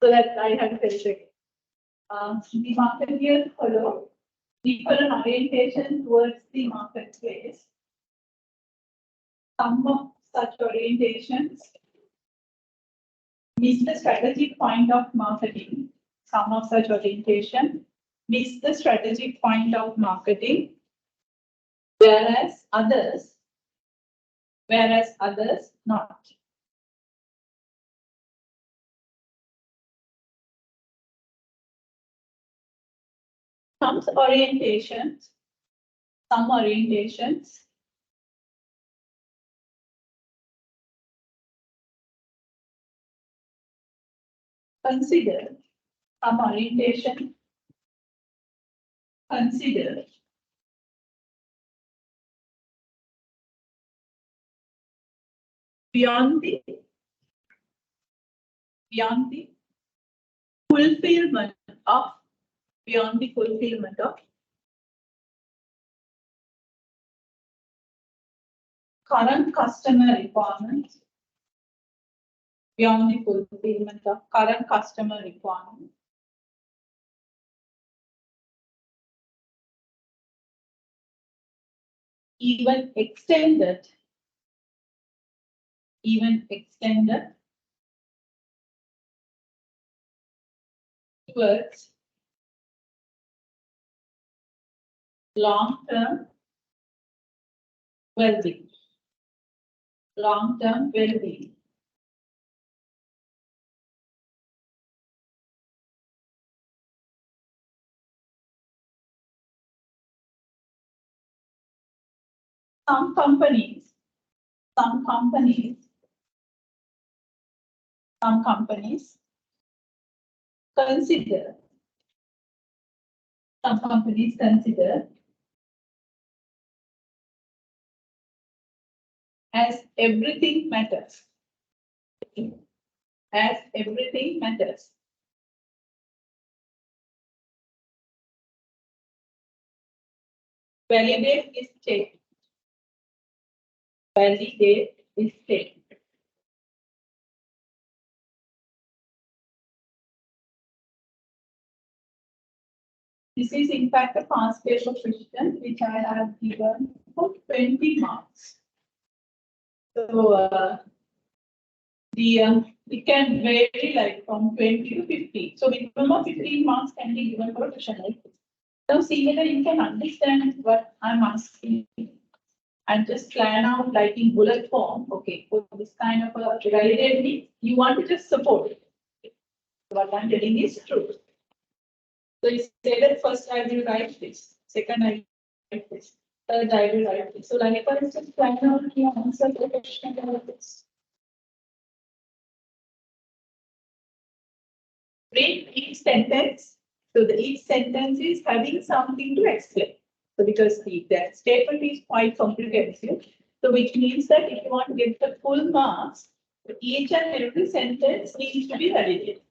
so that I have to tell you. The marketeers follow different orientation towards the marketplace. Some of such orientations miss the strategic point of marketing. Some of such orientation miss the strategic point of marketing, whereas others not. Some orientations consider beyond the fulfillment of current customer requirements, beyond the fulfillment of current customer requirements. Even extended towards long-term well-being. Some companies consider as everything matters. Validate is statement. This is in fact a past paper question which I have given for 20 marks. So it can vary like from 20 to 50. So minimum of 15 marks can be given for a question like this. Now see whether you can understand what I'm asking and just plan out like in bullet form. Okay, for this kind of a validate, you want to just support it. What I'm telling is true. So you say that first I will write this, second I will write this, third I will write this. So like for instance, plan out your answer to the question like this. Read each sentence. So each sentence is having something to explain. So because that statement is quite comprehensive, so which means that if you want to get the full marks, each and every sentence needs to be validated.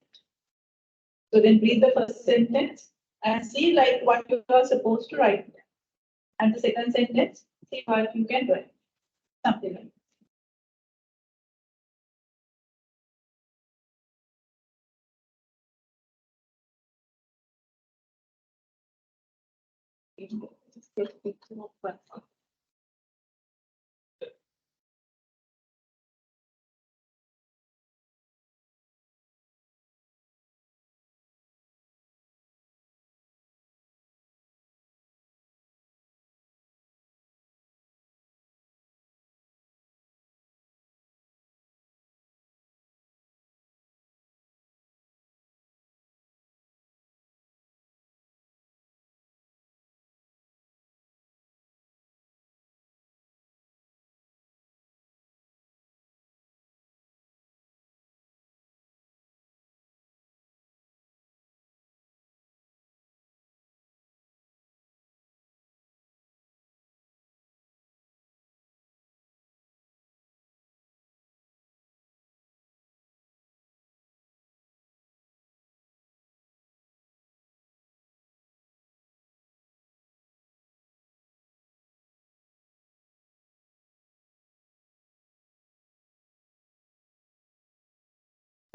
So then read the first sentence and see like what you are supposed to write. And the second sentence, see what you can write. Something like that. Just take a picture of one.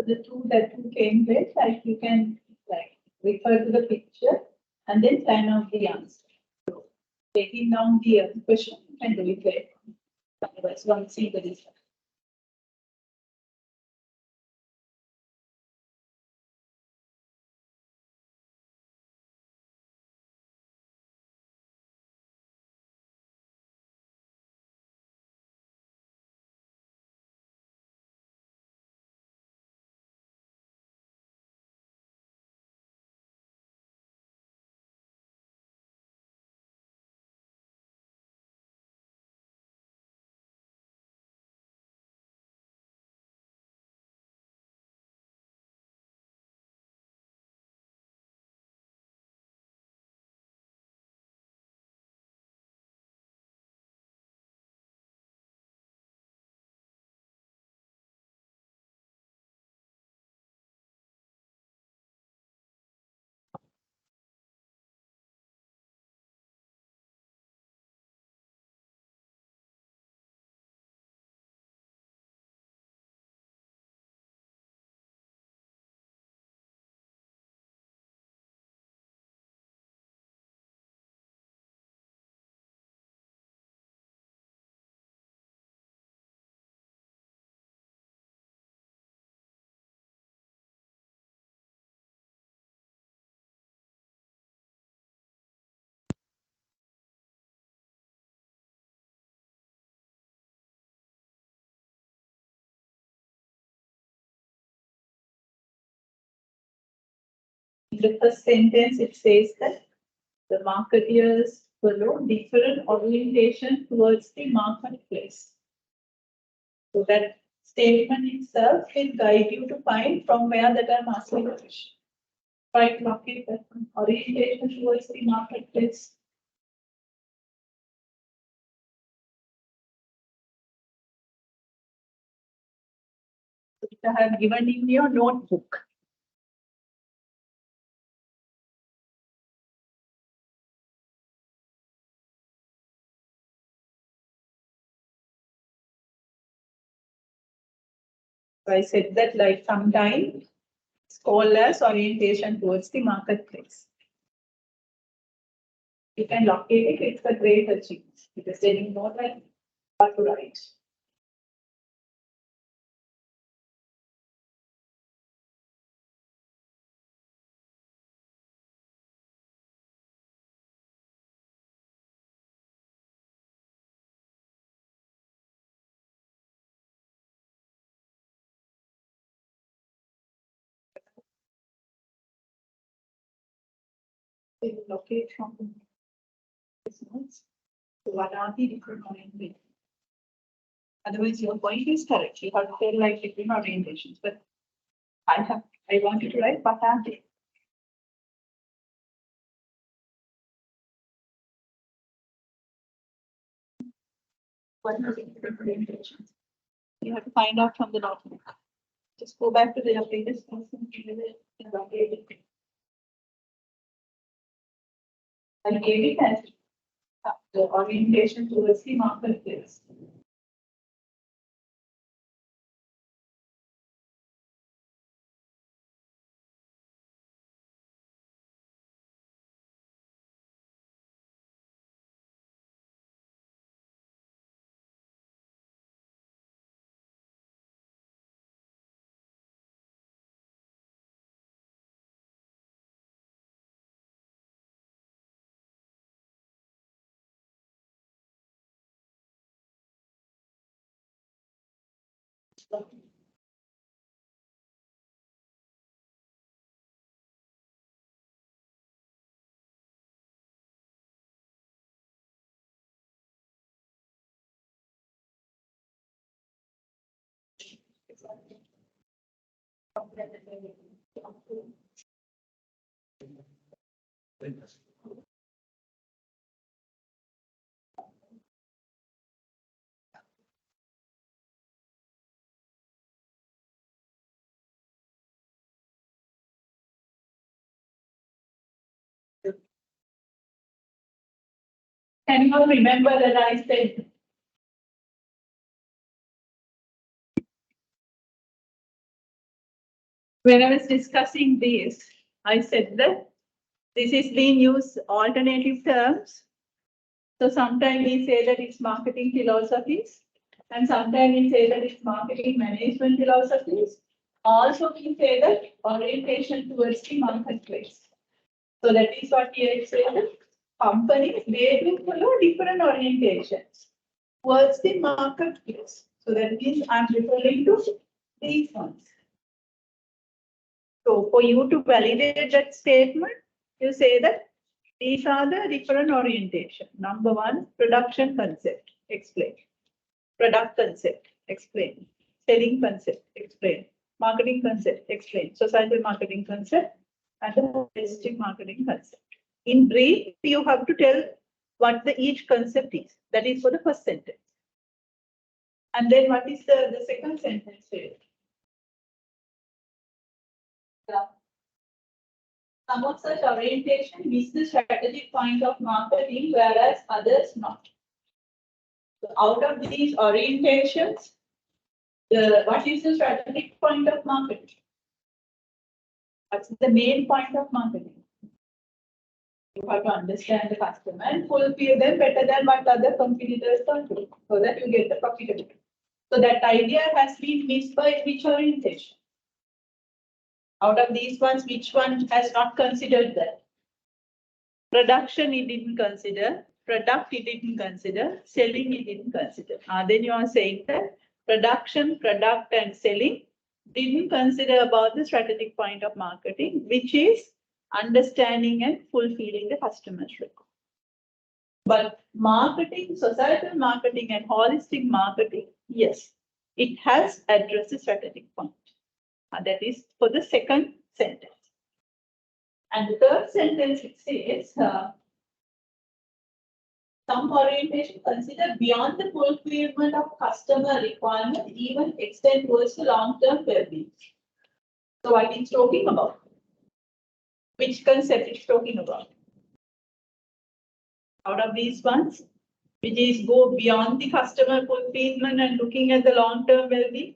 So the two that you came with, like you can like refer to the picture and then plan out the answer. So taking down the question, you can do it later. Otherwise, one see the result. In the first sentence, it says that the marketeers follow different orientation towards the marketplace. So that statement itself will guide you to find from where that I'm asking the question. Try to locate that orientation towards the marketplace. Which I have given in your notebook. So I said that like sometimes it's called as orientation towards the marketplace. You can locate it, it's a great achievement because then you know that what to write. So you locate from this notes. So what are the different orientations? Otherwise, your point is correct. You have to tell like different orientations, but I want you to write what are they? What are the different orientations? You have to find out from the notebook. Just go back to the previous person. I gave it as the orientation towards the marketplace. Can you all remember that I said when I was discussing this, I said that this is being used alternative terms. So sometimes we say that it's marketing philosophies, and sometimes we say that it's marketing management philosophies. Also, we say that orientation towards the marketplace. So that is what we explained. Companies, they do follow different orientations towards the marketplace. So that means I'm referring to these ones. So for you to validate that statement, you say that these are the different orientation. Number one, production concept, explain. Product concept, explain. Selling concept, explain. Marketing concept, explain. Societal marketing concept and the holistic marketing concept. In brief, you have to tell what each concept is. That is for the first sentence. And then what is the second sentence here? Some of such orientation meets the strategic point of marketing, whereas others not. So out of these orientations, what is the strategic point of marketing? What's the main point of marketing? You have to understand the customer and fulfill them better than what other competitors can do, so that you get the profitability. So that idea has been missed by which orientation? Out of these ones, which one has not considered that? Production, it didn't consider. Product, it didn't consider. Selling, it didn't consider. Then you are saying that production, product, and selling didn't consider about the strategic point of marketing, which is understanding and fulfilling the customer's requirement. But marketing, societal marketing, and holistic marketing, yes, it has addressed the strategic point. That is for the second sentence. And the third sentence, it says, some orientation consider beyond the fulfillment of customer requirement, even extend towards the long-term well-being. So what it's talking about? Which concept it's talking about? Out of these ones, which is go beyond the customer fulfillment and looking at the long-term well-being.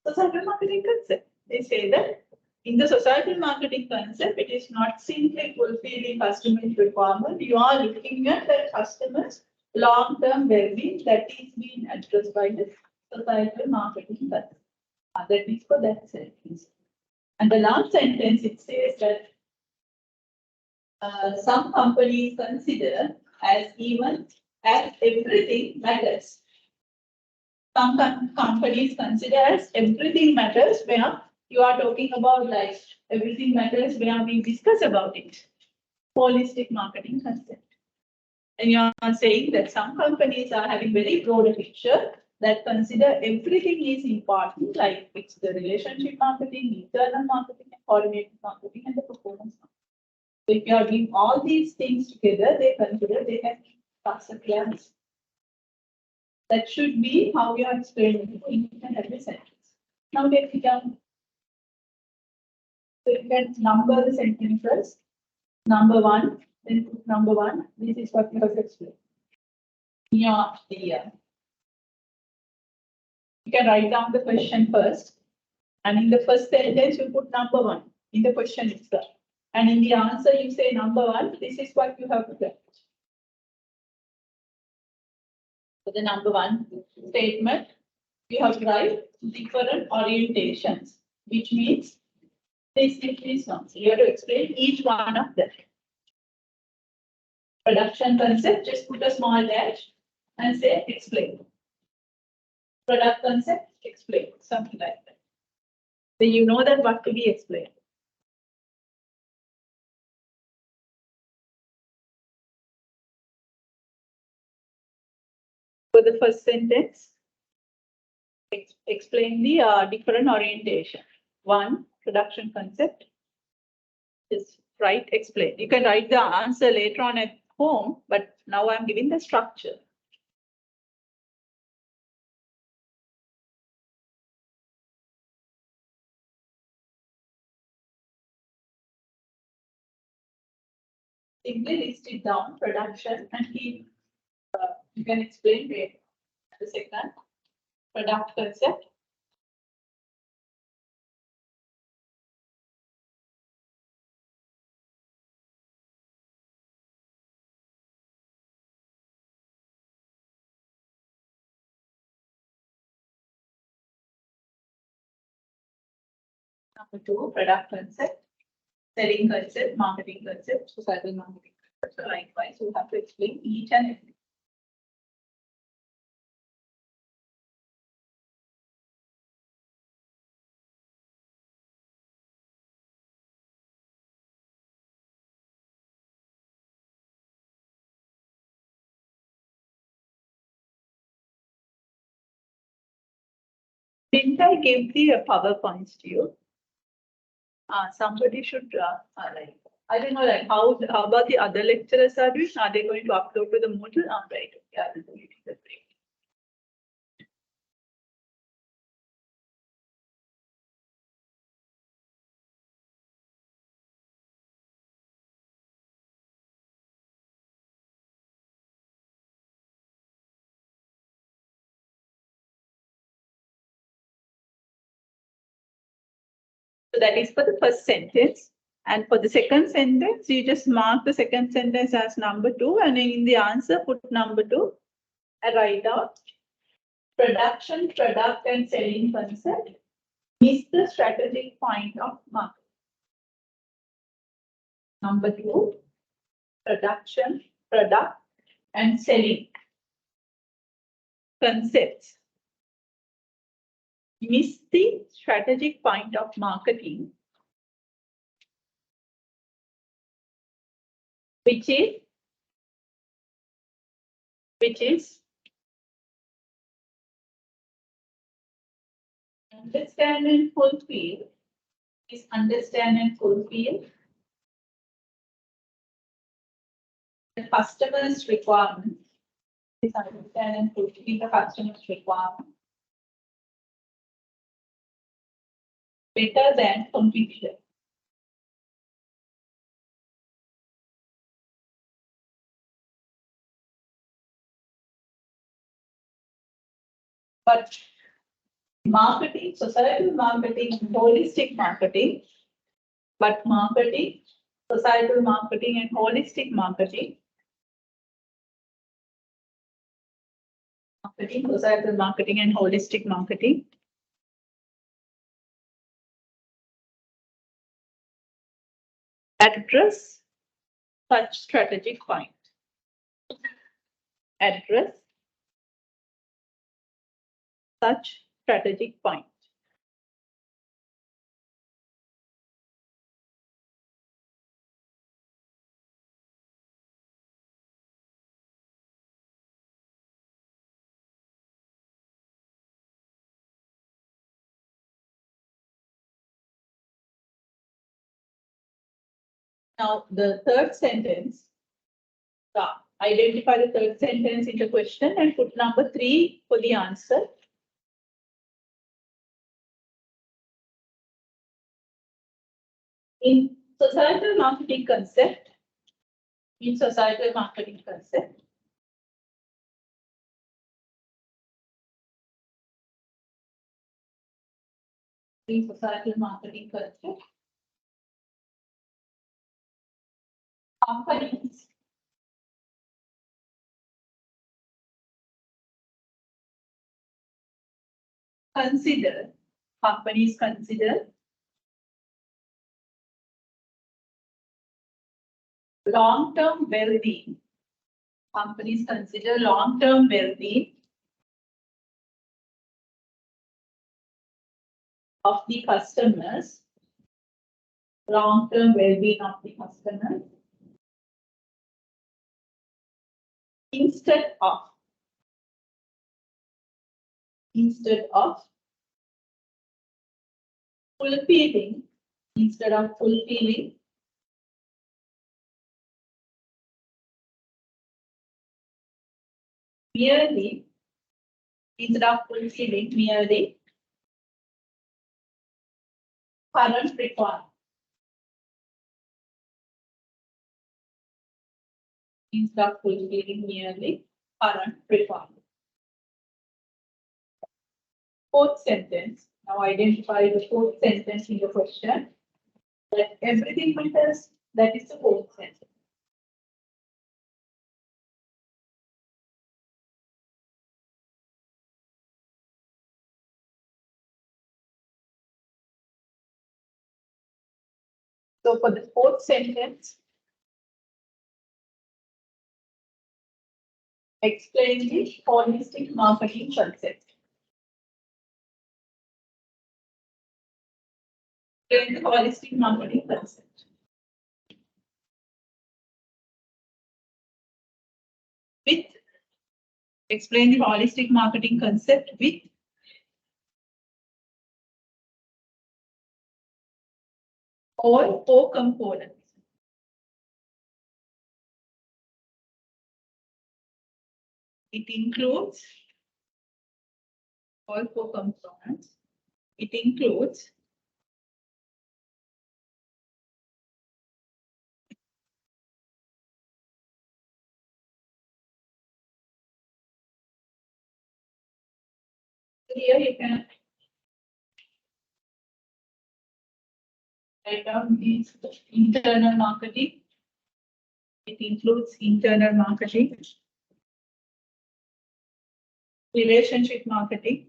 Societal marketing concept. They say that in the societal marketing concept, it is not simply fulfilling customer's requirement. You are looking at the customer's long-term well-being that is being addressed by the societal marketing concept. That is for that sentence. And the last sentence, it says that some companies consider as even as everything matters. Some companies consider as everything matters, where you are talking about like everything matters where we discuss about it. Holistic marketing concept. And you are saying that some companies are having very broad picture that consider everything is important, like it's the relationship marketing, internal marketing, coordinated marketing, and the performance marketing. So if you are doing all these things together, they consider they have concept plans. That should be how you are explaining in every sentence. Now let's down. So you can number the sentences. Number one, then put number one. This is what you have to explain. Yeah, you can write down the question first. And in the first sentence, you put number one in the question itself. And in the answer, you say number one. This is what you have to do. So the number one statement, you have to write different orientations, which means this is not. So you have to explain each one of them. Production concept, just put a small dash and say explain. Product concept, explain, something like that. So you know that what to be explained. For the first sentence, explain the different orientation. One, production concept. Just write, explain. You can write the answer later on at home, but now I'm giving the structure. Simply list it down, production, and keep, you can explain later. The second, product concept. Number 2, product concept, selling concept, marketing concept, societal marketing concept. So likewise, you have to explain each and every. Didn't I give the PowerPoints to you? Somebody should like, I don't know, like how about the other lecturers are doing? Are they going to upload to the Moodle? Right. Yeah, that's great. So that is for the first sentence. And for the second sentence, you just mark the second sentence as number 2, and in the answer, put number 2 and write out production, product, and selling concept is the strategic point of market. Number 2, production, product, and selling concepts miss the strategic point of marketing, which is understand and fulfill, the customer's requirement, is understand and fulfill the customer's requirement better than competition. But marketing, societal marketing, holistic marketing, but marketing, societal marketing, and holistic marketing, societal marketing, and holistic marketing address such strategic point. Address such strategic point. Now, the third sentence, identify the third sentence in the question and put number 3 for the answer. In societal marketing concept, societal marketing concept, companies consider long-term well-being. Companies consider long-term well-being of the customers. Long-term well-being of the customers instead of fulfilling merely current requirement. Instead of fulfilling merely current requirement. Fourth sentence. Now identify the fourth sentence in the question. That everything matters. That is the fourth sentence. So for the fourth sentence, explain the holistic marketing concept. Explain the holistic marketing concept. With explain the holistic marketing concept with all four components. It includes all four components. It includes here you can write down these internal marketing. It includes internal marketing, relationship marketing,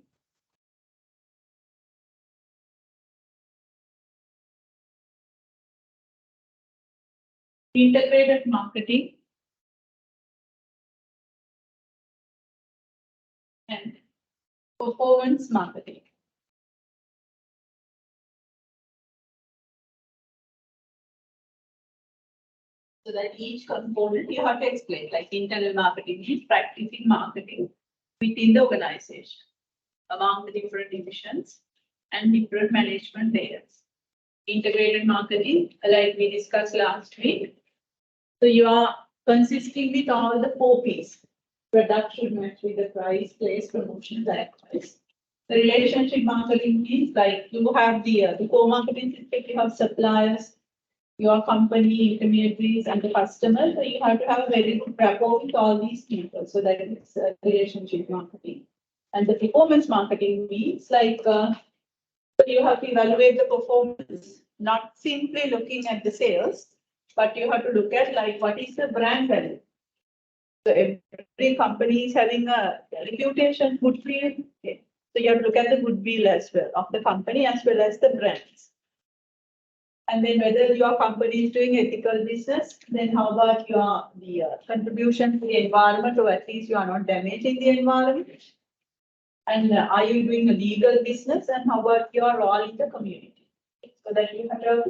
integrated marketing, and performance marketing. So that each component you have to explain, like internal marketing is practicing marketing within the organization, among the different divisions and different management layers. Integrated marketing, like we discussed last week. So you are consisting with all the 4 P's. Product should match with the price, place, promotion, and advice. The relationship marketing means like you have the core marketing system, you have suppliers, your company, intermediaries, and the customer. So you have to have a very good rapport with all these people. So that is relationship marketing. And the performance marketing means like you have to evaluate the performance, not simply looking at the sales, but you have to look at like what is the brand value. So every company is having a reputation, goodwill. Okay. So you have to look at the goodwill as well of the company as well as the brands. And then whether your company is doing ethical business, then how about the contribution to the environment, or at least you are not damaging the environment? And are you doing a legal business, and how about your role in the community? So that you have a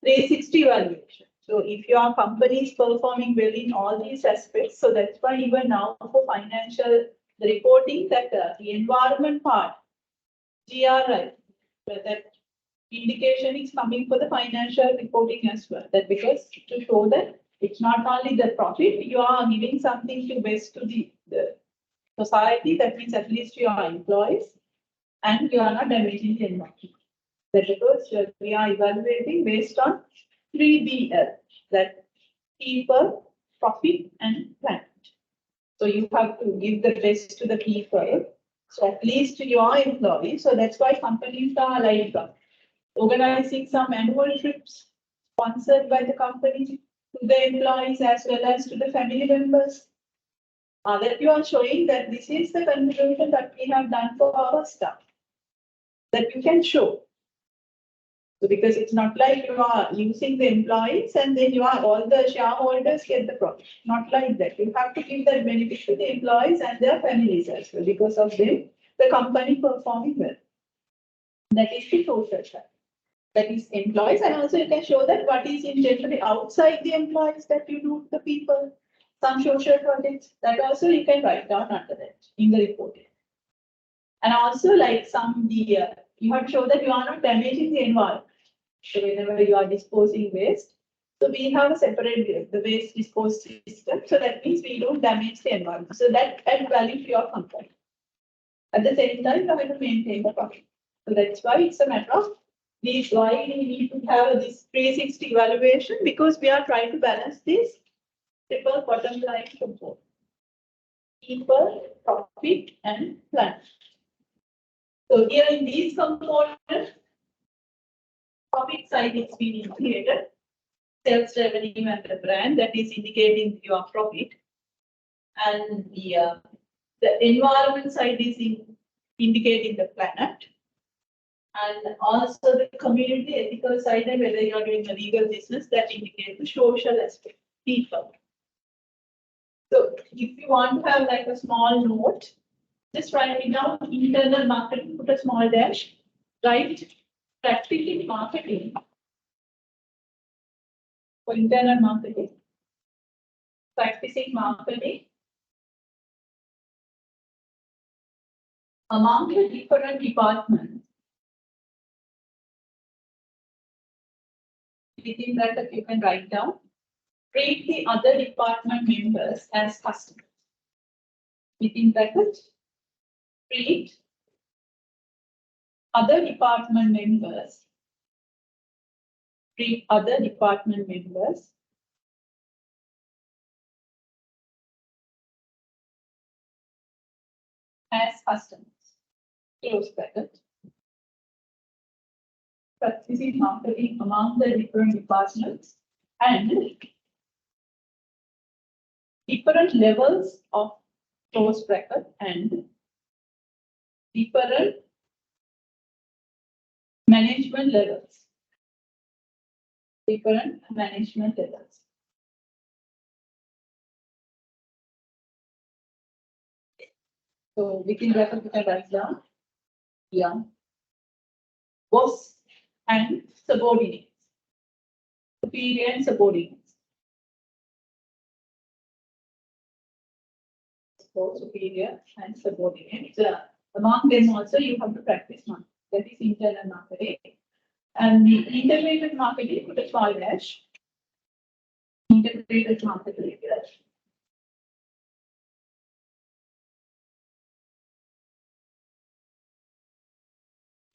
360 evaluation. So if your company is performing well in all these aspects, so that's why even now for financial reporting that the environment part, GRI, that indication is coming for the financial reporting as well. That because to show that it's not only the profit, you are giving something to best to the society. That means at least your employees, and you are not damaging the environment. That because we are evaluating based on 3BL, that people, profit, and planet. So you have to give the best to the people. So at least to your employees. So that's why companies are like organizing some annual trips sponsored by the company to the employees as well as to the family members. That you are showing that this is the contribution that we have done for our staff. That you can show. So because it's not like you are using the employees and then you are all the shareholders get the profit. Not like that. You have to give that benefit to the employees and their families as well. Because of them, the company performing well. That is the social side. That is employees, and also you can show that what is in generally outside the employees that you do the people, some social projects, that also you can write down under that in the report. And also like you have to show that you are not damaging the environment. So whenever you are disposing waste, so we have a separate the waste disposal system. So that means we don't damage the environment. So that adds value to your company. At the same time, you have to maintain the profit. So that's why it's a matter of why we need to have this 360 evaluation, because we are trying to balance this triple bottom line component. People, profit, and planet. So here in these components, profit side is being indicated, sales revenue and the brand, that is indicating your profit, and the environment side is indicating the planet, And also the community ethical side, and whether you are doing a legal business, that indicates the social aspect, people. So if you want to have like a small note, just write it down, internal marketing, put a small dash, write practicing marketing for internal marketing, practicing marketing among the different departments. Within that, you can write down, treat the other department members as customers. Within bracket, treat other department members, treat other department members as customers. Close bracket. Practicing marketing among the different departments and different levels of close bracket and different management levels. Different management levels. So within bracket, you can write down, yeah, boss and subordinates, superior and subordinates. So superior and subordinates. Among them also you have to practice marketing. That is internal marketing. And the integrated marketing, put a small dash. Integrated marketing.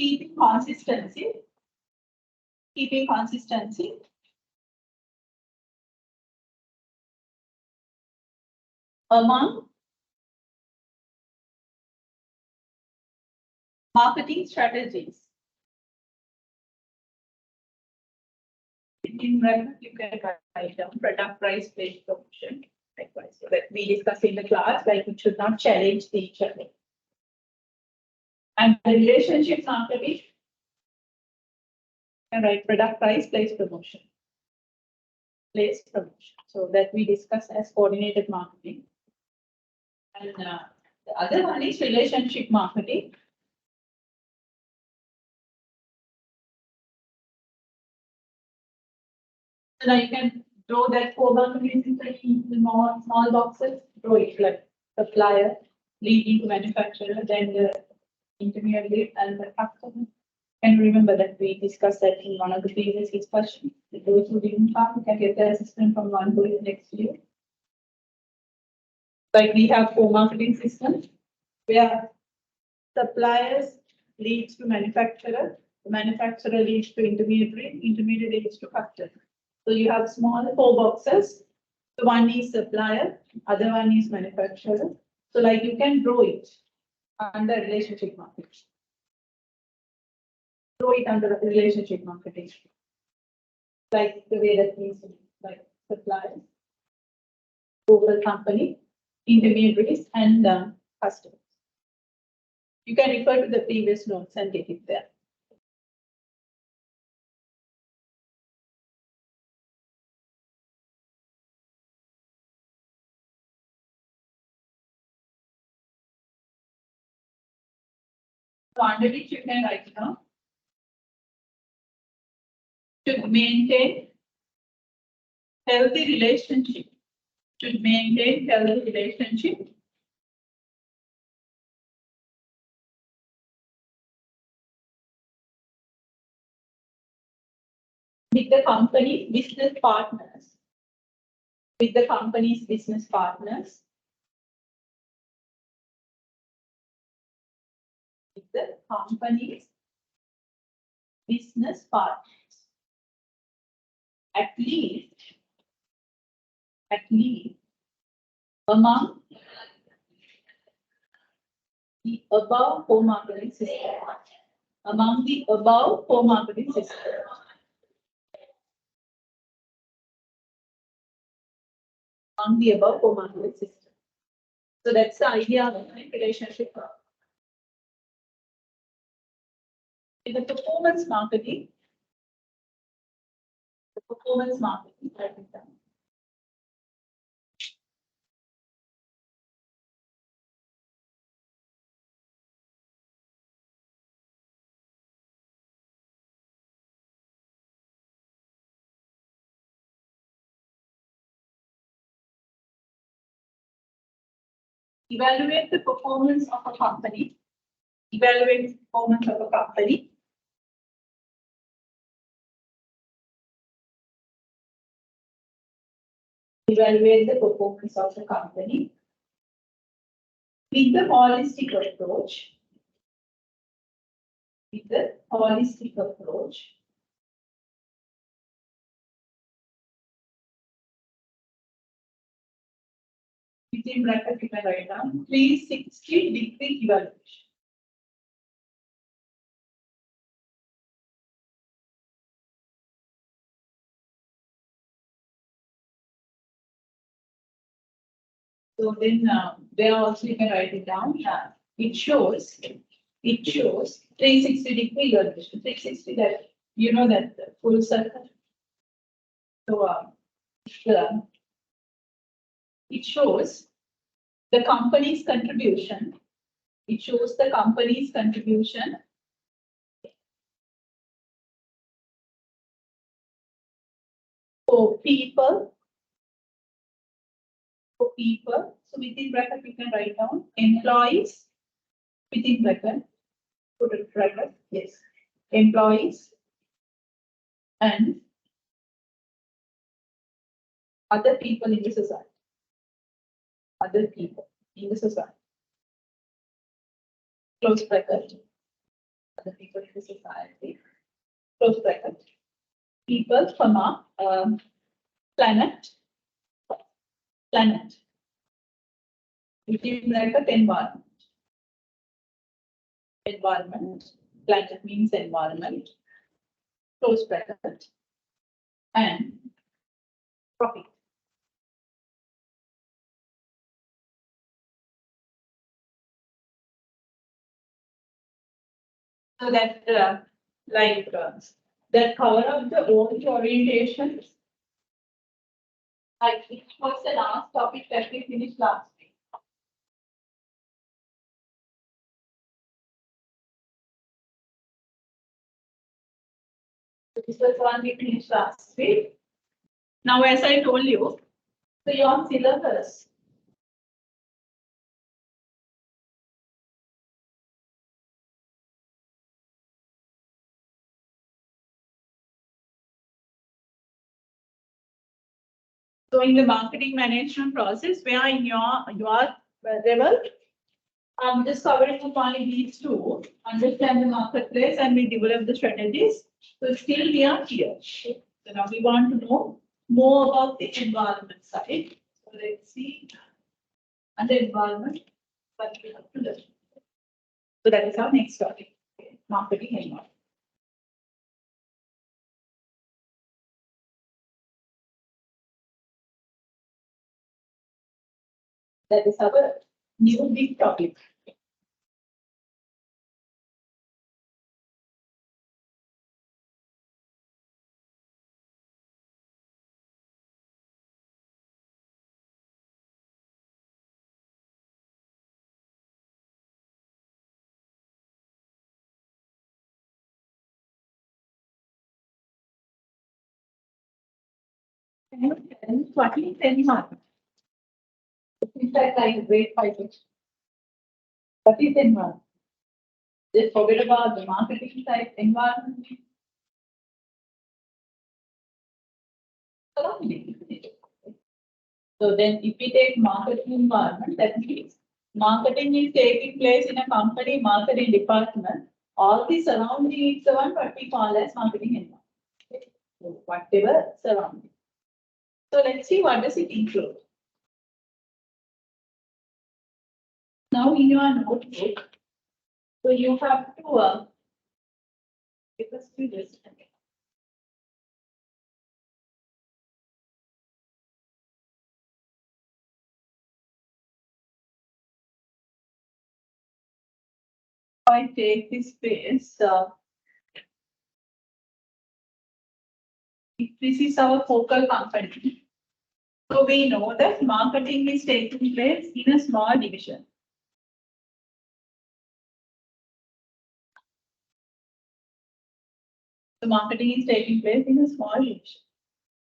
Keeping consistency. Keeping consistency. Among marketing strategies. In bracket, you can write down product, price, place, promotion. Likewise, so that we discussed in the class, like it should not challenge each other. And the relationship marketing, and write product, price, place, promotion. Place, promotion. So that we discuss as coordinated marketing. And the other one is relationship marketing. So now you can draw that 4 boxes into small boxes, draw it like supplier, leading to manufacturer, then the intermediate and the customer. And remember that we discussed that in one of the previous discussions. Those who didn't come, you can get the assistant from one who is next to you. Like we have 4 marketing systems where suppliers leads to manufacturer, the manufacturer leads to intermediary, intermediate leads to customer. So you have small 4 boxes. So one is supplier, other one is manufacturer. So like you can draw it under relationship marketing. Draw it under relationship marketing. Like the way that we see, like suppliers, local company, intermediaries, and customers. You can refer to the previous notes and get it there. So under which you can write down. Should maintain healthy relationship. Should maintain healthy relationship with the company's business partners. With the company's business partners. With the company's business partners. At least among the above 4 marketing systems. Among the above 4 marketing systems. Among the above 4 marketing systems. So that's the idea of relationship. In the performance marketing, write it down. Evaluate the performance of a company. Evaluate the performance of a company. Evaluate the performance of the company with the holistic approach. With the holistic approach. Within bracket, you can write down 360-degree evaluation. So then there also you can write it down. It shows 360-degree evaluation. 360, that you know that full circle. So it shows the company's contribution. It shows the company's contribution for people. So within bracket you can write down employees. Within bracket, put a bracket. Yes, employees and other people in the society. Other people in the society. Close bracket. Other people in the society. Close bracket. People, comma, planet. Within bracket, environment. Planet means environment. Close bracket. And profit. So that that cover up the old orientation. It was the last topic that we finished last week. So this was one we finished last week. Now, as I told you, so your syllabus. So in the marketing management process, where in your level, I'm just covering up only these two, understand the marketplace and we develop the strategies. So still we are here. So now we want to know more about the environment side. So let's see under environment what we have to learn. So that is our next topic, marketing environment. That is our new big topic. And what is environment? In fact, I grade 5. What is environment? Just forget about the marketing side, environment. Surrounding. So then if we take marketing environment, that means marketing is taking place in a company marketing department. All the surrounding is the one what we call as marketing environment. Okay. So whatever surrounding. So let's see what does it include. Now in your notebook, so you have to because do this. I take this space, If this is our focal company, so we know that marketing is taking place in a small division. The marketing is taking place in a small division,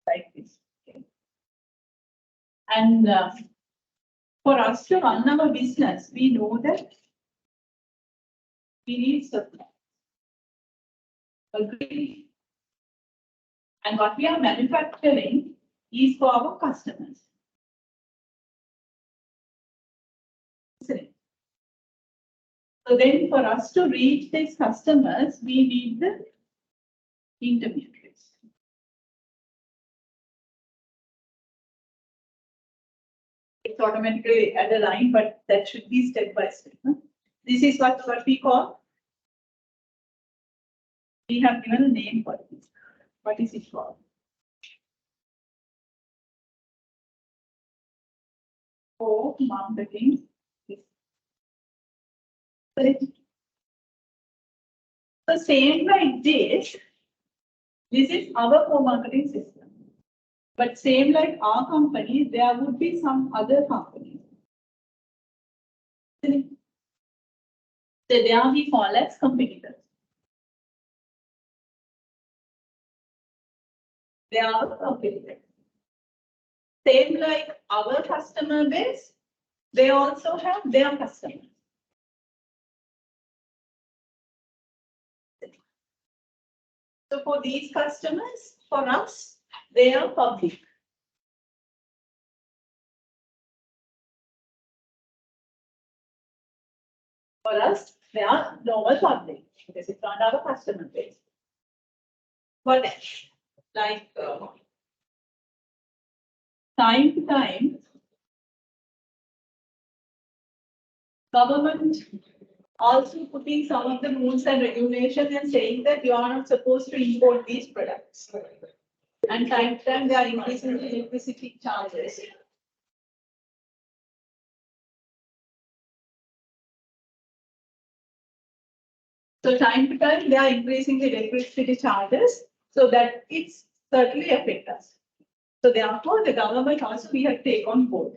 like this. Okay. And for us to run our business, we know that we need supply. Agree. And what we are manufacturing is for our customers. So then for us to reach these customers, we need the intermediaries. It's automatically at a line, but that should be step by step. This is what we call. We have given a name for it. What is it called? For marketing. So same like this is our co-marketing system. But same like our company, there would be some other companies. So there we call as competitors. They are competitors. Same like our customer base, they also have their customers. So for these customers, for us, they are public. For us, they are normal public because it's not our customer base. What else? Like time to time, government also putting some of the rules and regulations and saying that you are not supposed to import these products. And time to time, they are increasing the electricity charges. So time to time, they are increasing the electricity charges so that it's certainly affect us. So therefore, the government also we have to take on board.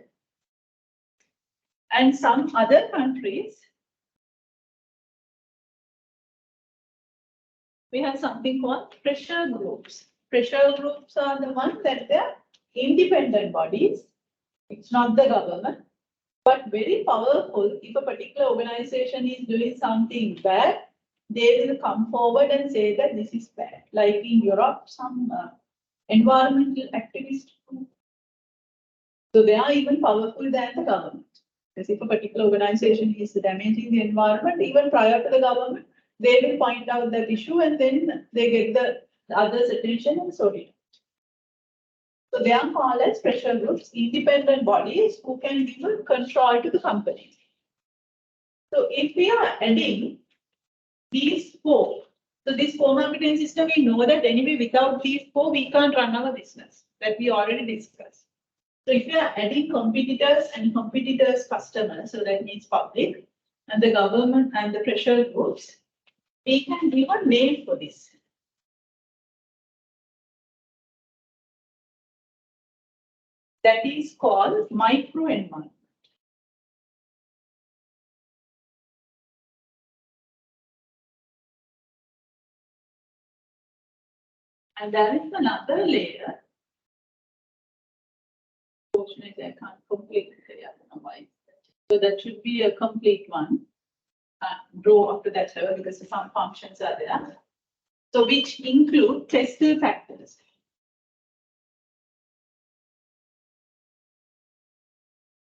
And some other countries, we have something called pressure groups. Pressure groups are the ones that they're independent bodies. It's not the government, but very powerful. If a particular organization is doing something bad, they will come forward and say that this is bad. Like in Europe, some environmental activists. So they are even powerful than the government. Because if a particular organization is damaging the environment, even prior to the government, they will point out that issue and then they get the others' attention and sort it. So they are called as pressure groups, independent bodies who can give control to the company. So if we are adding these four, so this co-marketing system, we know that anyway without these four, we can't run our business that we already discussed. So if you are adding competitors and competitors' customers, so that means public and the government and the pressure groups, we can give a name for this. That is called microenvironment. And there is another layer. Fortunately, I can't complete it. I don't know why. So that should be a complete one. Draw after that level because some functions are there. So which include tester factors.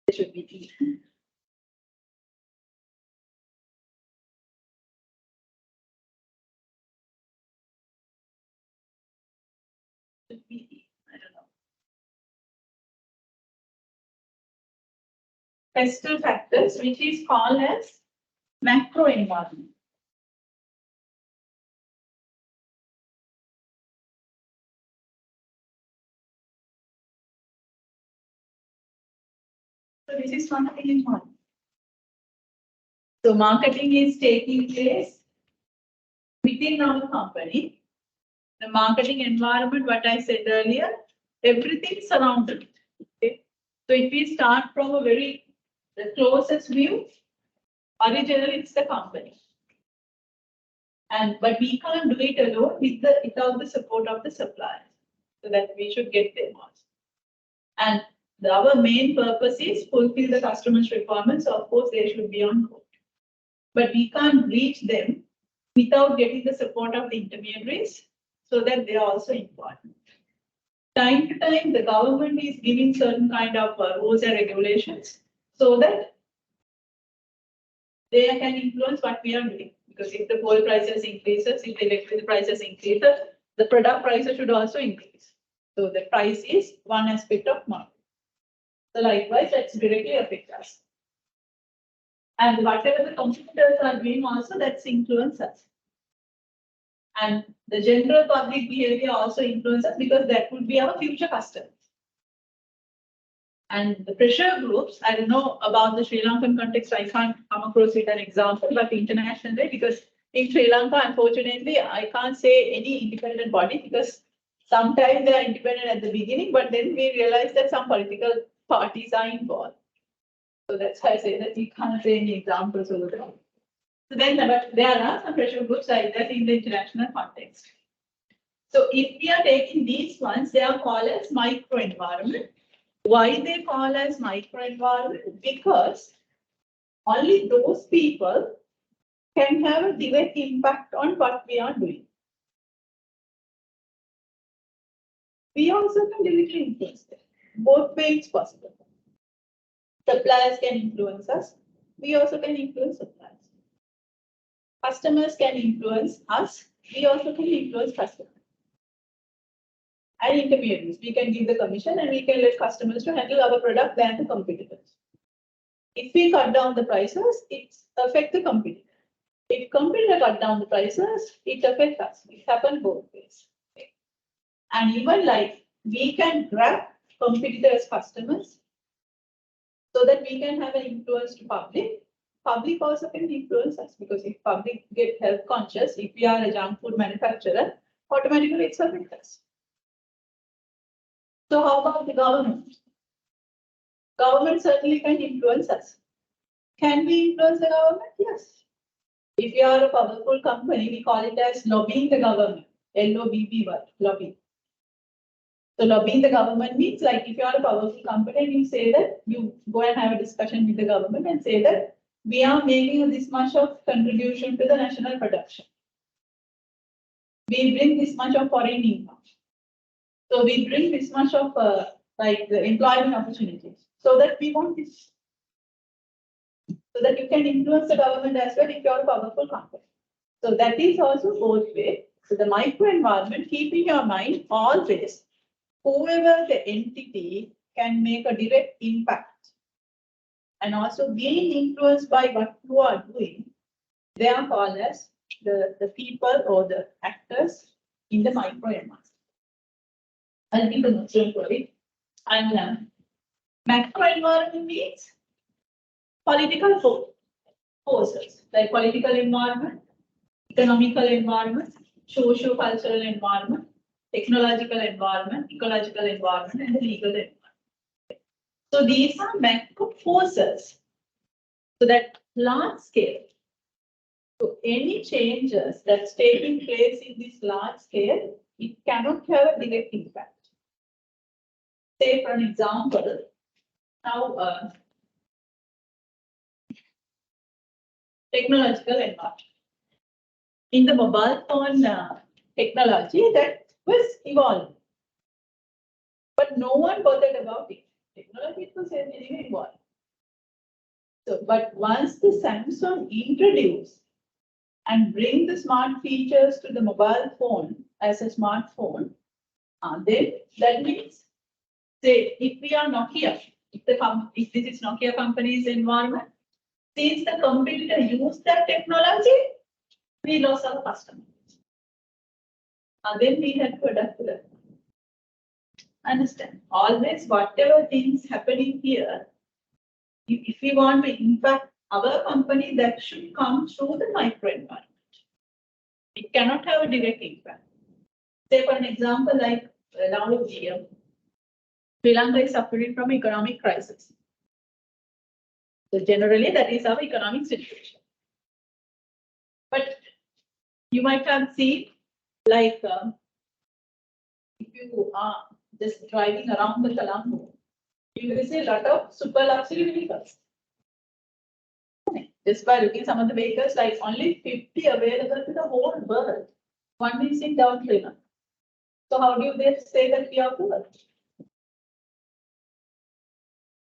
It should be E. Should be E. I don't know. Tester factors, which is called as macro environment. So this is marketing environment. So marketing is taking place within our company. The marketing environment, what I said earlier, everything surrounded it. Okay. So if we start from the closest view, originally it's the company. But we can't do it alone without the support of the suppliers. So that we should get them also. And our main purpose is fulfill the customer's requirements. So of course, they should be on board. But we can't reach them without getting the support of the intermediaries, so that they are also important. Time to time, the government is giving certain kind of rules and regulations so that they can influence what we are doing. Because if the coal prices increases, if the electricity prices increases, the product prices should also increase. So the price is one aspect of market. So likewise, that's directly affect us. And whatever the competitors are doing also, that's influence us. And the general public behavior also influences, because that would be our future customers. And the pressure groups, I don't know about the Sri Lankan context, I can't come across with an example, but internationally, because in Sri Lanka, unfortunately, I can't say any independent body, because sometimes they are independent at the beginning, but then we realize that some political parties are involved. So that's why I say that we can't say any examples over there. So then, but there are some pressure groups like that in the international context. So if we are taking these ones, they are called as microenvironment. Why they call as microenvironment? Because only those people can have a direct impact on what we are doing. We also can directly influence them. Both ways possible. Suppliers can influence us. We also can influence suppliers. Customers can influence us. We also can influence customers. And intermediaries, we can give the commission and we can let customers to handle our product than the competitors. If we cut down the prices, it affects the competitor. If competitor cut down the prices, it affects us. It happens both ways. Okay. And even like we can grab competitors' customers so that we can have an influence to public. Public also can influence us, because if public get health conscious, if we are a junk food manufacturer, automatically it's affects us. So how about the government? Government certainly can influence us. Can we influence the government? Yes. If you are a powerful company, we call it as lobbying the government. LOBBY, lobby. So lobbying the government means, like, if you are a powerful company and you say that, you go and have a discussion with the government and say that we are making this much of contribution to the national production. We bring this much of foreign income. So we bring this much of the employment opportunities. So that we want this. So that you can influence the government as well if you are a powerful company. So that is also both ways. So the microenvironment, keep in your mind always, whoever the entity can make a direct impact and also being influenced by what you are doing, they are called as the people or the actors in the microenvironment. I'll give the notes for it. And macroenvironment means political forces, like political environment, economical environment, socio-cultural environment, technological environment, ecological environment, and the legal environment. So these are macro forces. So that large scale. So any changes that's taking place in this large scale, it cannot have a direct impact. Say for an example, now technological environment. In the mobile phone technology, that was evolved. But no one bothered about it. Technology was anyway evolved. So, but once the Samsung introduced and bring the smart features to the mobile phone as a smartphone, then that means, say, if we are Nokia, if this is Nokia company's environment, since the competitor used that technology, we lost our customers. And then we had to adapt to that. Understand? Always, whatever things happening here, if we want to impact our company, that should come through the microenvironment. It cannot have a direct impact. say for an example, like now here, Sri Lanka is suffering from economic crisis. So generally, that is our economic situation. But you might have seen, like, if you are just driving around the Colombo, you will see a lot of super luxury vehicles. Just by looking some of the vehicles, like only 50 available to the whole world. One is in down Srilanka. So how do they say that we are poor?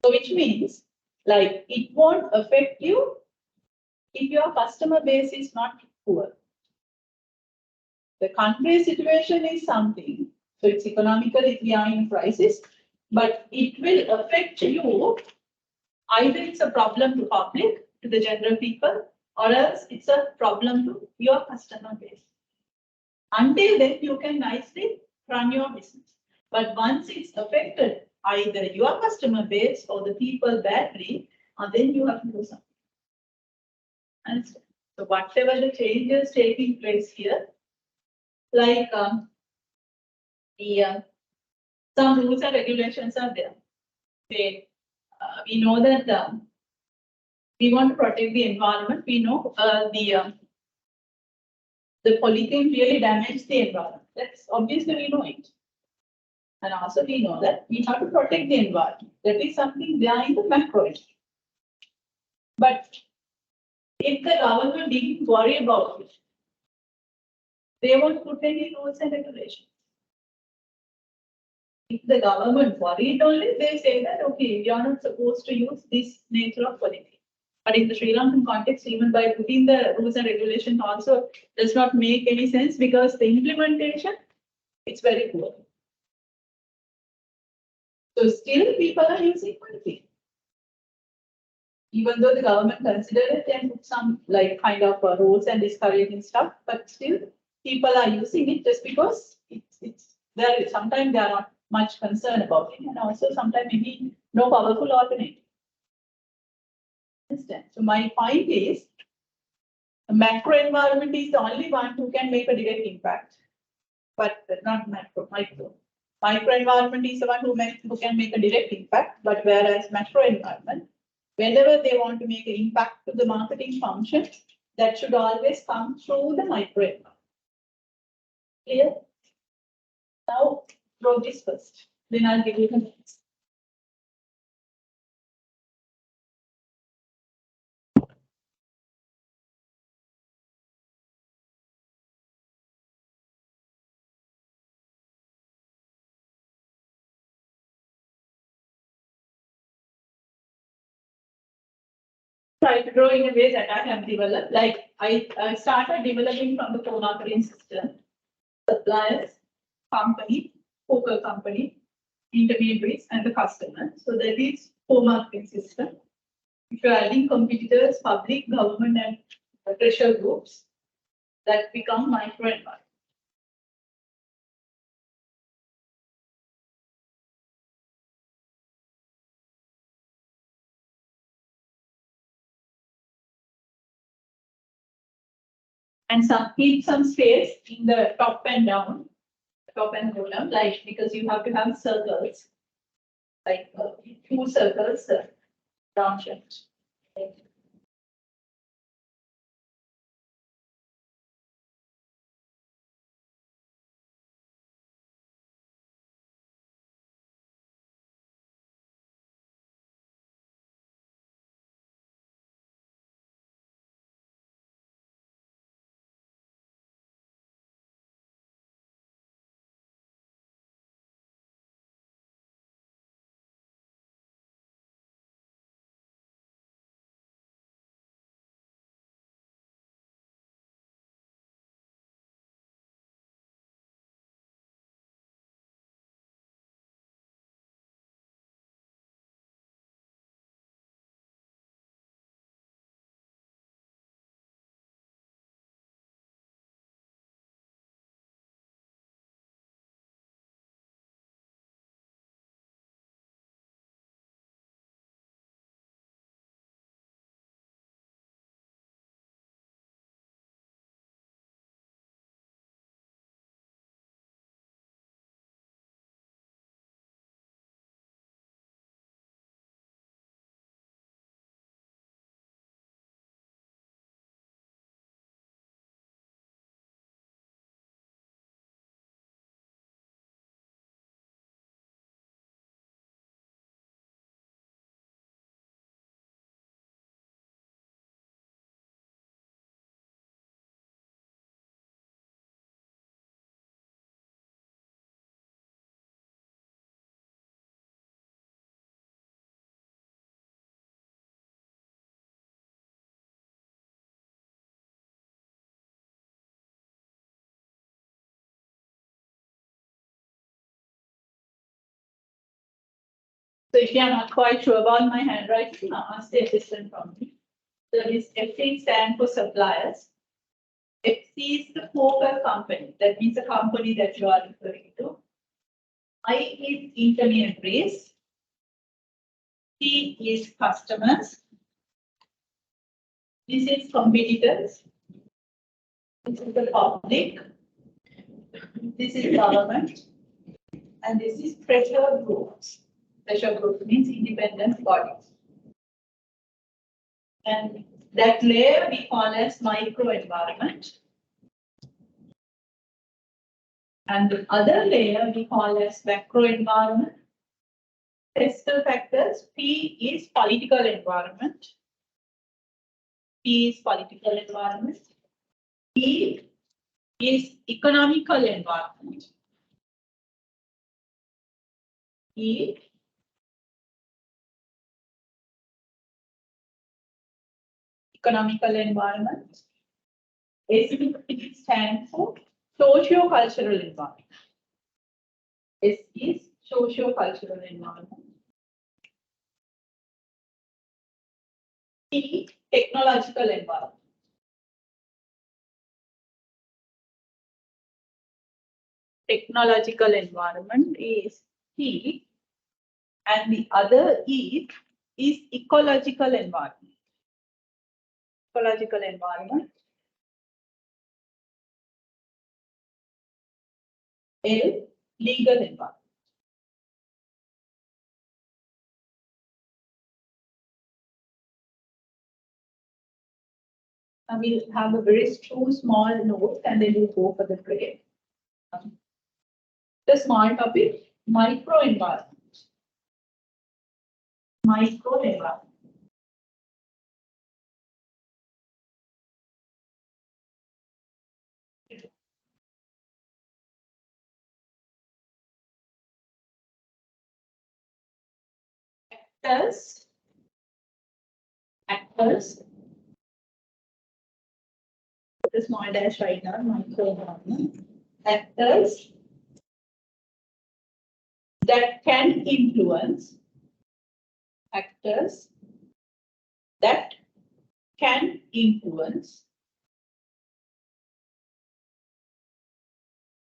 So which means, like, it won't affect you if your customer base is not poor. The country situation is something, so it's economically we are in crisis, but it will affect you. Either it's a problem to public, to the general people, or else it's a problem to your customer base. Until then, you can nicely run your business. But once it's affected either your customer base or the people badly, then you have to do something. Understand? So whatever the changes taking place here, like some rules and regulations are there. We know that we want to protect the environment. We know the polythene really damaged the environment. That's obviously we know it. And also we know that we have to protect the environment. That is something there in the macro. But if the government didn't worry about it, they won't put any rules and regulations. If the government worried only, they say that, okay, we are not supposed to use this nature of polythene. But in the Sri Lankan context, even by putting the rules and regulations also does not make any sense because the implementation, it's very poor. So still people are using polythene. Even though the government considered it and put some like kind of rules and discouraging stuff, but still people are using it just because it's there. Sometimes they are not much concerned about it, and also sometimes maybe no powerful alternative. Understand? So my point is, the macro environment is the only one who can make a direct impact, but not micro. Micro environment is the one who can make a direct impact, but whereas macro environment, whenever they want to make an impact to the marketing function, that should always come through the micro environment. Clear? Now, draw this first. Then I'll give you the next. Try to draw in a way that I have developed. Like I started developing from the co-marketing system, suppliers, company, poker company, intermediaries, and the customer. So that is co-marketing system. If you're adding competitors, public, government, and pressure groups, that become micro environment. And keep some space in the top and down, top and bottom, like because you have to have circles, like 2 circles, round shape. So if you are not quite sure about my handwriting, ask the assistant from me. So this FC stands for suppliers. FC is the focal company. That means the company that you are referring to. I is intermediaries. C is customers. This is competitors. This is the public. This is government. And this is pressure groups. Pressure group means independent bodies. And that layer we call as microenvironment. And the other layer we call as macroenvironment. Tester factors, P is political environment. P is political environment. E is economical environment. E economical environment. S stands for socio-cultural environment. S is socio-cultural environment. T technological environment. Technological environment is T, and the other E is ecological environment. Ecological environment. L, legal environment. And we'll have a very two small notes and then we'll go for the prayer. The small topic, microenvironment. Microenvironment. Actors. The small dash right now, microenvironment. Actors that can influence. Actors that can influence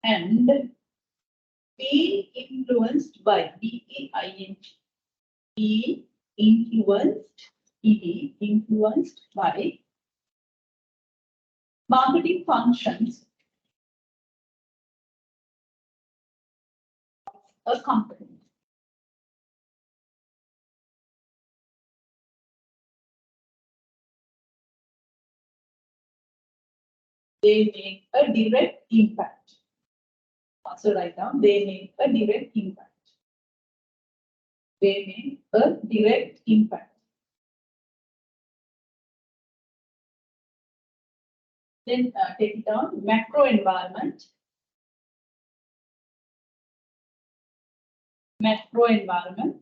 and be influenced by BEING. Be influenced by marketing functions of a company. They make a direct impact. Also write down, they make a direct impact. They make a direct impact. Then take it down, macro environment. Macro environment.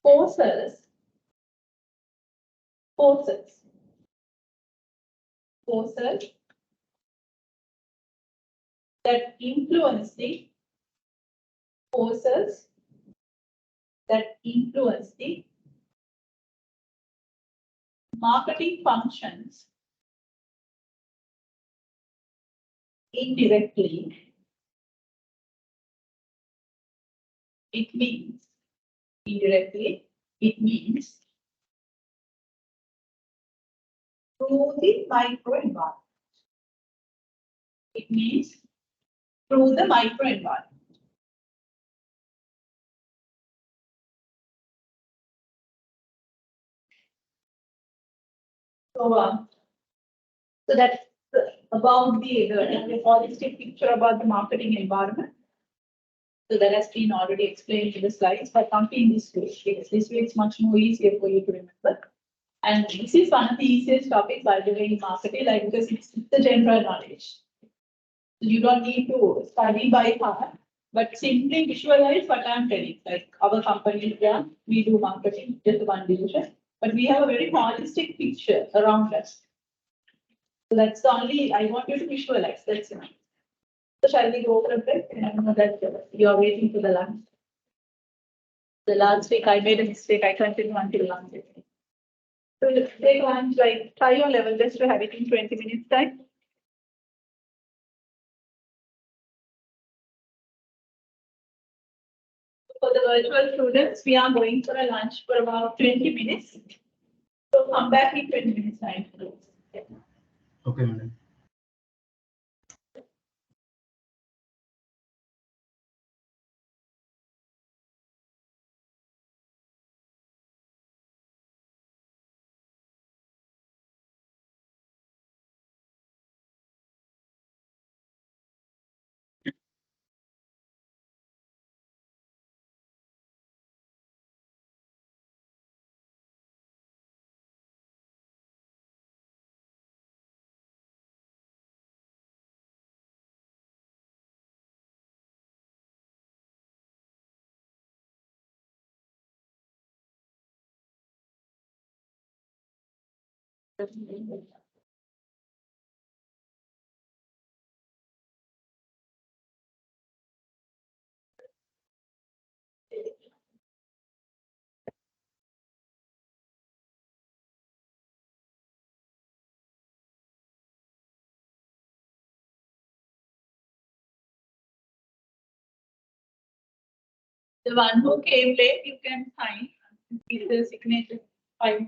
Forces that influence the marketing functions indirectly. It means indirectly, it means through the microenvironment. It means through the microenvironment. So that's about the holistic picture about the marketing environment. So that has been already explained in the slides, but not in this way. Because this way it's much more easier for you to remember. And this is one of the easiest topics, by the way, in marketing, like because it's the general knowledge. So you don't need to study by heart, but simply visualize what I'm telling. Like our company, yeah, we do marketing, just one division, but we have a very holistic picture around us. So that's the only I want you to visualize. That's enough. So shall we go for a break? And I know that you are waiting for the lunch. The last week I made a mistake. I continued until lunch. So take lunch, like try your level best to have it in 20 minutes time. For the virtual students, we are going for a lunch for about 20 minutes. So come back in 20 minutes time. Okay, madam. The one who came late, you can sign with the signature file.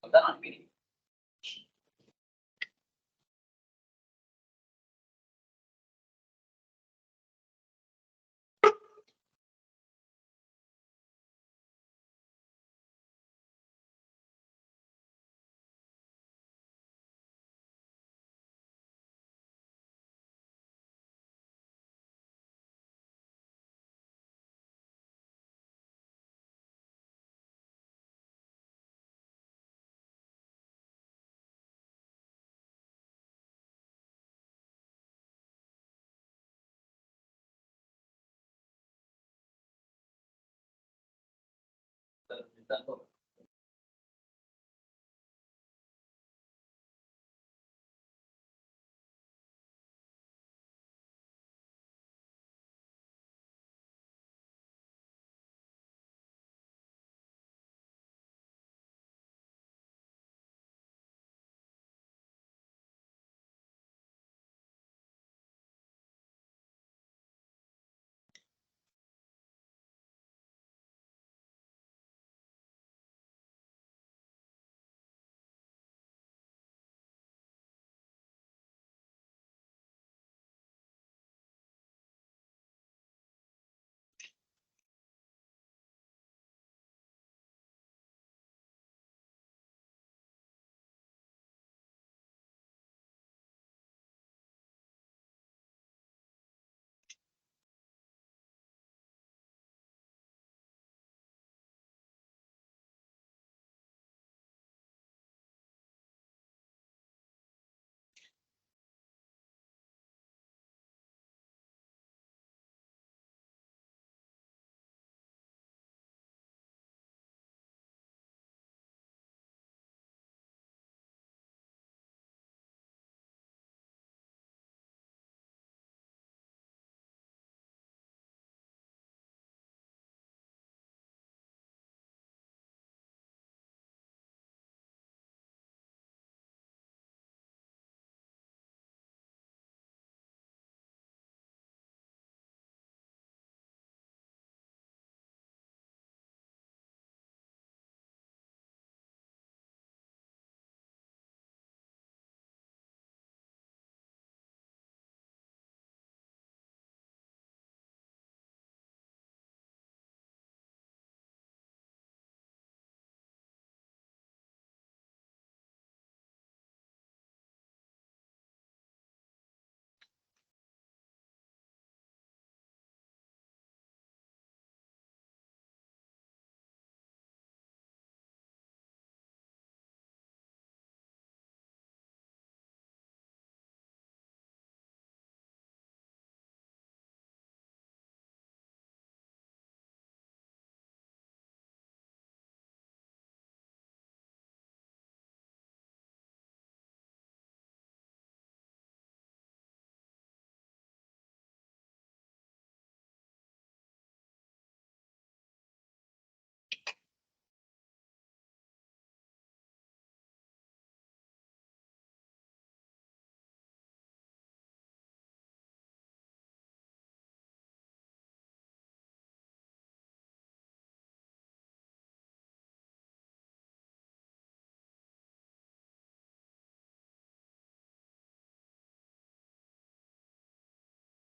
of the non-meeting.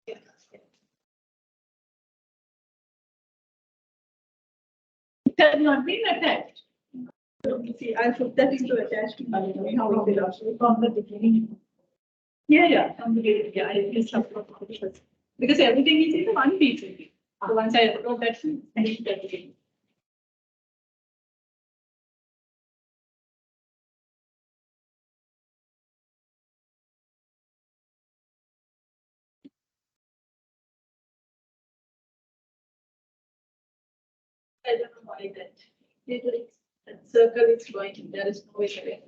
It has not been attached. See, I'll put that into attached to my how it is. From the beginning. Yeah, from the beginning, yeah, I just have to because everything is in one piece. So once I upload that, I need that again. I don't know why that circle is going, there is no way away.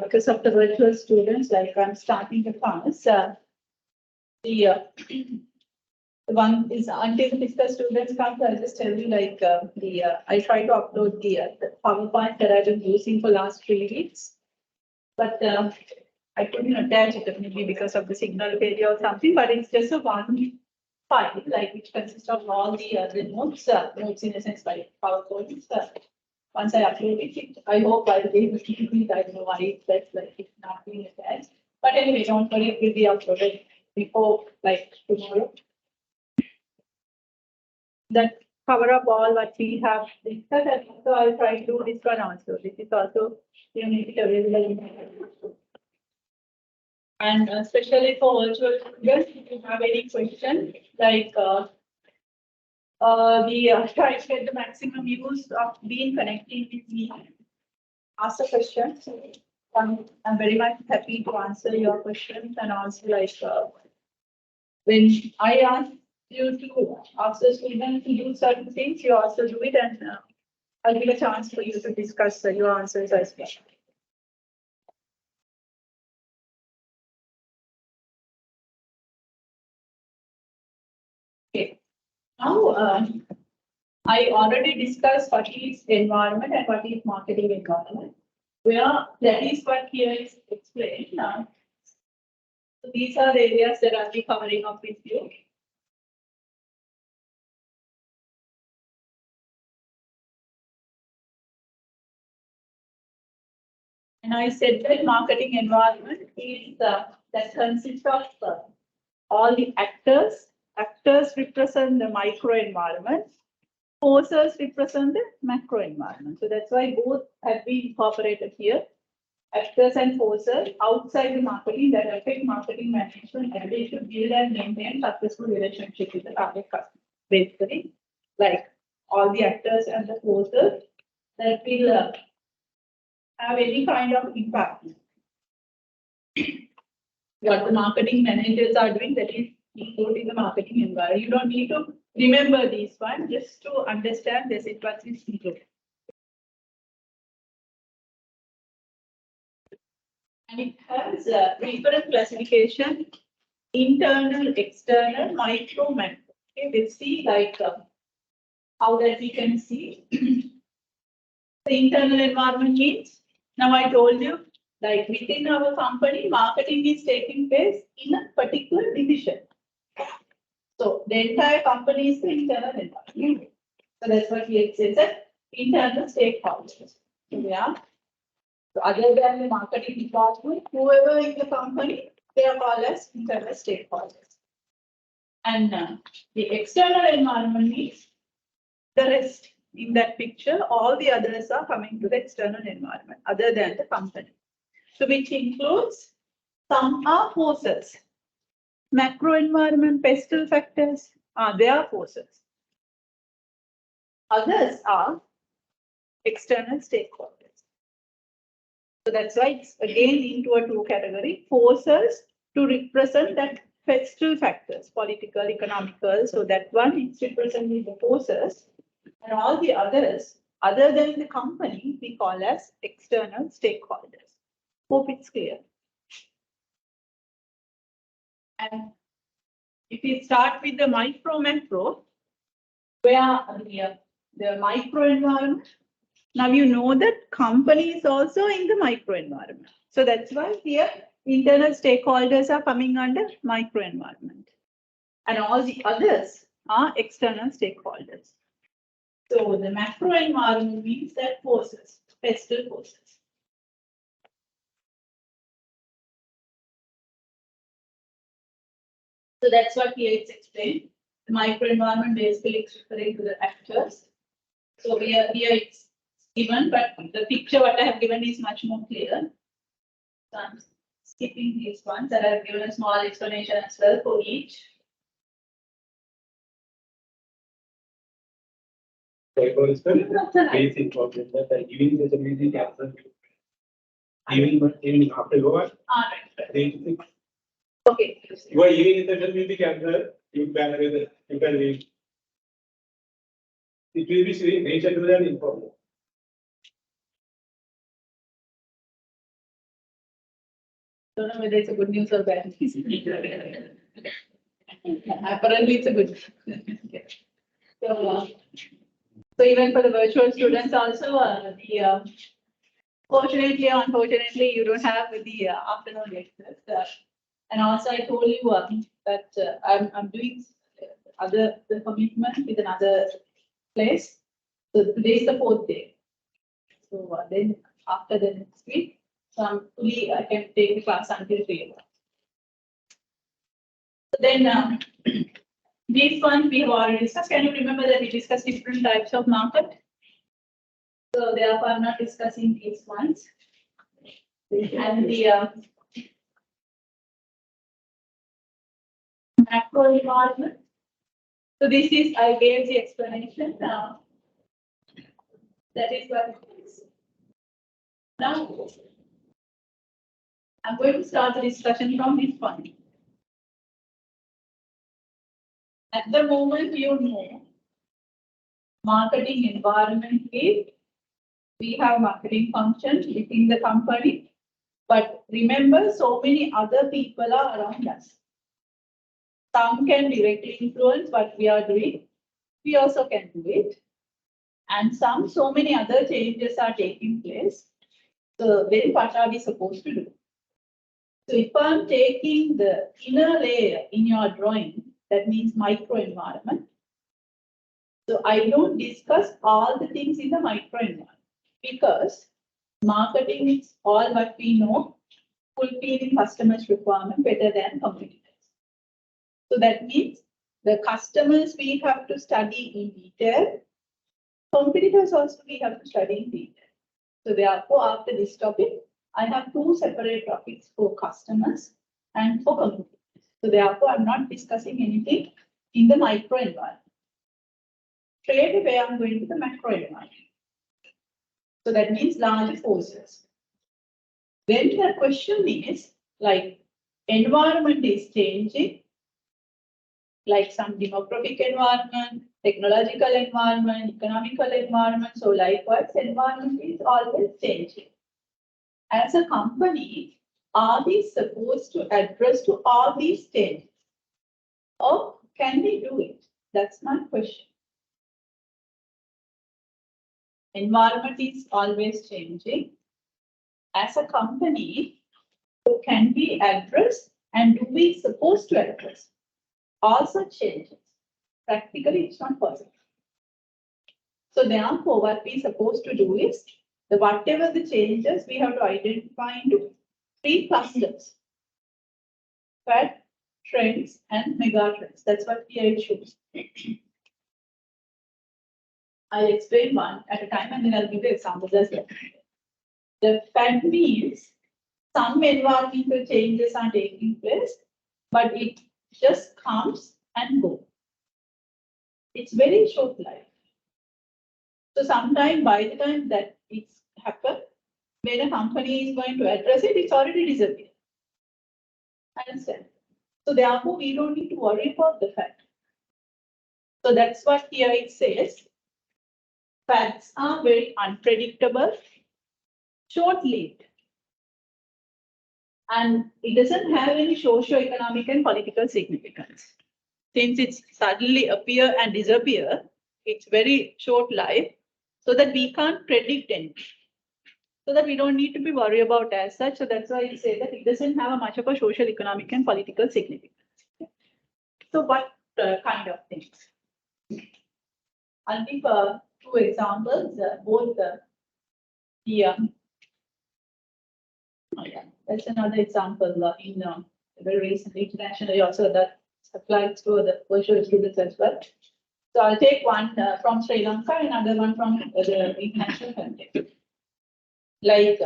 Because of the virtual students, like I'm starting the class, the one is until the physical students come, I'll just tell you like I try to upload the PowerPoint that I've been using for last 3 weeks. But I couldn't attach it maybe because of the signal failure or something, but it's just a one file, like which consists of all the notes, notes in a sense by PowerPoint. Once I upload it, I hope by the day it will, I don't know why that's like it's not being attached. But anyway, don't worry, it will be uploaded before like tomorrow. That cover up all what we have discussed, and so I'll try to do this one also. This is also you make it available in my. And especially for virtual students, if you have any question, like we try to get the maximum use of being connected with me. Ask a question. So I'm very much happy to answer your questions, and also like when I ask you to ask the student to do certain things, you also do it, and I'll give a chance for you to discuss your answers as well. Okay. Now, I already discussed what is environment and what is marketing environment. Where that is what here is explained. So these are the areas that I'll be covering up with you. And I said that marketing environment is that consists of all the actors. Actors represent the micro environment. Forces represent the macro environment. So that's why both have been incorporated here. Actors and forces outside the marketing that affect marketing management, and they should build and maintain successful relationship with the target customer. Basically, like all the actors and the forces that will have any kind of impact. What the marketing managers are doing, that is including the marketing environment. You don't need to remember these one, just to understand this is what is included. And it has a different classification: internal, external, micro, macro. Okay, we'll see like how that we can see. The internal environment means, now I told you, like within our company, marketing is taking place in a particular division. So the entire company is the internal environment. So that's what we says that internal stakeholders. Yeah. So other than the marketing department, whoever in the company, they are called as internal stakeholders. And the external environment means the rest in that picture, all the others are coming to the external environment other than the company. So which includes some are forces. Macro environment, pestle factors are their forces. Others are external stakeholders. So that's why it's again into a two category: forces to represent that pestle factors, political, economical. So that one is representing the forces, and all the others, other than the company, we call as external stakeholders. Hope it's clear. And if we start with the micro macro, where the micro environment, now you know that company is also in the micro environment. So that's why here internal stakeholders are coming under micro environment, and all the others are external stakeholders. So the macro environment means that forces, pestle forces. So that's what here it's explained. The microenvironment basically is referring to the actors. So here it's given, but the picture what I have given is much more clear. So I'm skipping these ones, and I've given a small explanation as well for each. Basic problem that giving the music after even after what? Right. Okay. You are giving the music after you can read. It will be nature to that important. Don't know whether it's a good news or bad news. Apparently, it's a good. So even for the virtual students also, fortunately or unfortunately, you don't have the afternoon lectures. And also I told you that I'm doing the commitment with another place. So today is the 4th day. So then after the next week, so I can take the class until 3 o'clock. So then these ones we have already discussed. Can you remember that we discussed different types of market? So therefore I'm not discussing these ones. And the macro environment. So this is, I gave the explanation now. That is what it is. Now, I'm going to start the discussion from this point. At the moment, you know, marketing environment is, we have marketing functions within the company, but remember, so many other people are around us. Some can directly influence what we are doing. We also can do it. And so many other changes are taking place. So then what are we supposed to do? So if I'm taking the inner layer in your drawing, that means micro environment. So I don't discuss all the things in the micro environment because marketing is all what we know, fulfilling customers' requirement better than competitors. So that means the customers we have to study in detail. Competitors also we have to study in detail. So therefore, after this topic, I have 2 separate topics for customers and for competitors. So therefore, I'm not discussing anything in the micro environment. Straight away, I'm going to the macro environment. So that means large forces. Then the question is, like, environment is changing, like some demographic environment, technological environment, economical environment. So likewise, environment is always changing. As a company, are we supposed to address to all these changes? Or can we do it? That's my question. Environment is always changing. As a company, so can we address and do we supposed to address all such changes? Practically, it's not possible. So therefore, what we're supposed to do is, whatever the changes, we have to identify into 3 clusters. Fat, trends, and mega trends. That's what here it shows. I'll explain one at a time and then I'll give you examples as well. The fat means some environmental changes are taking place, but it just comes and goes. It's very short life. So sometime by the time that it's happened, when a company is going to address it, it's already disappeared. Understand? So therefore, we don't need to worry about the fact. So that's what here it says. Facts are very unpredictable, short-lived, and it doesn't have any socio-economic and political significance. Since it's suddenly appear and disappear, it's very short life, so that we can't predict anything. So that we don't need to be worried about as such. So that's why I say that it doesn't have much of a social, economic, and political significance. So what kind of things? I'll give 2 examples. Both that's another example in very recently internationally also that applied to the virtual students as well. So I'll take one from Sri Lanka and another one from the international context. Like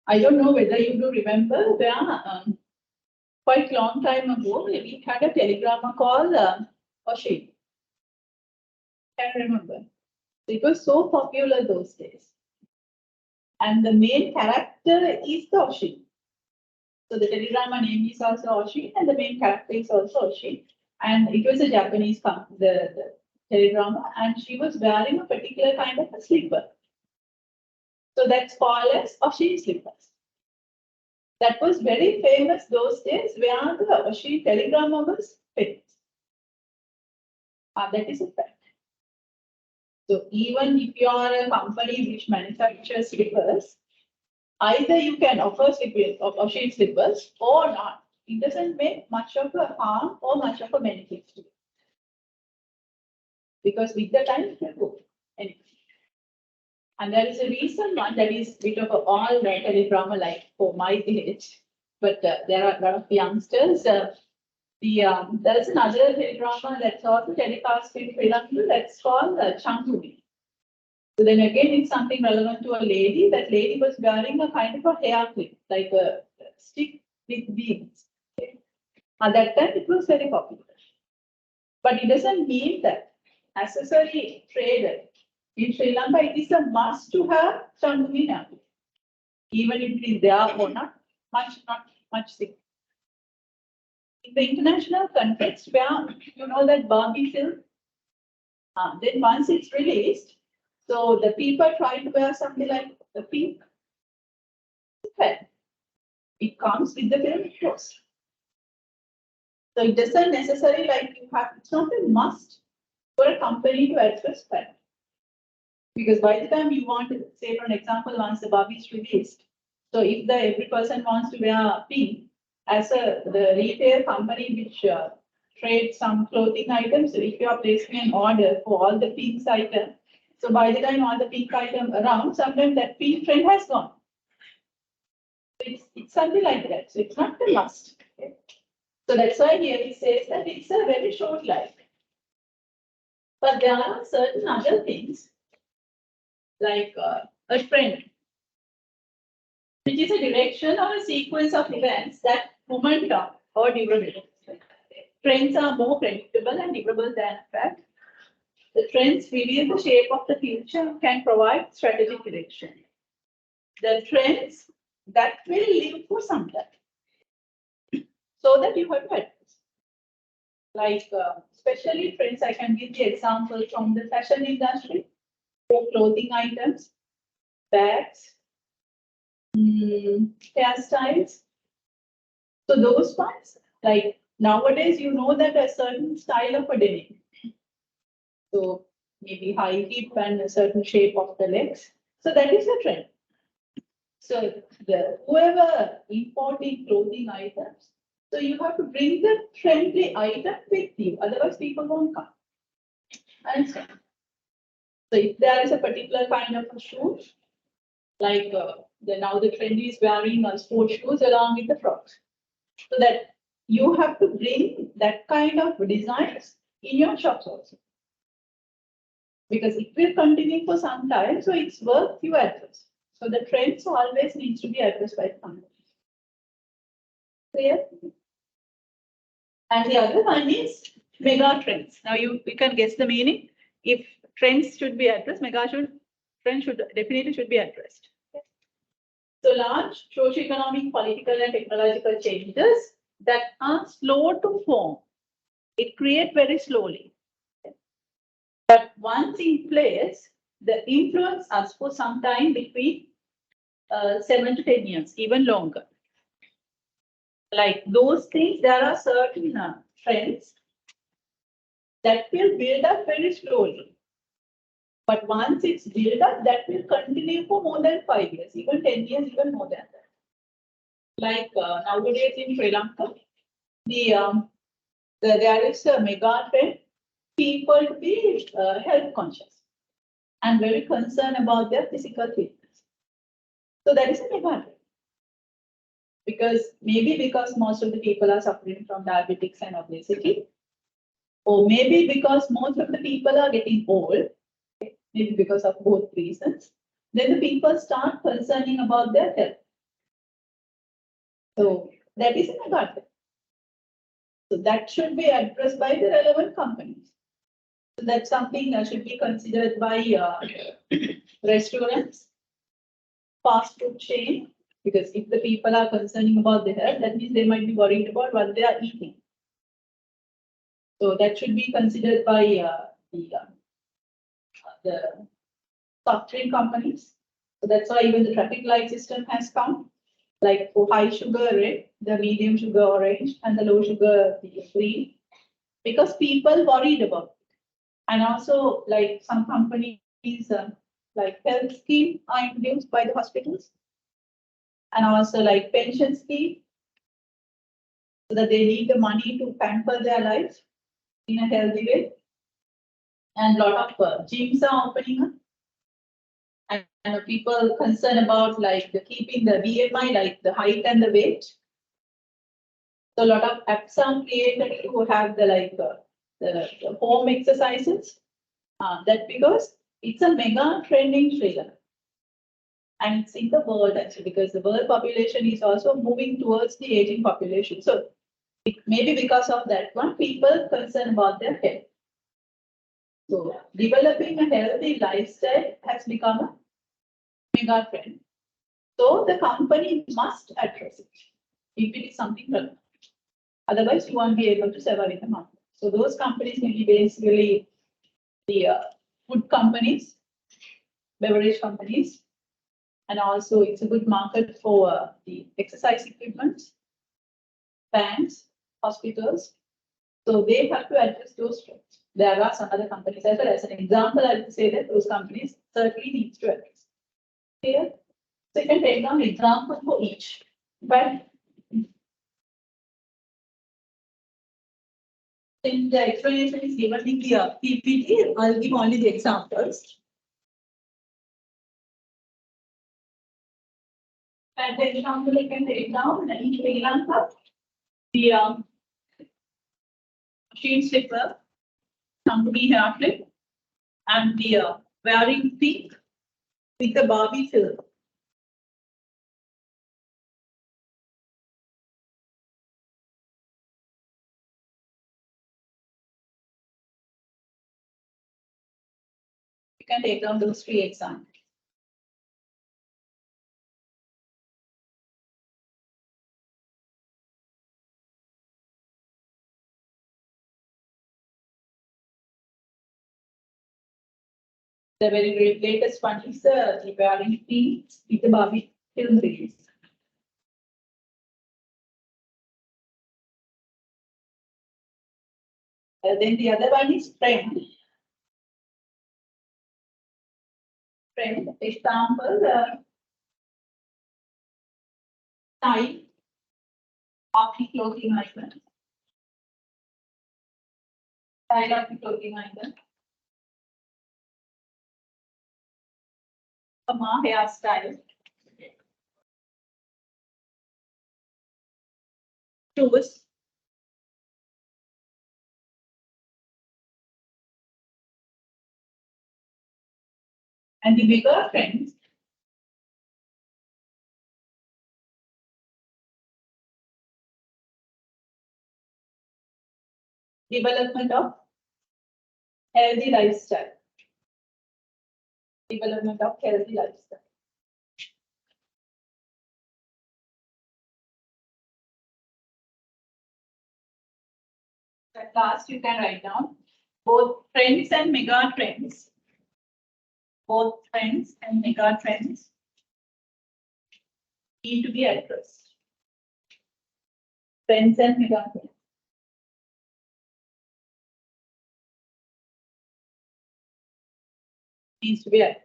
I don't know whether you do remember, there quite long time ago, we had a telegram called Oshin. Can you remember? It was so popular those days. And the main character is the Oshin. So the telegram name is also Oshin and the main character is also Oshin. And it was a Japanese the telegram, and she was wearing a particular kind of a slipper. So that's called as Osheen slippers. That was very famous those days where the Osheen telegram was famous. That is a fact. So even if you are a company which manufactures slippers, either you can offer slippers of Osheen slippers or not. It doesn't make much of a harm or much of a benefit to you. Because with the time it will go. Anyway. And there is a recent one that is a bit of a all teledrama like for my age. But there are a lot of youngsters. There is another teledrama that's also telecast in Srilanka that's called Changumi. So then again, it's something relevant to a lady. That lady was wearing a kind of a hair clip, like a stick with beads. Okay. At that time, it was very popular. But it doesn't mean that accessory trader in Sri Lanka, it is a must to have Changumi hair clip. Even if it is there or not much sick. In the international context, where you know that Barbie film, then once it's released, so the people try to wear something like the pink. It comes with the film clothes. So it doesn't necessarily like you have, it's not a must for a company to address that. Because by the time you want to, say for an example, once the Barbie is released, so if every person wants to wear pink, as the retail company which trades some clothing items, so if you are placing an order for all the pink items, so by the time all the pink items around, sometimes that pink trend has gone. So it's something like that. So it's not a must. Okay? So that's why here it says that it's a very short life. But there are certain other things like a trend, which is a direction or a sequence of events that momentum or durability. Trends are more predictable and durable than fact. The trends reveal the shape of the future and can provide strategic direction. The trends that will live for some time, so that you have to address. Like, especially trends, I can give the example from the fashion industry, for clothing items, bags, hairstyles. So those ones, like nowadays, you know that a certain style of a denim. So maybe high hip and a certain shape of the legs. So that is a trend. So whoever importing clothing items, so you have to bring the trendy item with you, otherwise people won't come. Understand? So if there is a particular kind of a shoe, like now the trend is wearing sports shoes along with the frocks. So that you have to bring that kind of designs in your shops also. Because it will continue for some time, so it's worth you address. So the trends always needs to be addressed by the company. Clear? And the other one is mega trends. Now you can guess the meaning. If trends should be addressed, trends should definitely be addressed. So large socioeconomic, political, and technological changes that are slow to form. It creates very slowly. But once in place, the influence us for some time between 7 to 10 years, even longer. Like those things, there are certain trends that will build up very slowly. But once it's built up, that will continue for more than 5 years, even 10 years, even more than that. Like nowadays in Sri Lanka, there is a mega trend, people to be health conscious and very concerned about their physical fitness. So that is a mega trend. Because most of the people are suffering from diabetics and obesity, or maybe because most of the people are getting old, maybe because of both reasons, then the people start concerning about their health. So that is a mega trend. So that should be addressed by the relevant companies. So that's something that should be considered by restaurants, fast food chain, because if the people are concerning about their health, that means they might be worried about what they are eating. So that should be considered by the soft drink companies, So that's why even the traffic light system has come, like for high sugar red, the medium sugar orange, and the low sugar the green, because people worried about it. And also like some companies like health scheme are introduced by the hospitals, and also like pension scheme, so that they need the money to pamper their life in a healthy way. And a lot of gyms are opening up. And people concerned about like keeping the BMI, like the height and the weight. So a lot of apps are created to have the like the home exercises. That because it's a mega trend in Sri Lanka. And it's in the world actually, because the world population is also moving towards the aging population. So maybe because of that one, people concerned about their health. So developing a healthy lifestyle has become a mega trend. So the company must address it if it is something relevant. Otherwise, you won't be able to survive in the market. So those companies may be basically the food companies, beverage companies, and also it's a good market for the exercise equipment, banks, hospitals. So they have to address those trends. There are some other companies as well. As an example, I would say that those companies certainly need to address. Here, so you can take down an example for each. But since the explanation is given in the PPT, I'll give only the examples. And the example you can take down in Sri Lanka, the machine slipper, company hair clip, and the wearing peak with the Barbie film. You can take down those three examples. The very latest one is the wearing peak with the Barbie film release. Then the other one is trend. Trend example, style of the clothing item. Style of the clothing item. Hairstyle. Shoes. And the bigger trends. Development of healthy lifestyle. Development of healthy lifestyle. At last, you can write down both trends and mega trends. Both trends and mega trends need to be addressed. Trends and mega trends. Needs to be addressed.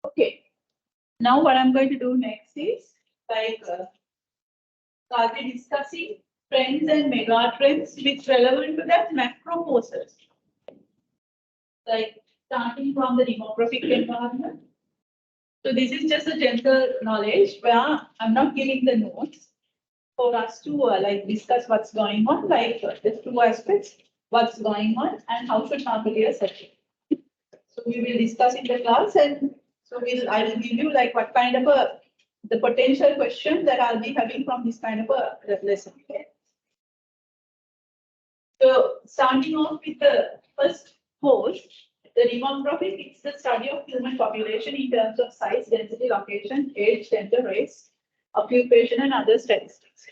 Okay. Now what I'm going to do next is like I'll be discussing trends and mega trends which relevant to that macro forces. Like starting from the demographic environment. So this is just a general knowledge where I'm not giving the notes for us to like discuss what's going on, like the two aspects, what's going on and how should marketeers settle. So we will discuss in the class, and so I will give you like what kind of the potential question that I'll be having from this kind of a lesson. Okay? So starting off with the first course, the demographic is the study of human population in terms of size, density, location, age, gender, race, occupation, and other statistics.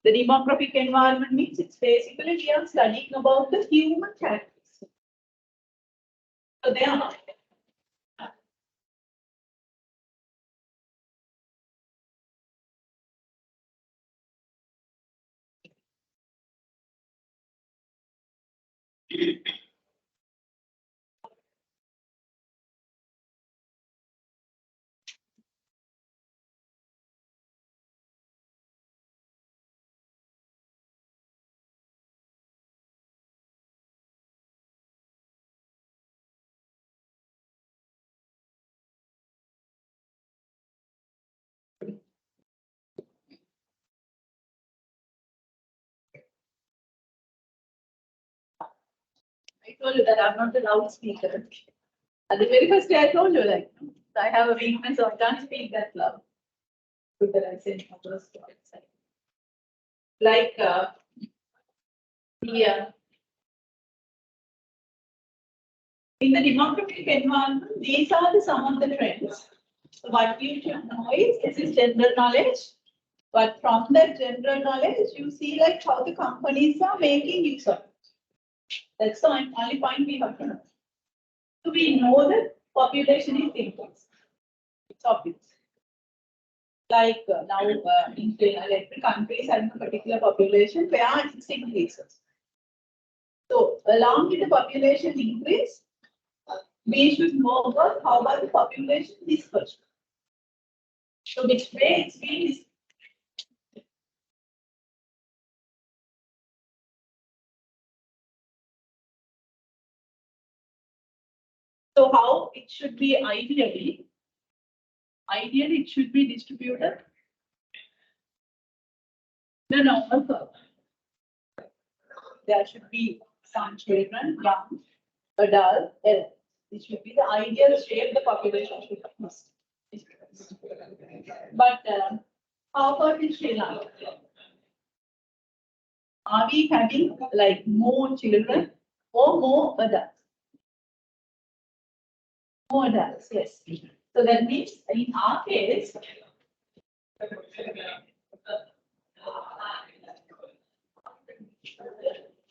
The demographic environment means it's basically we are studying about the human characteristics. So they are. I told you that I'm not a loudspeaker. At the very first day, I told you like I have a weakness, so I can't speak that loud. Good that I said others to outside. Like yeah. In the demographic environment, these are some of the trends. So what you should know is this is general knowledge. But from that general knowledge, you see like how the companies are making use of it. That's the only point we have to know. So we know that population is increasing. It's obvious. Like now in different countries having a particular population where it's increases. So along with the population increase, we should know about how about the population dispersion. So which way it's being dispersed. So how it should be ideally it should be distributed. No, also. There should be some children, young, adult, elderly. This should be the ideal shape the population should be. But how about in Sri Lanka? Are we having like more children or more adults? More adults, yes. So that means in our case,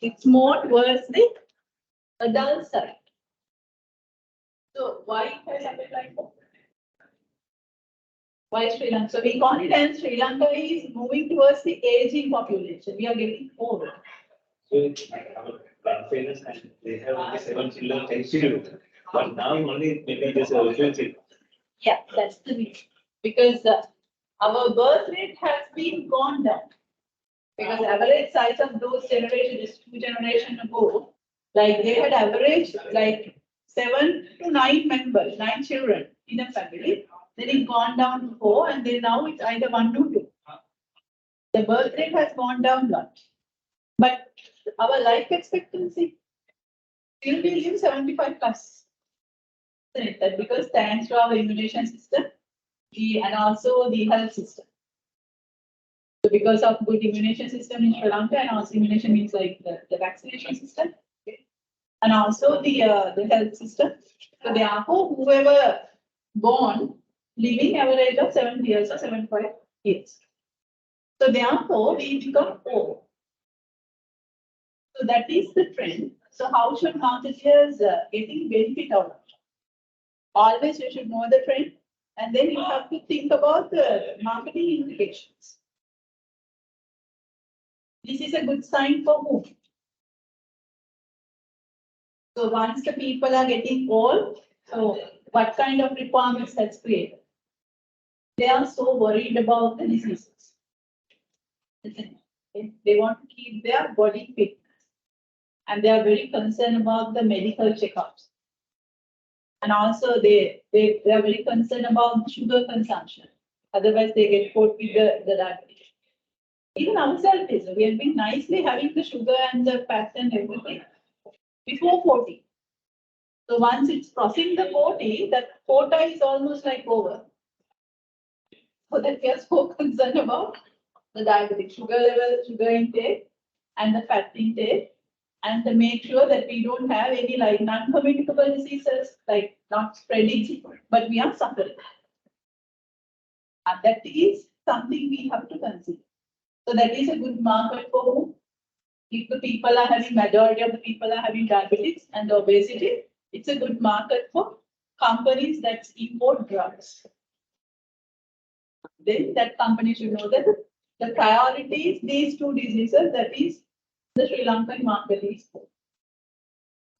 it's more towards the adult side. So why it has happened like that? Why Sri Lanka? So we call it as Sri Lanka is moving towards the aging population. We are getting old. So our grandparents and they have only 7 children, 10 children. But now only maybe just a few children. Yeah, that's the reason. Because our birth rate has been gone down. Because average size of those generations, 2 generations ago, like they had averaged like 7 to 9 members, 9 children in a family. Then it gone down to 4, and then now it's either 1 to 2. The birth rate has gone down a lot. But our life expectancy still we live 75 plus. That because thanks to our immunization system, and also the health system. So because of good immunization system in Sri Lanka, and also immunization means like the vaccination system, and also the health system. So therefore, whoever born living average of 70 years or 75 years. So therefore, we become old. So that is the trend. So how should marketers getting benefit out of it? Always you should know the trend, and then you have to think about the marketing implications. This is a good sign for whom? So once the people are getting old, so what kind of requirements that's created? They are so worried about the diseases. They want to keep their body fit, and they are very concerned about the medical checkups. And also they are very concerned about sugar consumption. Otherwise they get caught with the diabetes. Even ourselves is, we have been nicely having the sugar and the fat and everything before 40. So once it's crossing the 40, that quota is almost like over. So that we are so concerned about the diabetic sugar level, sugar intake, and the fat intake, and to make sure that we don't have any like non-communicable diseases, like not spreading, but we are suffering. And that is something we have to consider. So that is a good market for whom? If the people are having, majority of the people are having diabetes and obesity, It's a good market for companies that import drugs. Then that company should know that the priority is these two diseases, that is the Sri Lankan market is for.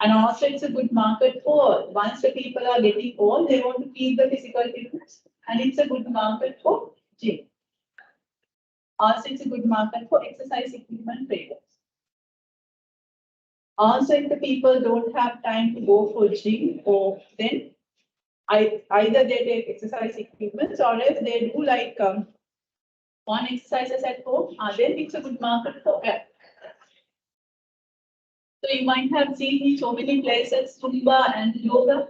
And also it's a good market for once the people are getting old, they want to keep the physical fitness, and it's a good market for gym. Also, it's a good market for exercise equipment traders. Also, if the people don't have time to go for gym, or then either they take exercise equipment or else they do like one exercises at home, then it's a good market for app. So you might have seen in so many places Zumba and yoga.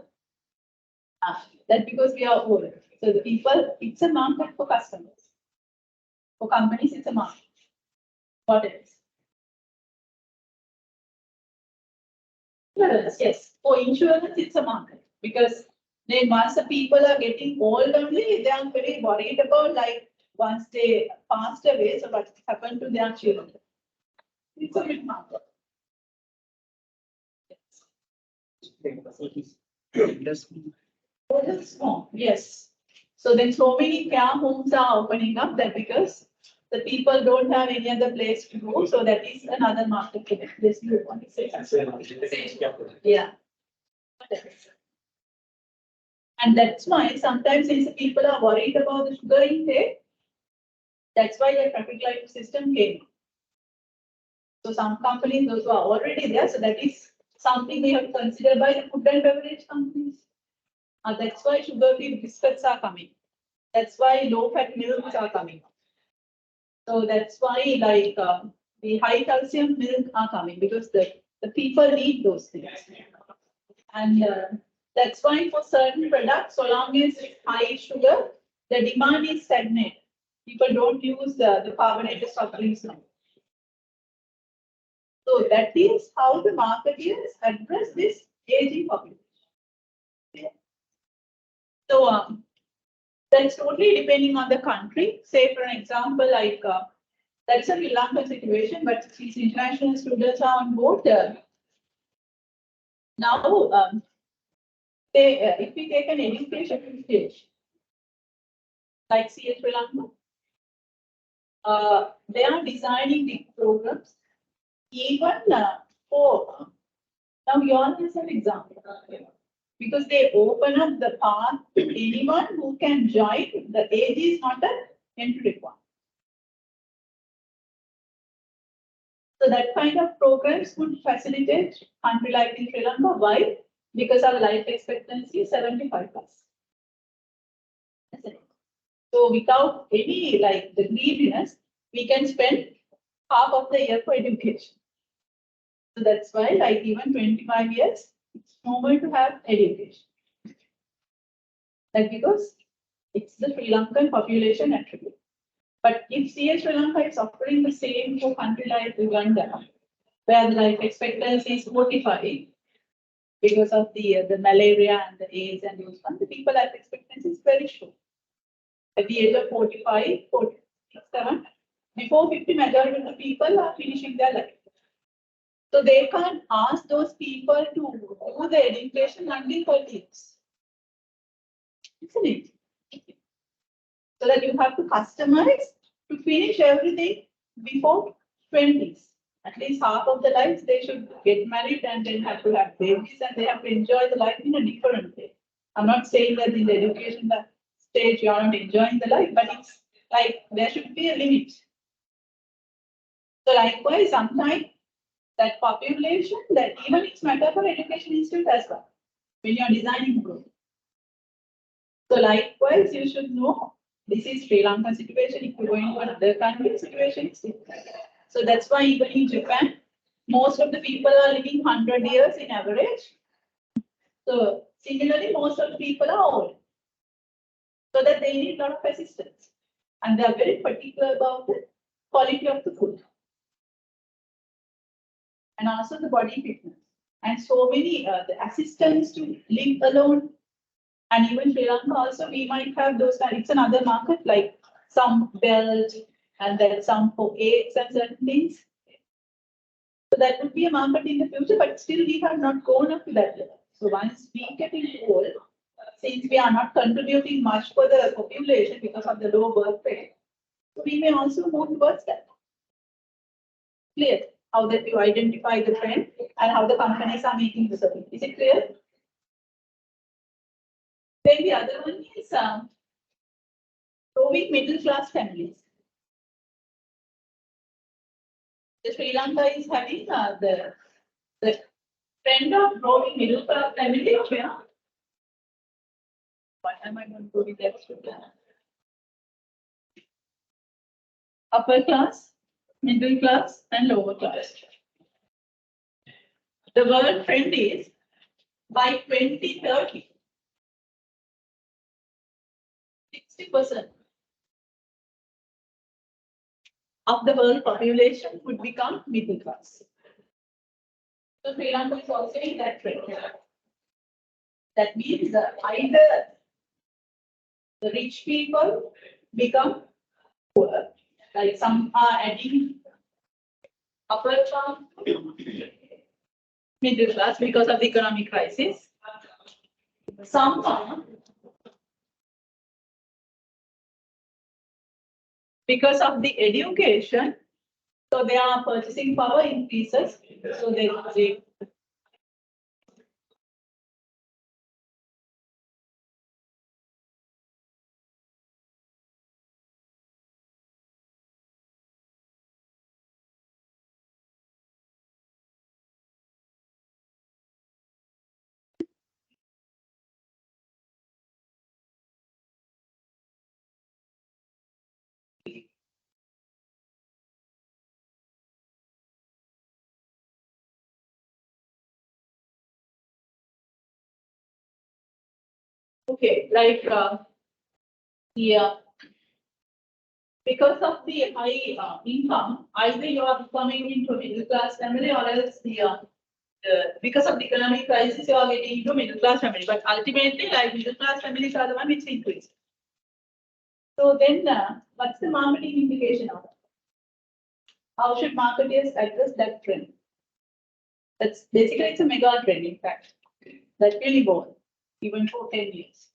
That's because we are old. So the people, it's a market for customers. For companies, it's a market. What else? Yes. For insurance, it's a market because then once the people are getting old only, they are very worried about like once they passed away, so what happened to their children. It's a big market. Yes. So then so many care homes are opening up that because the people don't have any other place to go. So that is another market for them. This you want to say. Yeah. And that's why sometimes since the people are worried about the sugar intake, that's why the traffic light system came. So some companies, those who are already there, so that is something we have to consider by the food and beverage companies. That's why sugar-free biscuits are coming. That's why low-fat milks are coming. So that's why like the high-calcium milk are coming because the people need those things. And that's why for certain products, so long as it's high sugar, the demand is stagnant. People don't use the carbonated soft drinks now. So that is how the market is address this aging population. Yeah. So that's totally depending on the country. Say for an example, like that's a Sri Lankan situation, but since international students are on board, now if we take an education stage, like CS Sri Lanka, they are designing the programs even for, now yours is an example, because they open up the path to anyone who can join. The age is not an entry requirement. So that kind of programs would facilitate country like in Sri Lanka. Why? Because our life expectancy is 75 plus. So without any like the greediness, we can spend half of the year for education. So that's why like even 25 years, it's normal to have education. Like because it's the Sri Lankan population attribute. But if CS Sri Lanka is offering the same for country like Uganda, where the life expectancy is 45, because of the malaria and the AIDS and those ones, the people life expectancy is very short. At the age of 45, 47, before 50, majority of the people are finishing their life. So they can't ask those people to do the education until 30 years. Isn't it? So that you have to customize to finish everything before 20s. At least half of the lives they should get married and then have to have babies and they have to enjoy the life in a different way. I'm not saying that in the education stage you are not enjoying the life, but it's like there should be a limit. So likewise, sometimes that population, that even it's matter for education institute as well, when you are designing growth. So likewise, you should know this is Sri Lanka situation. If you're going to another country, situation is different. So that's why even in Japan, most of the people are living 100 years in average. So similarly, most of the people are old. So that they need a lot of assistance. And they are very particular about the quality of the food. And also the body fitness. And so many the assistance to live alone. And even Sri Lanka also, we might have those, it's another market like some belt and then some for eggs and certain things. So that would be a market in the future, but still we have not gone up to that level. So once we get old, since we are not contributing much for the population because of the low birth rate, so we may also move towards that. Clear how that you identify the trend and how the companies are making the service. Is it clear? Then the other one is growing middle class families. The Sri Lanka is having the trend of growing middle class families. Yeah. What am I going to do with that? Upper class, middle class, and lower class. The world trend is by 2030, 60% of the world population would become middle class. So Sri Lanka is also in that trend. That means either the rich people become poor, like some are adding upper class, middle class because of the economic crisis. Some are because of the education, so their purchasing power increases. So they okay, like because of the high income, either you are coming into middle class family or else because of the economic crisis, you are getting into middle class family. But ultimately, like middle class families are the one which increase. So then, what's the marketing implication of it? How should marketers address that trend? That's basically it's a mega trend, in fact, that really born even for 10 years.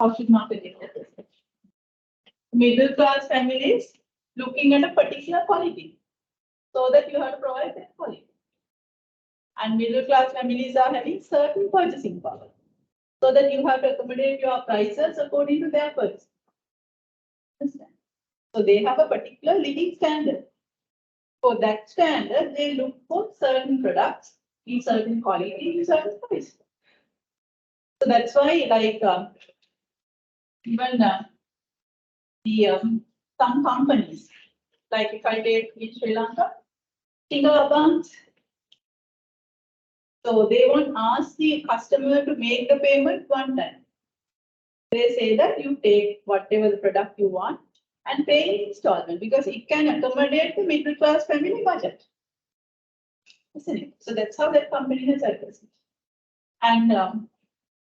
How should marketers address it? Middle class families looking at a particular quality, so that you have to provide that quality. And middle class families are having certain purchasing power, so that you have to accommodate your prices according to their purchase. Understand? So they have a particular living standard. For that standard, they look for certain products in certain quality, in certain price. So that's why, like, even some companies, like if I take in Sri Lanka, single accounts. So they won't ask the customer to make the payment one time. They say that you take whatever the product you want and pay in installment because it can accommodate the middle class family budget. Isn't it? So that's how that company has addressed it. And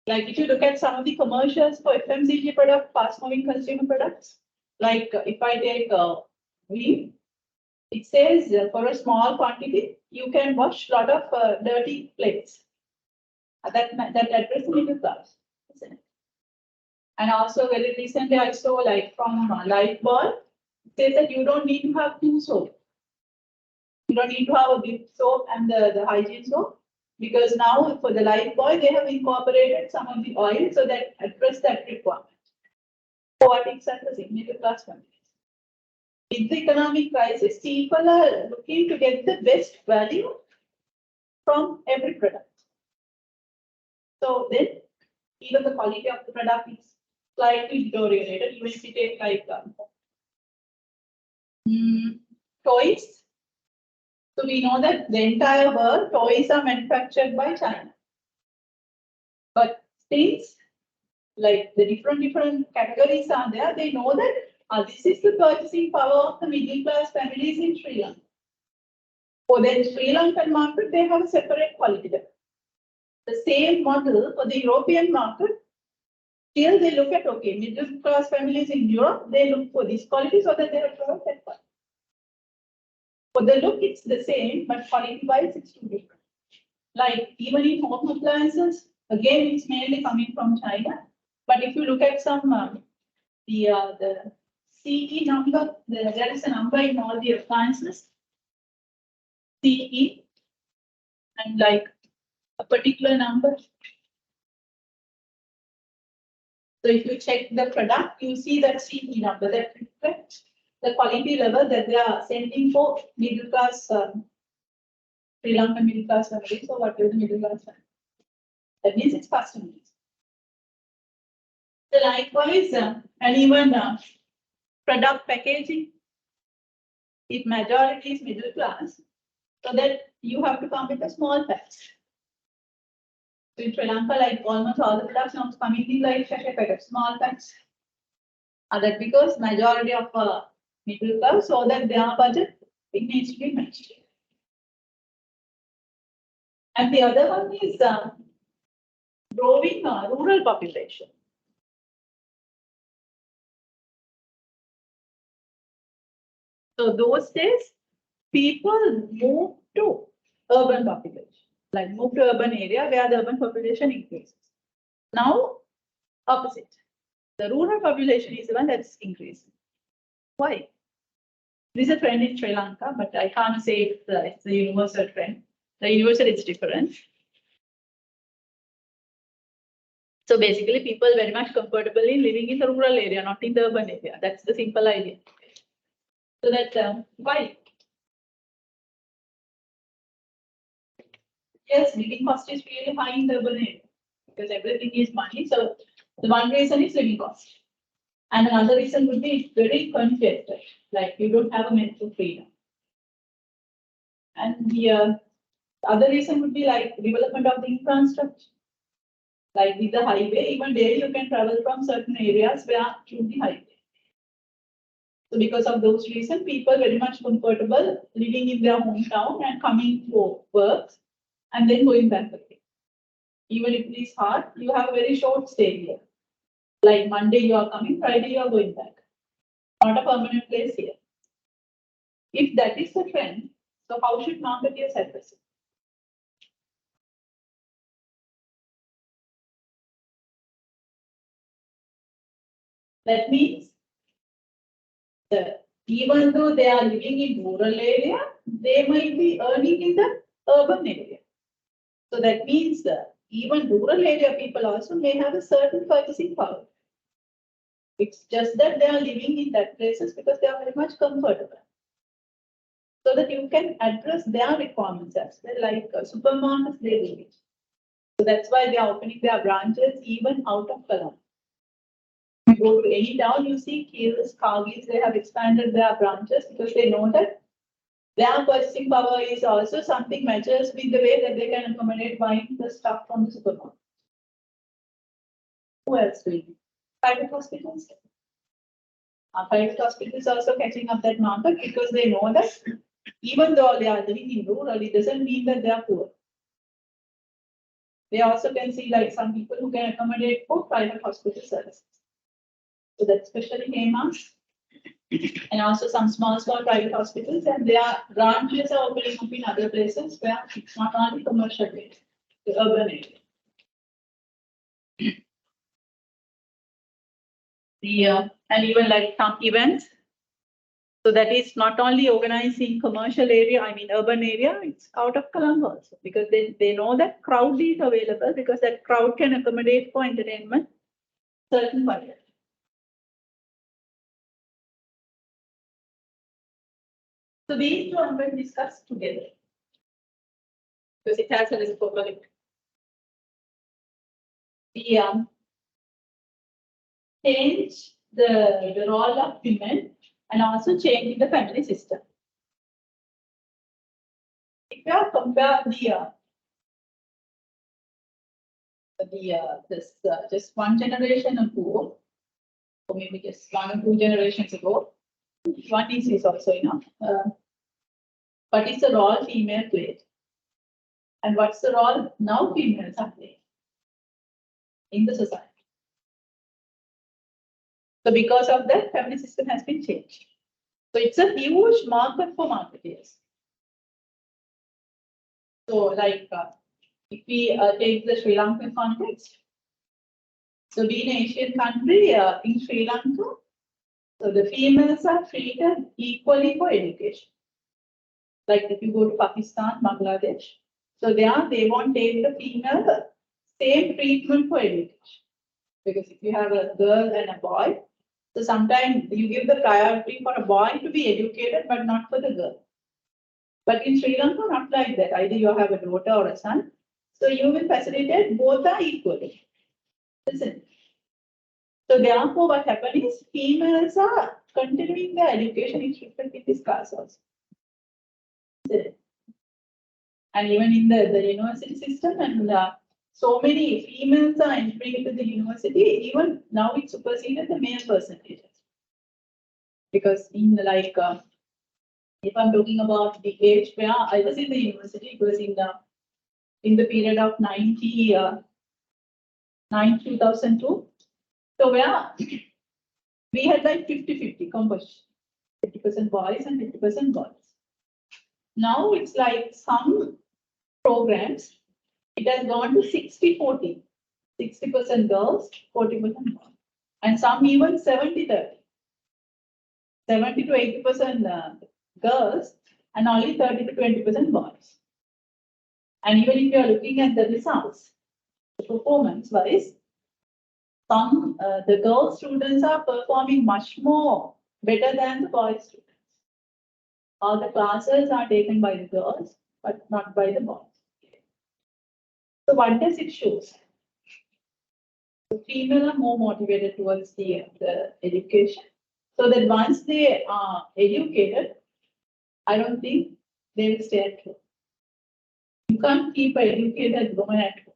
like if you look at some of the commercials for FMCG product, fast moving consumer products, like if I take wheat, it says for a small quantity, you can wash a lot of dirty plates. That addresses middle class, isn't it? And also very recently I saw like from Lifebuoy, it says that you don't need to have two soap. You don't need to have a big soap and the hygiene soap, because now for the Lifebuoy, they have incorporated some of the oil so that address that requirement. So what it's addressing middle class families. With the economic crisis, people are looking to get the best value from every product. So then, even the quality of the product is slightly deteriorated. Even if you take like toys, so we know that the entire world toys are manufactured by China. But things like the different categories are there, they know that this is the purchasing power of the middle class families in Sri Lanka. For the Sri Lankan market, they have a separate quality level. The same model for the European market, still they look at, okay, middle class families in Europe, they look for this quality so that they have that quality. For the look, it's the same, but quality-wise, it's too different. Like even in home appliances, again, it's mainly coming from China. But if you look at some the CE number, there is a number in all the appliances, CE, and like a particular number. So if you check the product, you see that CE number that reflects the quality level that they are sending for middle class, Sri Lankan middle class family. So what is the middle class family? That means it's customized. So likewise, and even product packaging, if majority is middle class, so that you have to come with a small packs. So in Sri Lanka, like almost all the products now coming in like small packs. That because majority of middle class, so that their budget, it needs to be matched. And the other one is growing rural population. So those days, people move to urban population, like move to urban area where the urban population increases. Now, opposite. The rural population is the one that's increasing. Why? This is a trend in Sri Lanka, but I can't say it's a universal trend. The universal is different. So basically, people very much comfortable in living in the rural area, not in the urban area. That's the simple idea. So that why? Yes, living cost is really high in the urban area because everything is money. So the one reason is living cost. And another reason would be it's very congested, like you don't have a mental freedom. And the other reason would be like development of the infrastructure. Like with the highway, even daily you can travel from certain areas where through the highway. So because of those reasons, people very much comfortable living in their hometown and coming for work and then going back again. Even if it is hard, you have a very short stay here. Like Monday you are coming, Friday you are going back. Not a permanent place here. If that is the trend, so how should marketers address it? That means that even though they are living in rural area, they might be earning in the urban area. So that means that even rural area people also may have a certain purchasing power. It's just that they are living in that places because they are very much comfortable. So that you can address their requirements as well, like supermarkets they do it. So that's why they are opening their branches even out of Colombo. You go to any town, you see Kills, Cargills, they have expanded their branches because they know that their purchasing power is also something matches with the way that they can accommodate buying the stuff from the supermarket. Who else doing it? Private hospitals. Private hospitals also catching up that market because they know that even though they are living in rural, it doesn't mean that they are poor. They also can see like some people who can accommodate for private hospital services. So that's especially famous. And also some small private hospitals, and their branches are opening up in other places where it's not only commercial based, the urban area. And even like some events. So that is not only organized in commercial area, I mean urban area, it's out of Colombo also because they know that crowd is available because that crowd can accommodate for entertainment certain budget. So these two I'm going to discuss together because it has a reciprocal. Change the role of women and also change the family system. If you are compare just one generation ago, or maybe just 1 or 2 generations ago, one is also enough. What is the role female played? And what's the role now females are playing in the society? So because of that, family system has been changed. So it's a huge market for marketeers. So like, if we take the Sri Lankan context, so being an Asian country, in Sri Lanka, so the females are treated equally for education. Like if you go to Pakistan, Bangladesh, so there they won't take the female same treatment for education. Because if you have a girl and a boy, so sometimes you give the priority for a boy to be educated, but not for the girl. But in Sri Lanka, not like that. Either you have a daughter or a son, so you will facilitate both are equally. Listen. So therefore, what happens is females are continuing their education in this class also. And even in the university system, and so many females are entering into the university, even now it superseded the male percentages. Because in like, if I'm talking about the age where I was in the university, it was in the period of 2002. So where we had like 50-50 composition, 50% boys and 50% girls. Now it's like some programs, it has gone to 60-40, 60% girls, 40% boys, and some even 70-30, 70 to 80% girls, and only 30 to 20% boys. And even if you are looking at the results, the performance wise, some the girl students are performing much more better than the boy students. All the classes are taken by the girls, but not by the boys. So what does it show? The female are more motivated towards the education. So that once they are educated, I don't think they will stay at home. You can't keep an educated woman at home.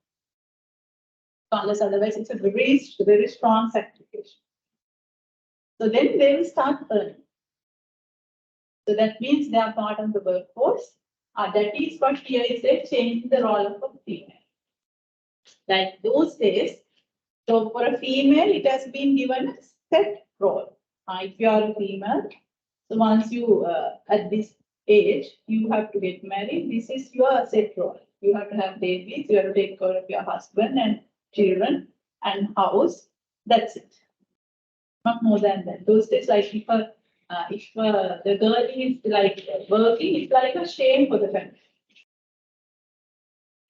Unless otherwise it's a very strong sacrifice. So then they will start earning. So that means they are part of the workforce. That is what here is a change in the role of a female. Like those days, so for a female, it has been given a set role. If you are a female, so once you at this age, you have to get married. This is your set role. You have to have babies. You have to take care of your husband and children and house. That's it. Not more than that. Those days, like if the girl is like working, it's like a shame for the family.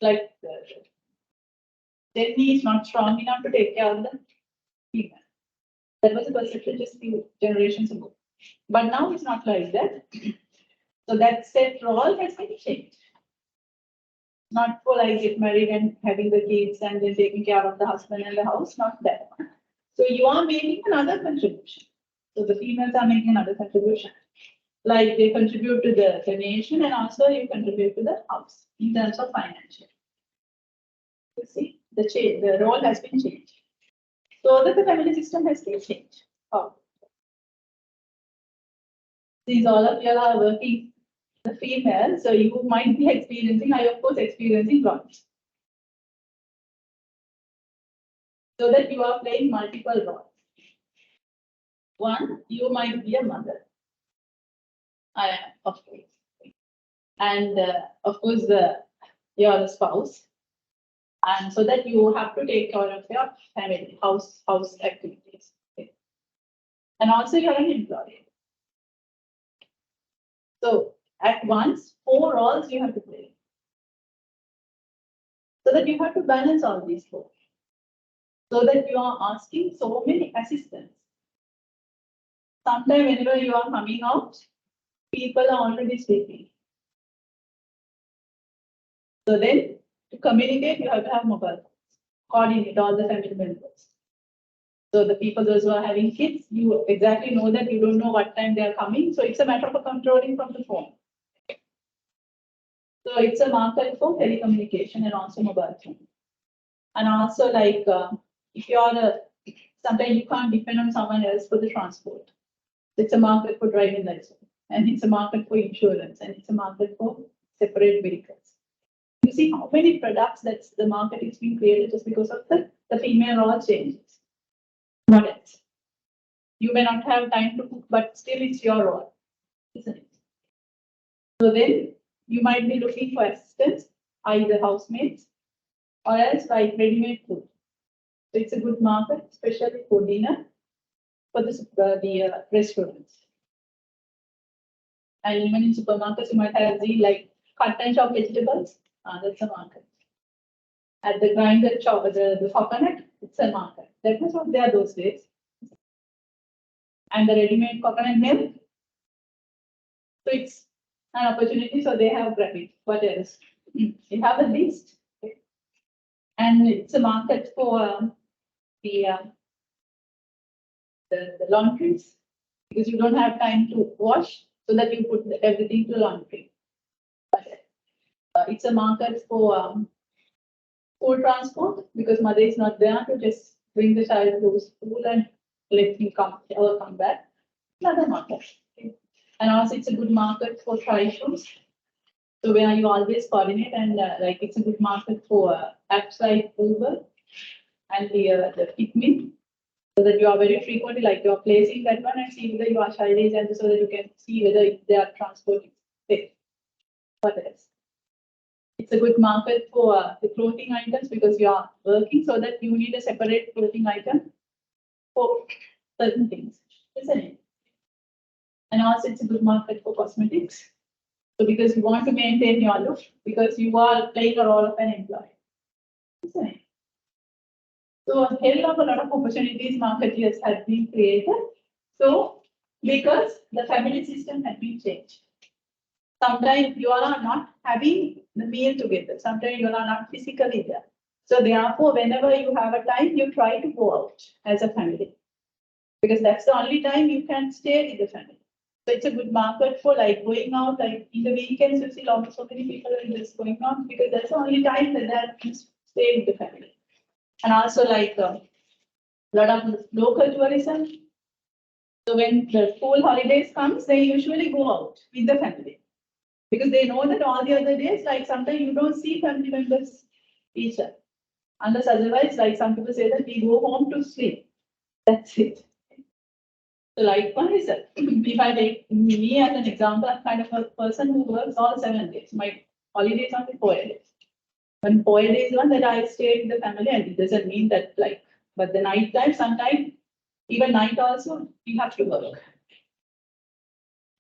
Like then he is not strong enough to take care of the female. That was a perception just few generations ago. But now it's not like that. So that set role has been changed. Not for like get married and having the kids and then taking care of the husband and the house, not that one. So you are making another contribution. So the females are making another contribution. Like they contribute to the nation and also you contribute to the house in terms of financial. You see, the role has been changed. So that the family system has been changed. Oh. Since all of you are working the female, so you might be experiencing, I of course experiencing lots. So that you are playing multiple roles. One, you might be a mother. Of course. And of course, you're a spouse. And so that you have to take care of your family, house activities. Okay. And also you're an employee. So at once, 4 roles you have to play. So that you have to balance all these 4. So that you are asking so many assistants. Sometimes whenever you are coming out, people are already sleeping. So then to communicate, you have to have mobile phones, coordinate all the family members. So the people, those who are having kids, you exactly know that you don't know what time they are coming. So it's a matter of controlling from the phone. So it's a market for telecommunication and also mobile phone. And also like if you are sometimes you can't depend on someone else for the transport. It's a market for driving license, and it's a market for insurance, and it's a market for separate vehicles. You see how many products that the market is being created just because of the female role changes. What else? You may not have time to cook, but still it's your role, isn't it? So then you might be looking for assistance. either housemates or else like ready-made food. So it's a good market, especially for dinner, for the restaurants. And even in supermarkets, you might have the like cut and chop vegetables. That's a market. At the grinder chop, the coconut, it's a market. That was what there those days. And the ready-made coconut milk. So it's an opportunity. So they have grabbed it. What else? You have a list. And it's a market for the laundries, because you don't have time to wash, so that you put everything to laundry. It's a market for school transport, because mother is not there to just bring the child to school and let him come or come back. Another market. Okay. And also it's a good market for tri-shoes. So where you always coordinate, and like it's a good market for apps like Uber and the Pikmin, so that you are very frequently like you are placing that one and see whether you are child age, and so that you can see whether they are transporting safe. What else? It's a good market for the clothing items, because you are working, so that you need a separate clothing item for certain things, isn't it? And also it's a good market for cosmetics. So because you want to maintain your look, because you are playing a role of an employee, isn't it? So a hell of a lot of opportunities marketeers have been created. So because the family system had been changed. Sometimes you all are not having the meal together. Sometimes you all are not physically there. So therefore, whenever you have a time, you try to go out as a family, because that's the only time you can stay with the family. So it's a good market for like going out, like in the weekends, you see so many people are just going out, because that's the only time that they can stay with the family. And also like a lot of local tourism. So when the school holidays comes, they usually go out with the family, because they know that all the other days, like sometimes you don't see family members each other. Unless otherwise, like some people say that we go home to sleep. That's it. So likewise, if I take me as an example, I'm kind of a person who works all 7 days. My holidays are 4 days. When 4 days one that I stay with the family, and it doesn't mean that like, but the night time, sometimes even night also, you have to work.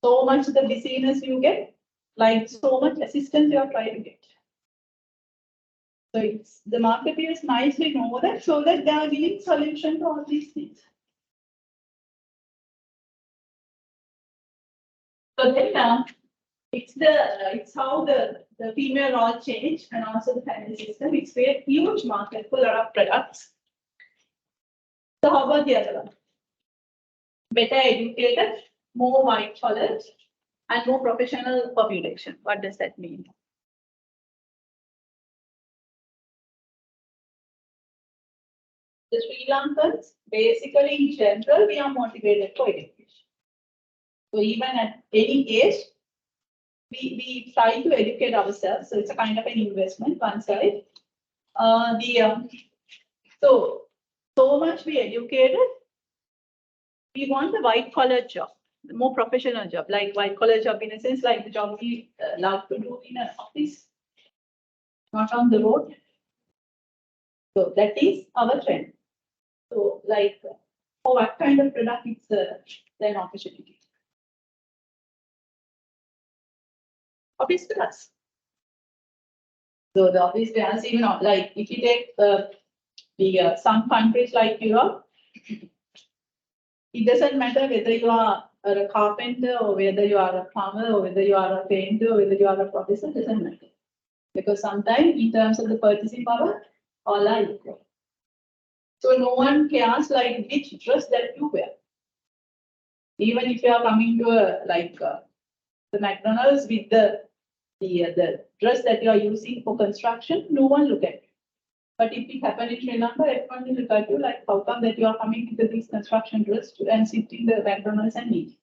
So much the busyness you get, like so much assistance you are trying to get. So it's the marketeers nicely know that, so that they are giving solution to all these things. So then it's how the female role change, and also the family system. It's a huge market for a lot of products. So how about the other one? Better educated, more white collar, and more professional population. What does that mean? The Sri Lankans, basically in general, we are motivated for education. So even at any age, we try to educate ourselves. So it's a kind of an investment, one side. So much we educated, we want the white collar job, the more professional job, like white collar job in a sense, like the job we love to do in an office, not on the road. So that is our trend. So like for what kind of product, it's an opportunity. Office class. So the office class, even like if you take some countries like Europe, it doesn't matter whether you are a carpenter or whether you are a plumber or whether you are a painter or whether you are a professor, it doesn't matter. Because sometimes in terms of the purchasing power, all are equal. So no one cares like which dress that you wear. Even if you are coming to the McDonald's with the dress that you are using for construction, no one look at it. But if it happens in Sri Lanka, everyone will look at you like, how come that you are coming with this construction dress and sitting the McDonald's and eating?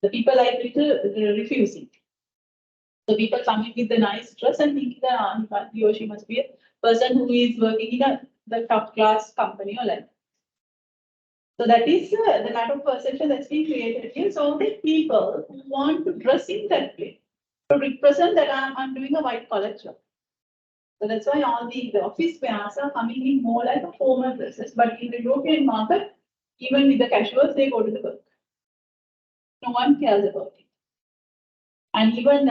The people like little refusing. So people coming with the nice dress and thinking that he or she must be a person who is working in the top class company or like. So that is the matter of perception that's being created here. So the people who want to dress in that way to represent that I'm doing a white collar job. So that's why all the office wears are coming in more like a formal dresses. But in the European market, even with the casuals, they go to the work. No one cares about it. And even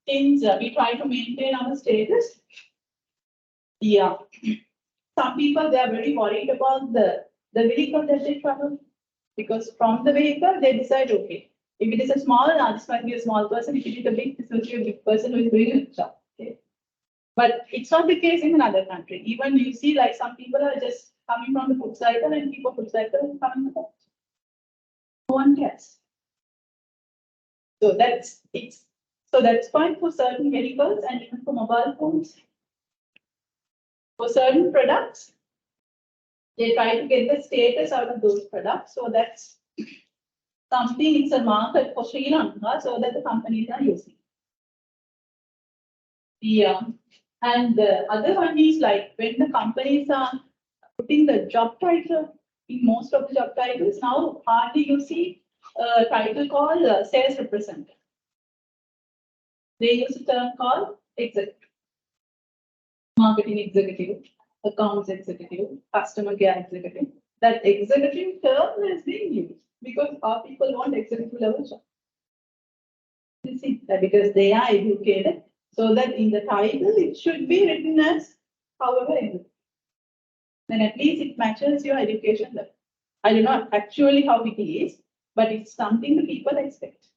since we try to maintain our status, yeah, some people they are very worried about the vehicle that they travel, because from the vehicle they decide, okay, if it is a small, this might be a small person. If it is a big, this will be a big person who is doing a job. Okay. But it's not the case in another country. Even you see, like some people are just coming from the foot cycle and keep a foot cycle and coming to the no one cares. So that's it's so that's fine for certain vehicles and even for mobile phones. For certain products, they try to get the status out of those products. So that's something, it's a market for Sri Lanka, so that the companies are using. And the other one is like when the companies are putting the job title in most of the job titles, now hardly you see a title called sales representative. They use a term called executive, marketing executive, accounts executive, customer care executive. That executive term is being used because our people want executive level job. You see that because they are educated, so that in the title it should be written as however executive. Then at least it matches your education level. I don't know actually how it is, but it's something the people expect.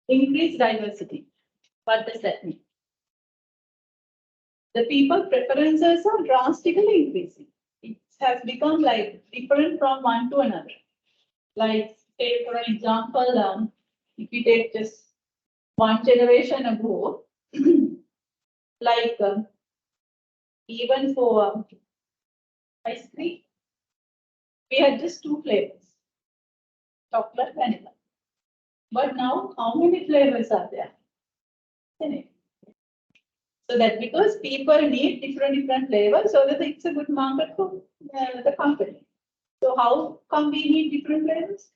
Increase diversity. What does that mean? The people preferences are drastically increasing. It has become like different from one to another. Like say for an example, if we take just one generation ago, like even for ice cream, we had just two flavors, chocolate, vanilla. But now, how many flavors are there? So that because people need different flavors, so that it's a good market for the company. So how come we need different flavors?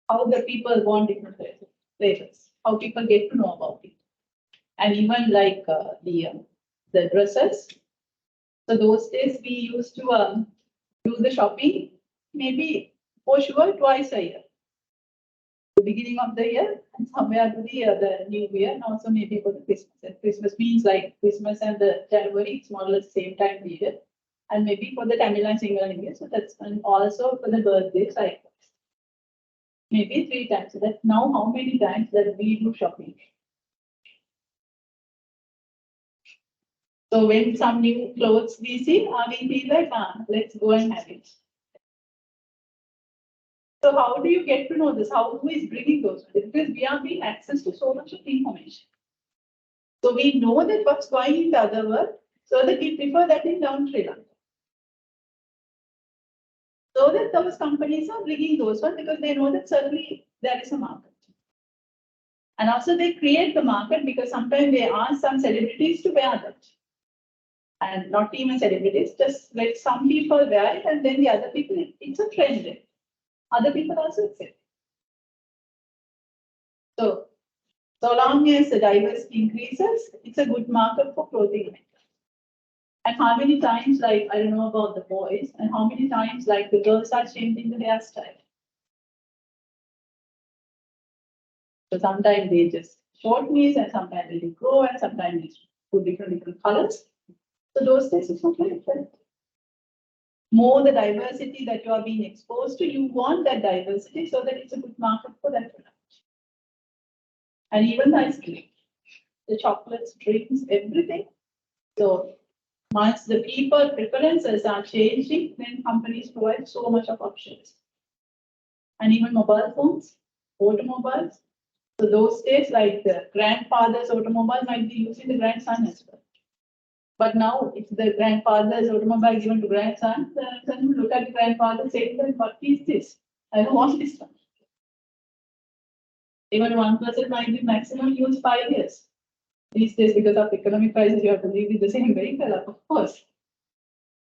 How the people want different flavors? How people get to know about it? And even like the dresses. So those days we used to do the shopping maybe for sure twice a year. The beginning of the year and somewhere to the new year, and also maybe for the Christmas. And Christmas means like Christmas and the January, it's more or less same time period. And maybe for the Tamil and Sinhala New Year. So that's and also for the birthdays, like maybe 3 times. So that's now how many times that we do shopping. So when some new clothes we see, we feel like, let's go and have it. So how do you get to know this? Who is bringing those? Because we are being access to so much of information. So we know that what's going in the other world, so that we prefer that in down Sri Lanka. So that those companies are bringing those ones because they know that certainly there is a market. And also they create the market because sometimes they ask some celebrities to wear that. And not even celebrities, just let some people wear it and then the other people, it's a trend. Other people also accept. So long as the diversity increases, it's a good market for clothing. And how many times, like, I don't know about the boys, and how many times, like, the girls are changing the hairstyle. So sometimes they just short knees, and sometimes they grow, and sometimes they put different colors. So those days it's not very different. More the diversity that you are being exposed to, you want that diversity so that it's a good market for that product. And even the ice cream, the chocolates, drinks, everything. So once the people preferences are changing, then companies provide so much of options. And even mobile phones, automobiles. So those days, like the grandfather's automobile might be using the grandson as well. But now, if the grandfather's automobile given to grandson, the son will look at the grandfather saying, what is this? I don't want this one. Even one person might be maximum use 5 years. These days, because of economic crisis, you have to live with the same vehicle, of course.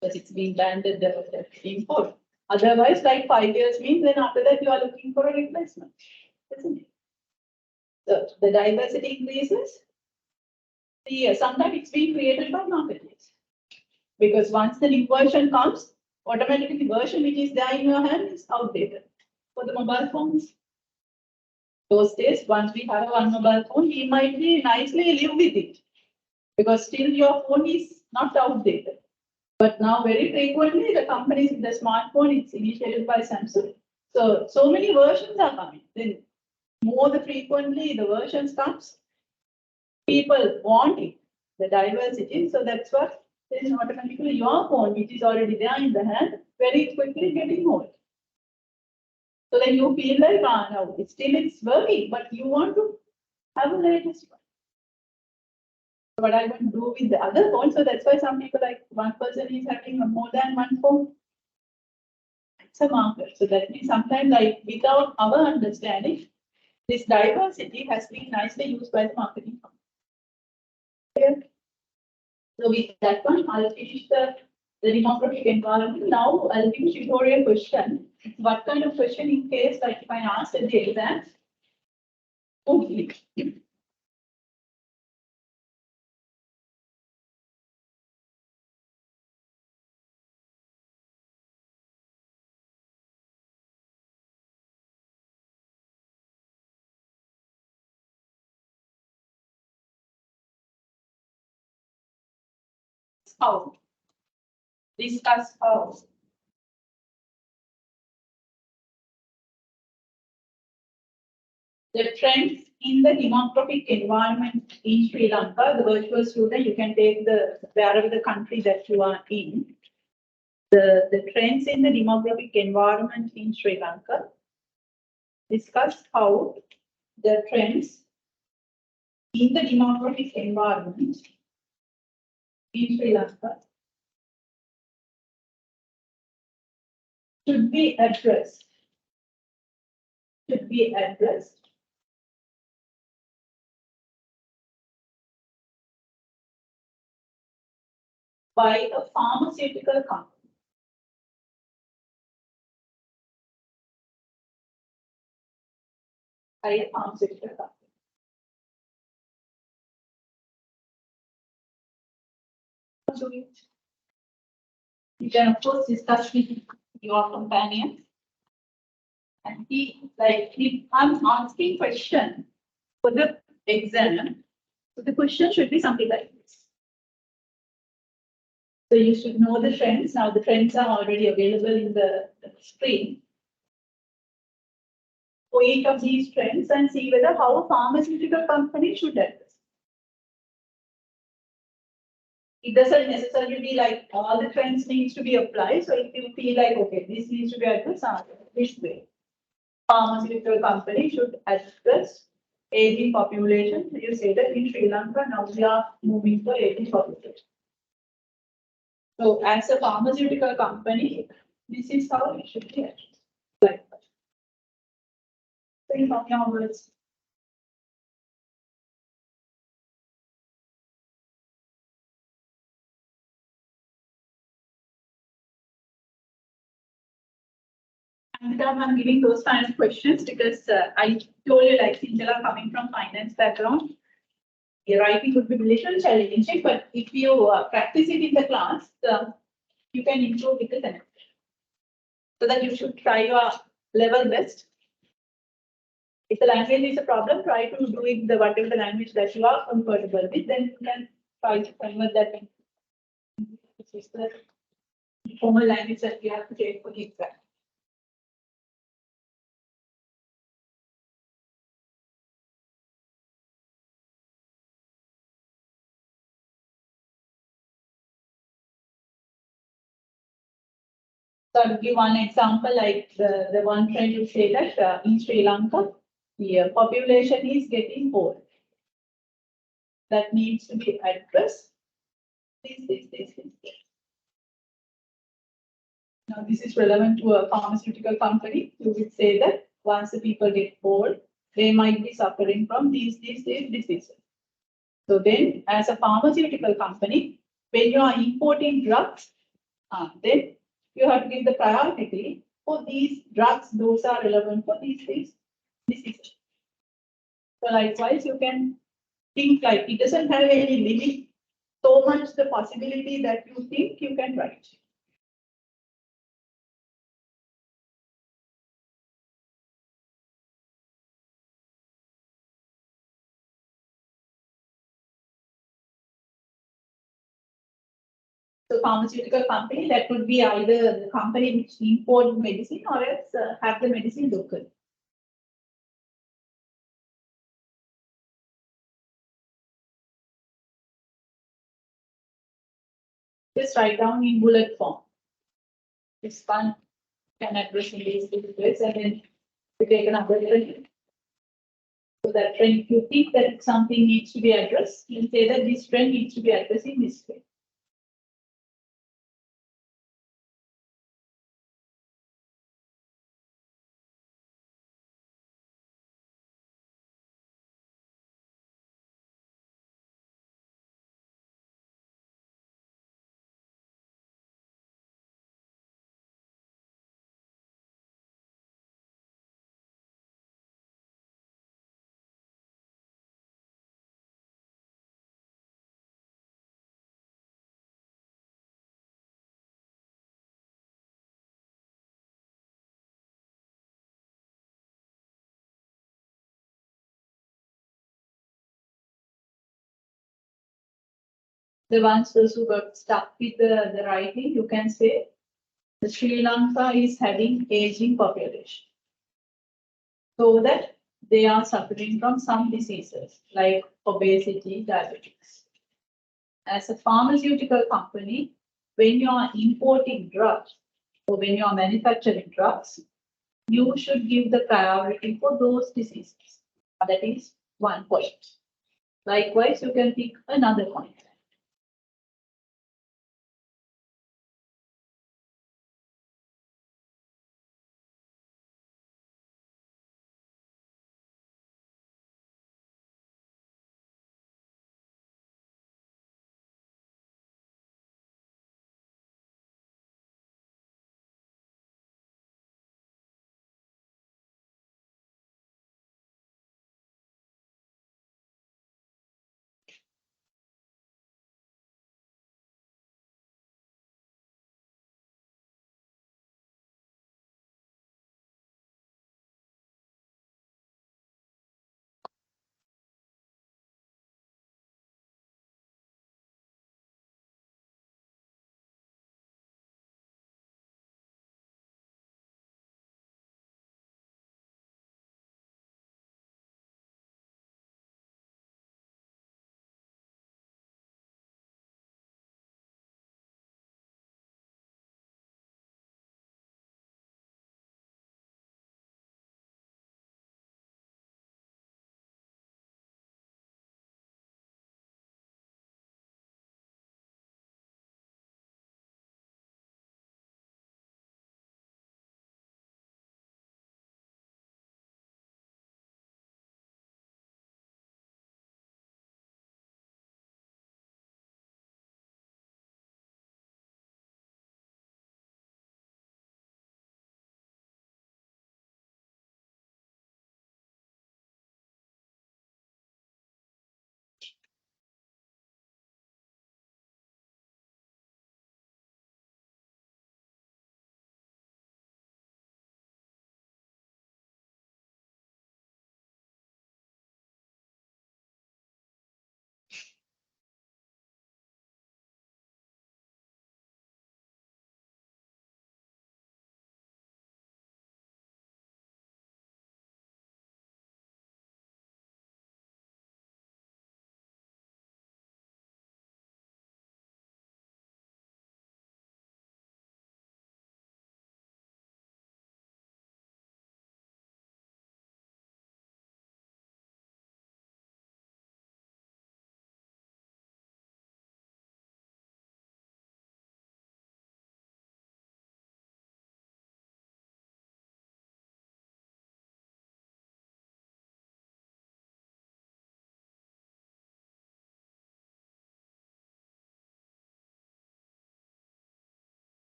But it's being banned at the import. Otherwise, like 5 years means then after that you are looking for a replacement, isn't it? the diversity increases. Sometimes it's being created by marketplace. Because once the new version comes, automatically the version which is there in your hand is outdated. For the mobile phones, those days, once we have one mobile phone, we might be nicely live with it. Because still your phone is not outdated. But now very frequently the companies with the smartphone, it's initiated by Samsung. So many versions are coming. Then more the frequently the versions comes, people want it, the diversity. So that's what then automatically your phone, which is already there in the hand, very quickly getting old. So then you feel like, no, it's working, but you want to have a latest one. What I want to do with the other phone, so that's why some people like one person is having more than one phone. It's a market. So that means sometimes like without our understanding, this diversity has been nicely used by the marketing company. So with that one, I'll finish the demographic environment. Now I'll give tutorial question. What kind of question in case like if I ask at the exam? Okay. How? Discuss how. The trends in the demographic environment in Sri Lanka, the virtual student, you can take the wherever the country that you are in. The trends in the demographic environment in Sri Lanka. Discuss how the trends in the demographic environment in Sri Lanka should be addressed. By a pharmaceutical company. By a pharmaceutical company. You can of course discuss with your companion. And if I'm asking question for the exam, so the question should be something like this. So you should know the trends. Now the trends are already available in the screen. For each of these trends and see whether how a pharmaceutical company should address. It doesn't necessarily be like all the trends needs to be applied. So if you feel like, okay, this needs to be addressed this way. Pharmaceutical company should address aging population. You say that in Sri Lanka, now we are moving to aging population. So as a pharmaceutical company, this is how it should be addressed. Like that. Think of your words. And I'm giving those kind of questions because I told you like Sinjala coming from finance background. Your writing would be a little challenging, but if you practice it in the class, you can improve with the sentence. So that you should try your level best. If the language is a problem, try to do it the whatever the language that you are comfortable with, then you can try to convert that into the formal language that you have to take for the exam. So I'll give one example, like the one trend to say that in Sri Lanka, the population is getting old. That needs to be addressed. This. Now this is relevant to a pharmaceutical company. You would say that once the people get old, they might be suffering from these diseases. So then, as a pharmaceutical company, when you are importing drugs, then you have to give the priority for these drugs. Those are relevant for these diseases. So likewise, you can think like it doesn't have any limit. So much the possibility that you think you can write. So pharmaceutical company, that could be either the company which import medicine or else have the medicine local. Just write down in bullet form. This one can address in these ways and then we take another training. So that trend, if you think that something needs to be addressed, you say that this trend needs to be addressed in this way. The ones who got stuck with the writing, you can say the Sri Lanka is having aging population. So that they are suffering from some diseases like obesity, diabetes. As a pharmaceutical company, when you are importing drugs or when you are manufacturing drugs, you should give the priority for those diseases. That is one point. Likewise, you can pick another point.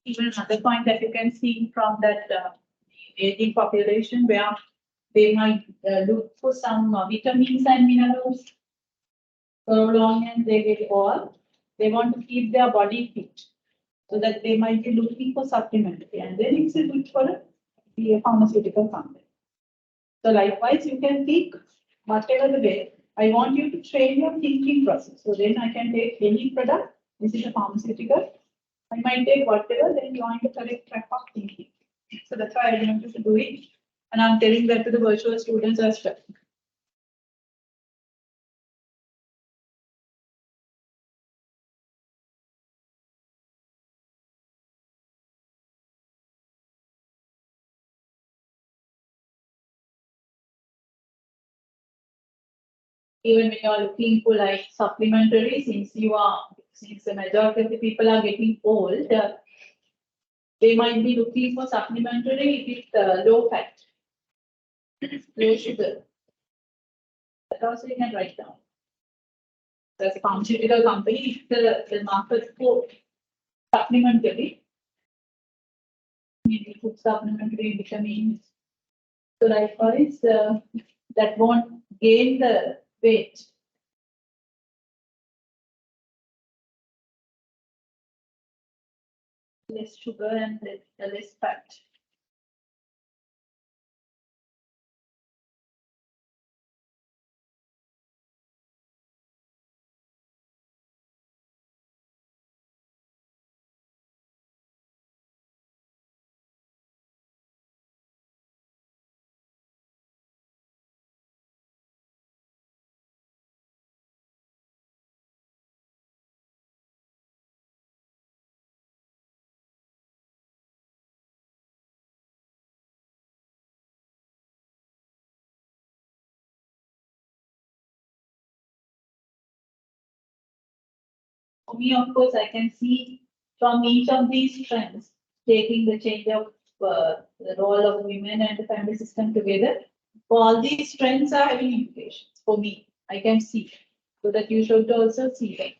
even another point that you can see from that aging population where they might look for some vitamins and minerals so long and they get old. They want to keep their body fit so that they might be looking for supplementary and then it's a good for the pharmaceutical company. So likewise, you can think whatever the way. I want you to train your thinking process. So then I can take any product. This is a pharmaceutical. I might take whatever, then you want the correct track of thinking. So that's why I want you to do it. And I'm telling that to the virtual students as well. Even when you are looking for like supplementary, since the majority of the people are getting old, they might be looking for supplementary with low fat, low sugar. That also you can write down. The pharmaceutical company, the market for supplementary, maybe food supplementary vitamins. So likewise, that won't gain the weight. Less sugar and less fat. For me, of course, I can see from each of these trends, taking the change of the role of women and the family system together. All these trends are having implications for me. I can see, so that you should also see that.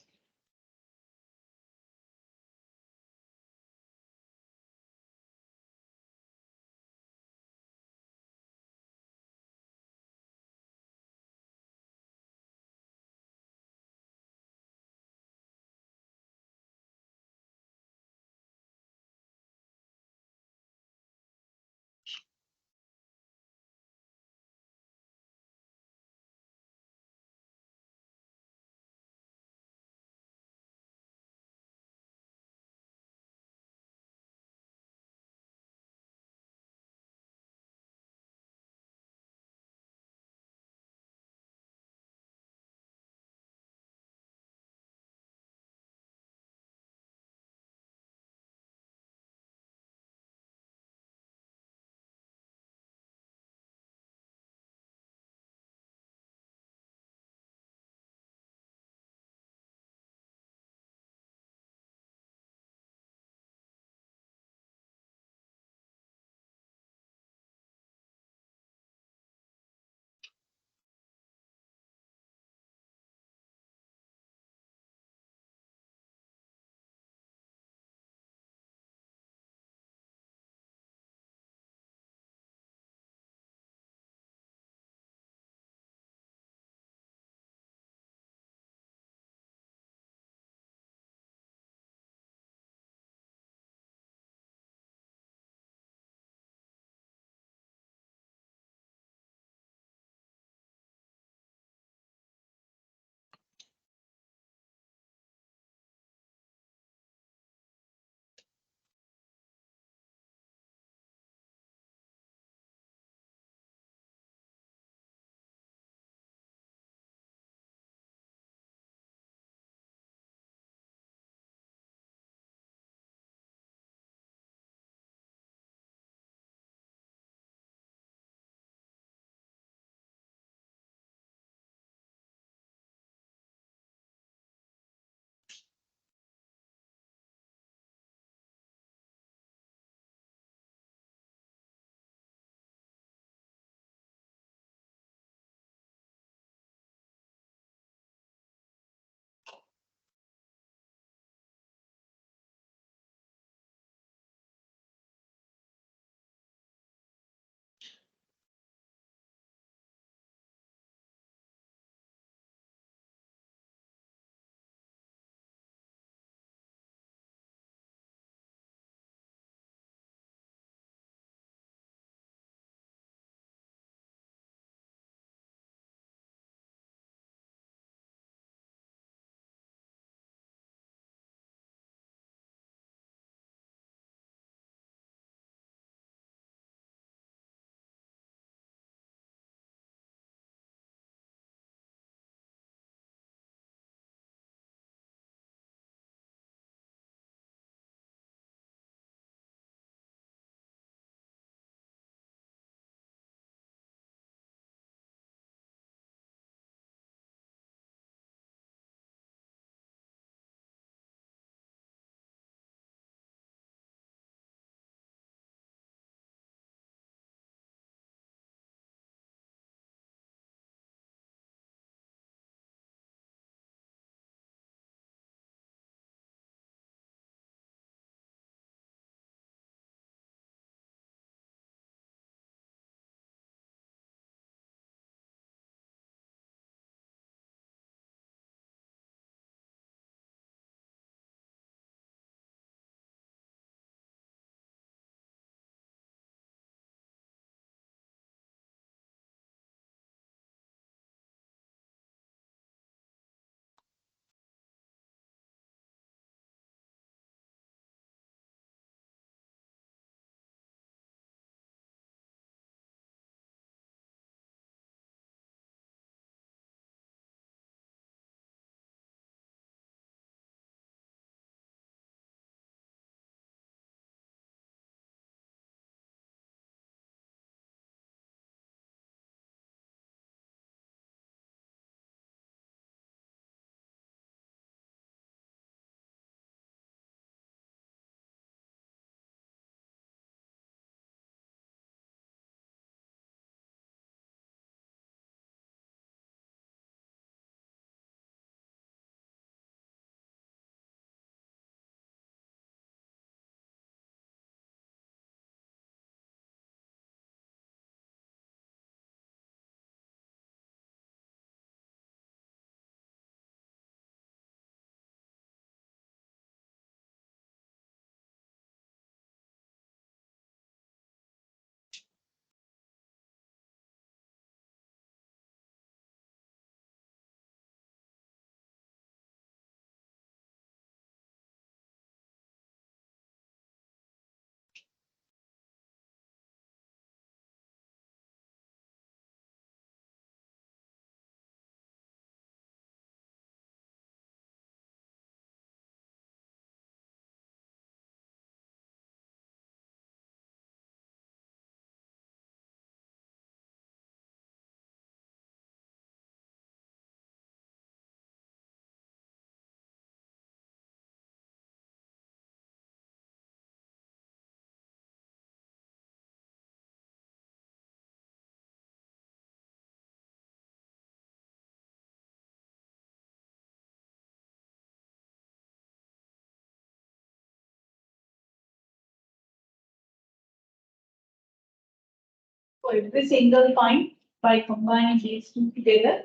every single point, by combining these two together,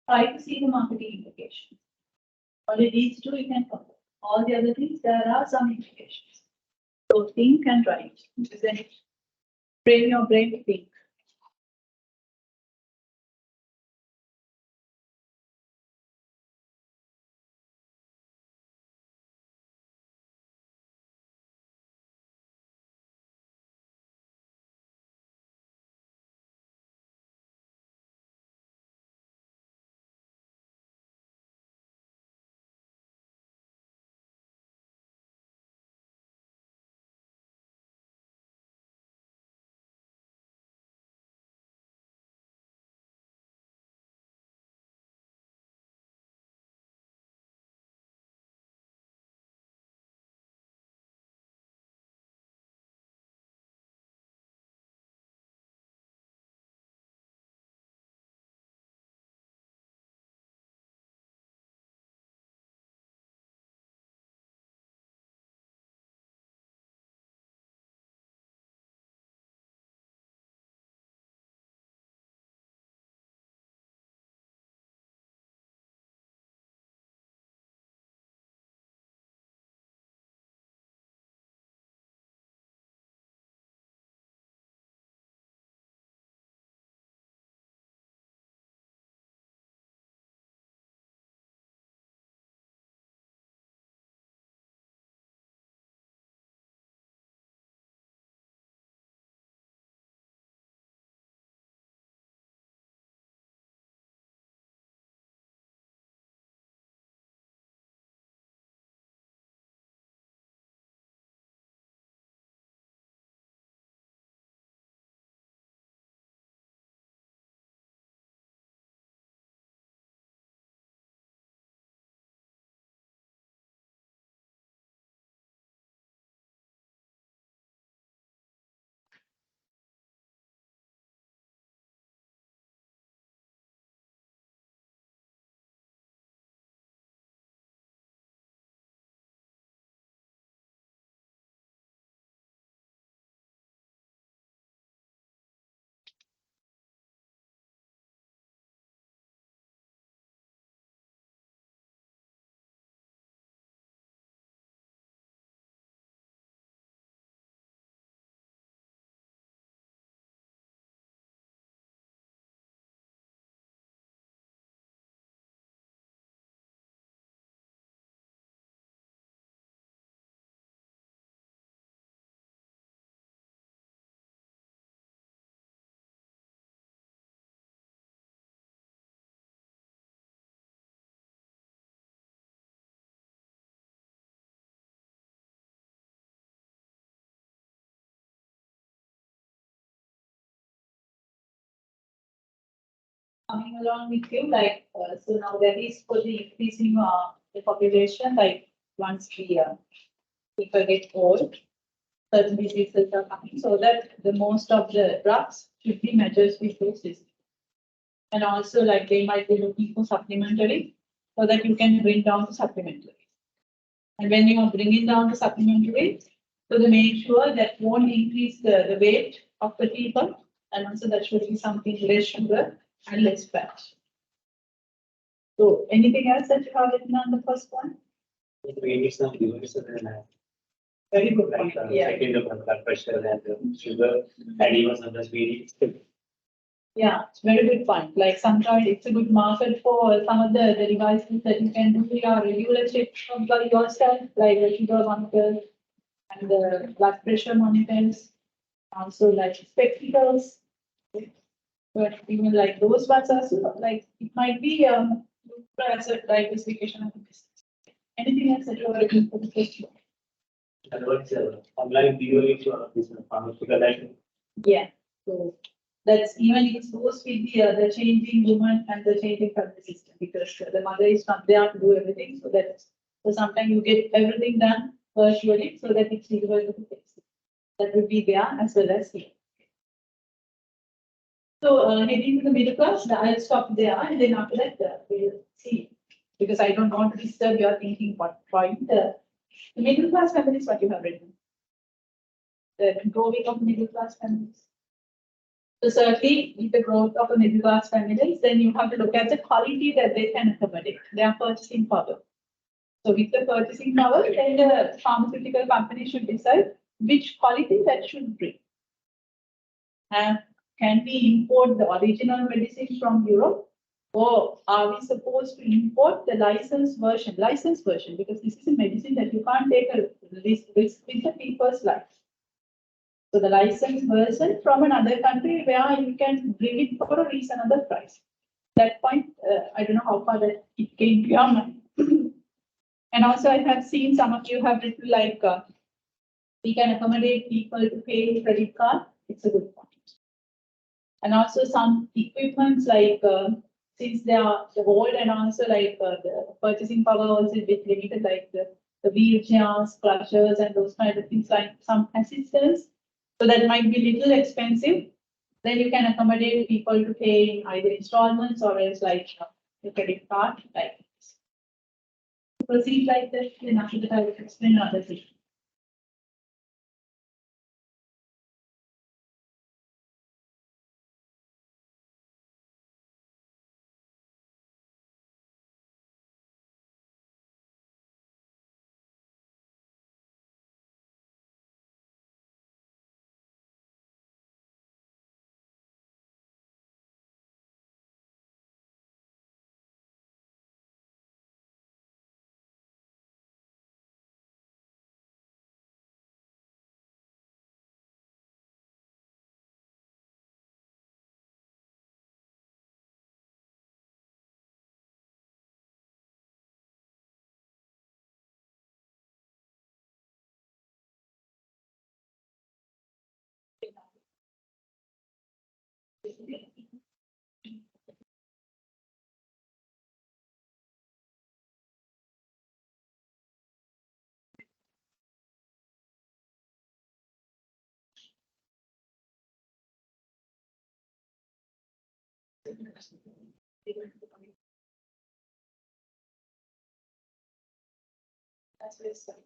try to see the marketing implications. Only these two you can cover. All the other things, there are some implications. So think and write. Then train your brain to think. Coming along with you, like, so now that is for the increasing the population, like once the people get old, certain diseases are coming, so that the most of the drugs should be measures with those diseases. And also, like, they might be looking for supplementary, so that you can bring down the supplementary. And when you are bringing down the supplementary, so to make sure that won't increase the weight of the people, and also that should be something less sugar and less fat. So anything else that you have written on the first one? Maybe some devices and Very good like point. Yeah. checking the blood pressure and the sugar and even sometimes we Yeah, it's very good point. Like sometimes it's a good market for some of the devices that you can do your regular checks by yourself, like the sugar monitor and the blood pressure monitors, also like spectacles. But even like those ones also, like it might be as a diversification of the business. Anything else that you are looking for the first one? otherwise online video if this pharmaceutical license. Yeah, so that's even it goes with the changing woman and the changing family system, because the mother is not there to do everything, so that's, so sometimes you get everything done virtually, so that it's easier to fix. That would be there as well as here. So heading to the middle class, I'll stop there, and then after that we'll see, because I don't want to disturb your thinking point. The middle class families, what you have written. The growing of middle class families. So certainly, with the growth of the middle class families, then you have to look at the quality that they can accommodate, their purchasing power. So with the purchasing power, then the pharmaceutical company should decide which quality that should bring. And can we import the original medicine from Europe? Or are we supposed to import the licensed version, because this is a medicine that you can't take a risk with the people's life. So the licensed version from another country where you can bring it for a reasonable price. That point, I don't know how far that it came to your mind. And also I have seen some of you have written like, we can accommodate people to pay credit card. It's a good point. And also some equipments like, since they are old and also like the purchasing power also is a bit limited, like the wheelchairs, crutches and those kind of things, like some assistance. So that might be little expensive. Then you can accommodate people to pay in either installments or else like the credit card, like this. Proceed like this, then after that I will explain another thing. That's very sad.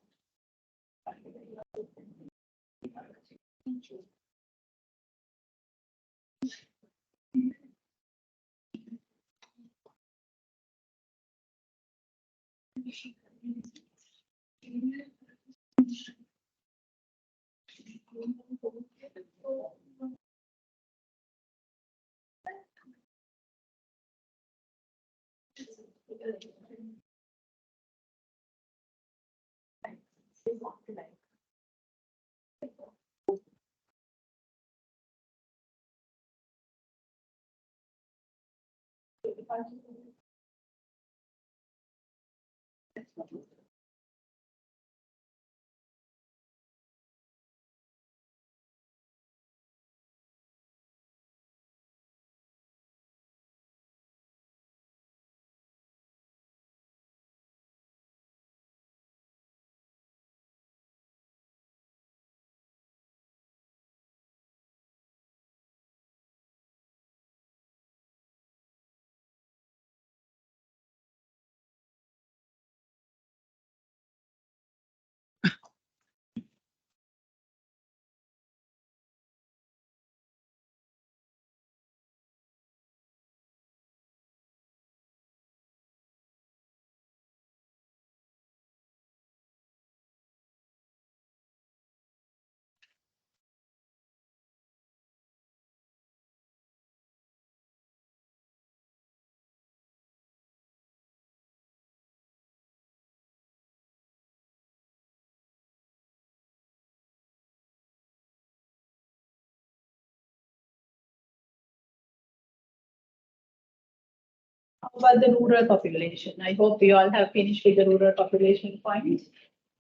How about the rural population? I hope you all have finished with the rural population points,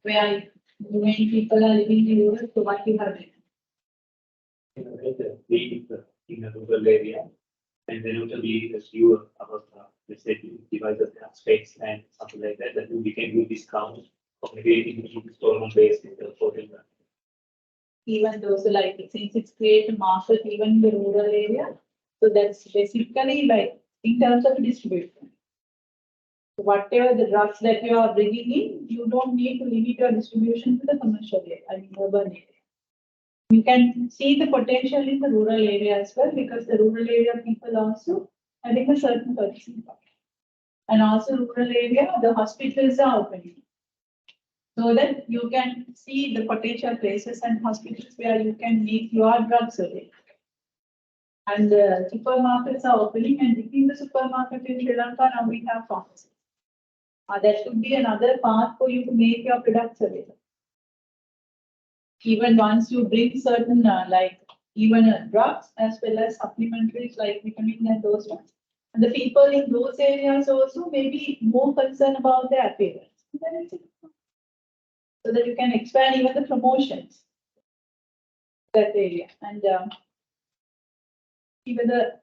where many people are living in rural, so what you have written. In a rural area, and then it will be the fewer about let's say devices have space and something like that, that we can do discount or maybe in installment based for them. Even those like, since it's create a market even in the rural area, so that's basically like in terms of distribution. So whatever the drugs that you are bringing in, you don't need to limit your distribution to the commercial area, I mean urban area. You can see the potential in the rural area as well, because the rural area people also having a certain purchasing power. And also rural area, the hospitals are opening. So that you can see the potential places and hospitals where you can make your drugs available. And the supermarkets are opening, and within the supermarket in Sri Lanka, now we have pharmacies. That should be another path for you to make your products available. Even once you bring certain, even drugs as well as supplementaries like vitamin and those ones. And the people in those areas also may be more concerned about their appearance. So that you can expand even the promotions that area. And see whether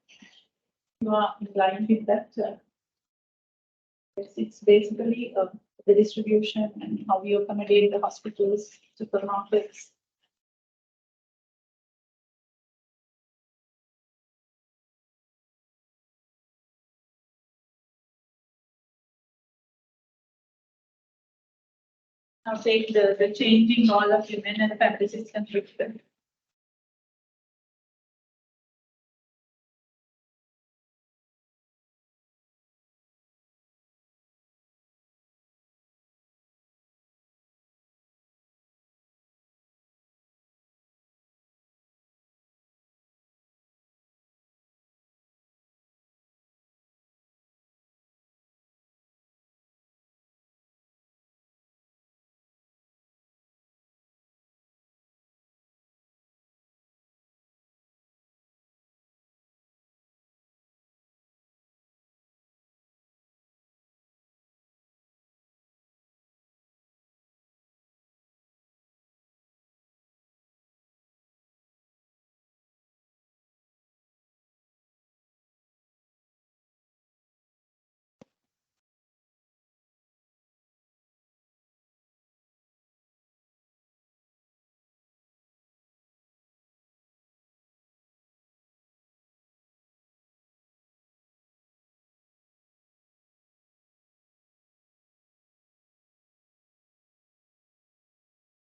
you are in line with that. It's basically the distribution and how you accommodate the hospitals, supermarkets. Now take the changing role of women and family systems treatment.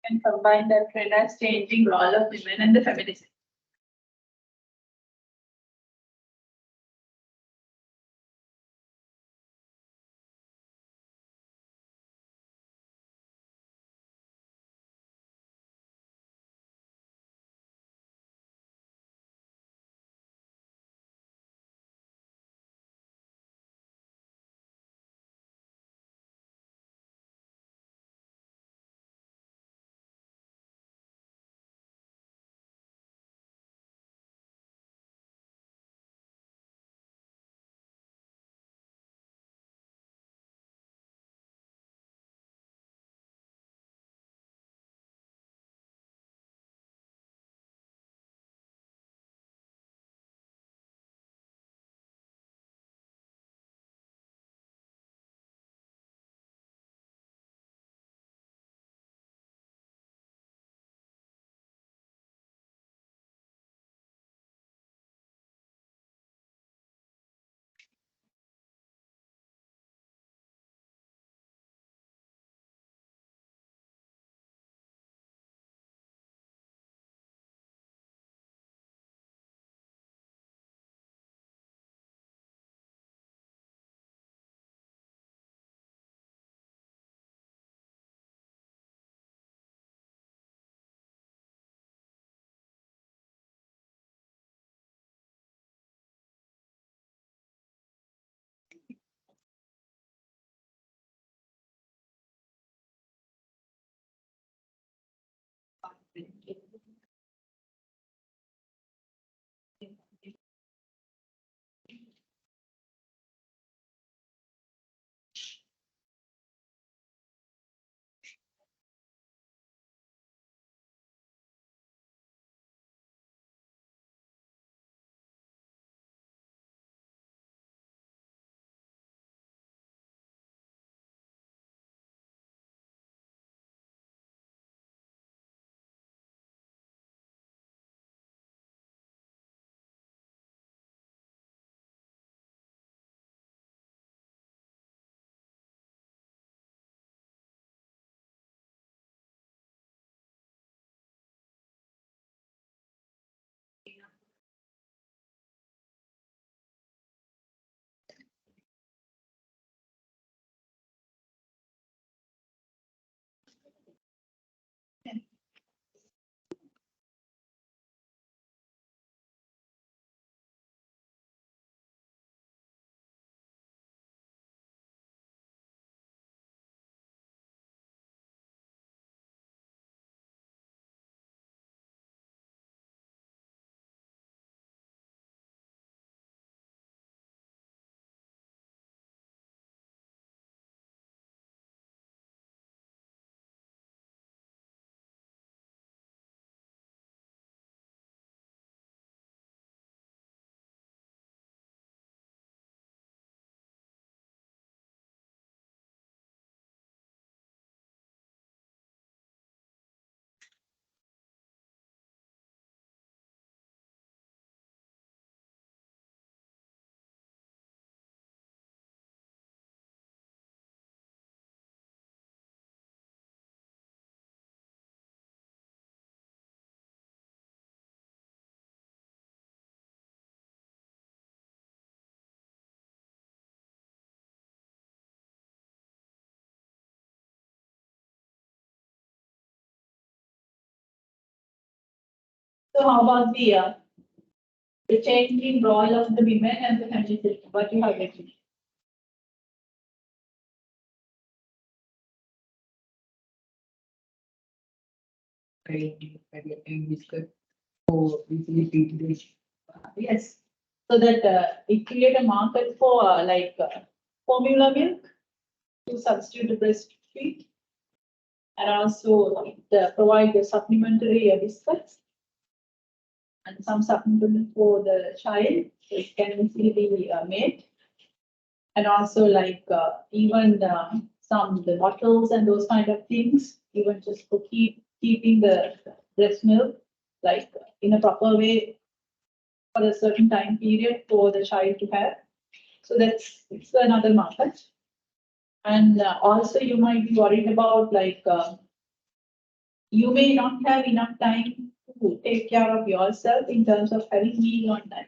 And combine that trend as changing role of women and the feminism. So how about the changing role of the women and the family system? What you have written? Yes. So that it create a market for formula milk to substitute the breastfeed, and also it provide the supplementary biscuits and some supplement for the child, so it can easily be made. And also even some the bottles and those kind of things, even just for keeping the breast milk in a proper way for a certain time period for the child to have. So it's another market. And also you might be worried about you may not have enough time to take care of yourself in terms of having meal on time.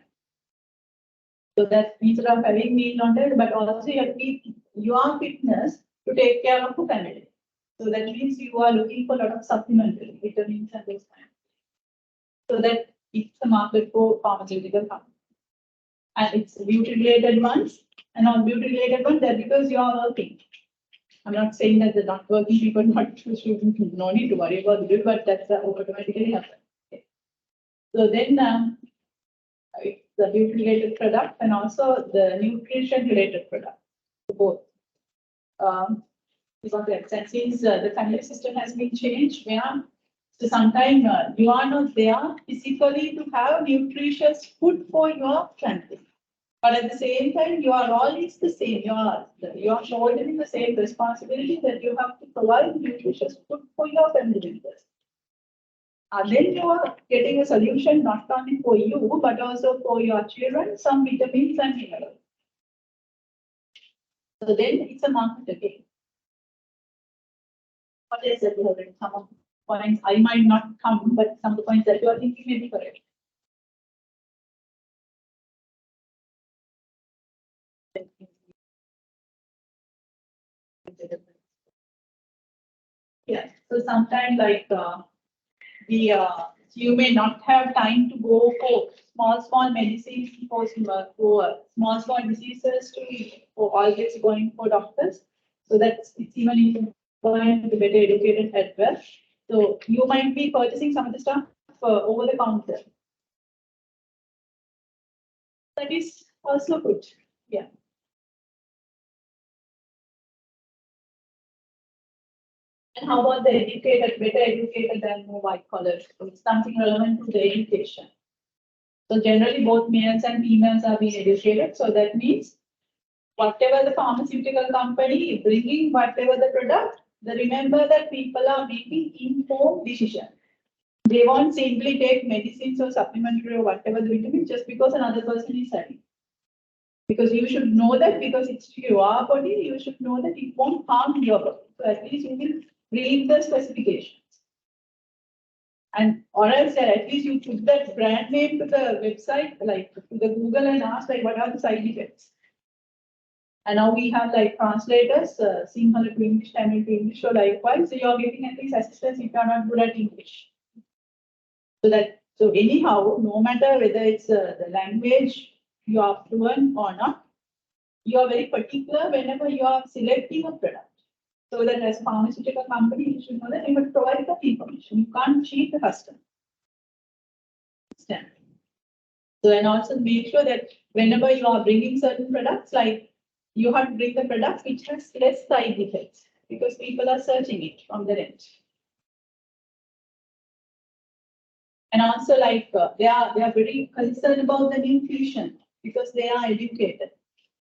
So that instead of having meal on time, but also you have to keep your fitness to take care of the family. So that means you are looking for a lot of supplementary vitamins and those kind. So that it's a market for pharmaceutical companies. And it's beauty related ones, and on beauty related ones, that because you are working. I'm not saying that the not working people no need to worry about it, but that's automatically happen. Okay. So then it's the beauty related product and also the nutrition related product, both. Because and since the family system has been changed, so sometimes you are not there physically to have nutritious food for your family. But at the same time, your role is the same. You are shouldering the same responsibility that you have to provide nutritious food for your family members. Then you are getting a solution not only for you, but also for your children, some vitamins and minerals. So then it's a market again. What is it? Some of the points I might not come, but some of the points that you are thinking may be correct. Yeah, so sometimes you may not have time to go for small medicines for small diseases for always going for doctors. So it's even important to be better educated as well. So you might be purchasing some of the stuff over the counter. That is also good. Yeah. And how about the educated, better educated than more white collar? So it's something relevant to the education. So generally both males and females are being educated. So that means whatever the pharmaceutical company is bringing, whatever the product, remember that people are making informed decision. They won't simply take medicines or supplementary or whatever the vitamin just because another person is having. Because you should know that because it's your body, you should know that it won't harm your body. So at least you will read the specifications. And or else at least you put that brand name to the website, like to the Google, and ask what are the side effects. And now we have translators, Sinhala to English, Tamil to English, so likewise, so you are getting at least assistance if you are not good at English. So anyhow, no matter whether it's the language you are fluent or not, you are very particular whenever you are selecting a product. So that as a pharmaceutical company, you should know that you must provide that information. You can't cheat the customer. So and also make sure that whenever you are bringing certain products, you have to bring the products which has less side effects because people are searching it from their end. And also they are very concerned about the nutrition because they are educated.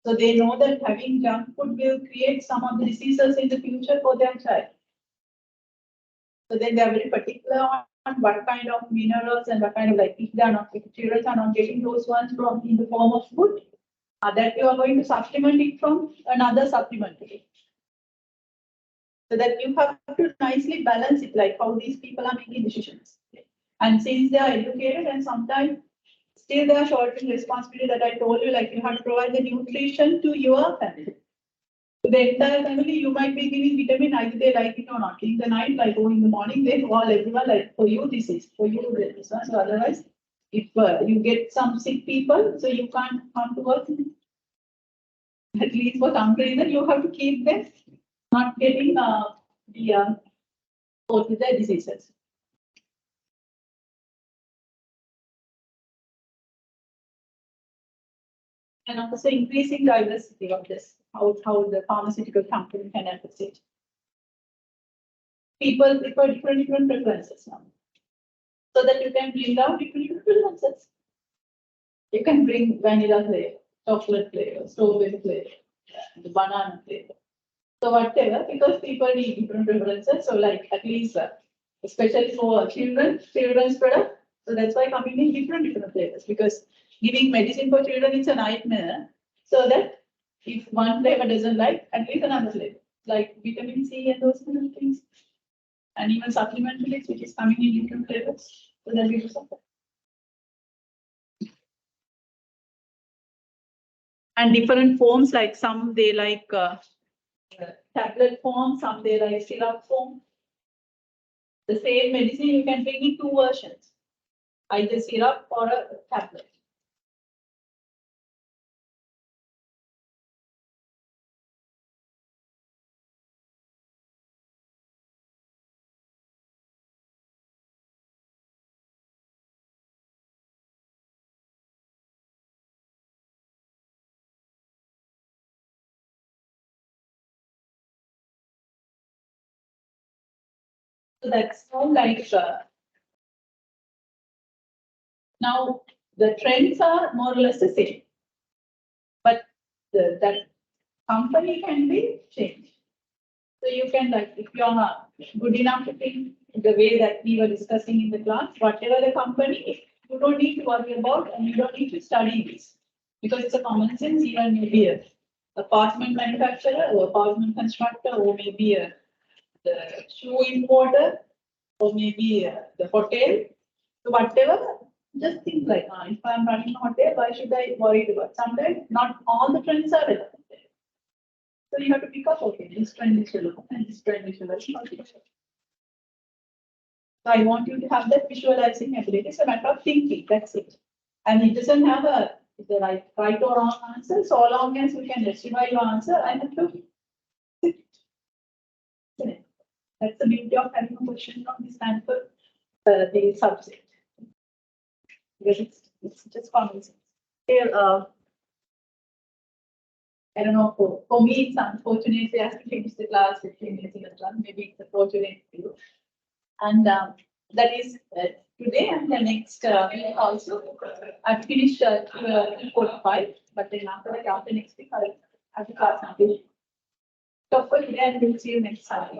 So they know that having junk food will create some of the diseases in the future for their child. So then they are very particular on what kind of minerals and what kind of if children are not getting those ones from in the form of food, that you are going to supplement it from another supplementary. So that you have to nicely balance it, like how these people are making decisions. And since they are educated and sometimes still they are shouldering responsibility that I told you, you have to provide the nutrition to your family. To the entire family, you might be giving vitamin either they like it or not. In the night, like in the morning, they call everyone like, for you this is, for you this one. So otherwise, if you get some sick people, so you can't come to work. At least for some reason, you have to keep them not getting with the diseases. And also increasing diversity of this, how the pharmaceutical company can address it. People prefer different preferences now. So that you can bring out different preferences. You can bring vanilla flavor, chocolate flavor, strawberry flavor, the banana flavor. So whatever, because people need different preferences. So like at least, especially for children's product. So that's why coming in different flavors, because giving medicine for children is a nightmare. So that if one flavor doesn't like, at least another flavor, like vitamin C and those kind of things. And even supplementary, which is coming in different flavors. So that we do something. And different forms, like some they like tablet form, some they like syrup form. The same medicine, you can bring in two versions, either syrup or a tablet. So that's all like, now the trends are more or less the same, but that company can be changed. So you can, like, if you are good enough to think the way that we were discussing in the class, whatever the company, you don't need to worry about and you don't need to study this, because it's a common sense. Even maybe a apartment manufacturer or apartment constructor, or maybe the shoe importer, or maybe the hotel. So whatever, just think like, if I'm running a hotel, why should I worry about? Sometimes not all the trends are relevant. So you have to pick up, okay, this trend is relevant and this trend is relevant. So I want you to have that visualizing ability. It's a matter of thinking, that's it. And it doesn't have the right or wrong answer. So long as you can justify your answer, I have to. That's the beauty of having a question on this kind of the subject. Because it's just common sense. Here, I don't know, for me, it's unfortunately I have to finish the class 15 minutes in advance. Maybe it's fortunate for you. And that is today and the next week also. I've finished 2:45, but then after next week, I'll have the class now. So for today, and we'll see you next time.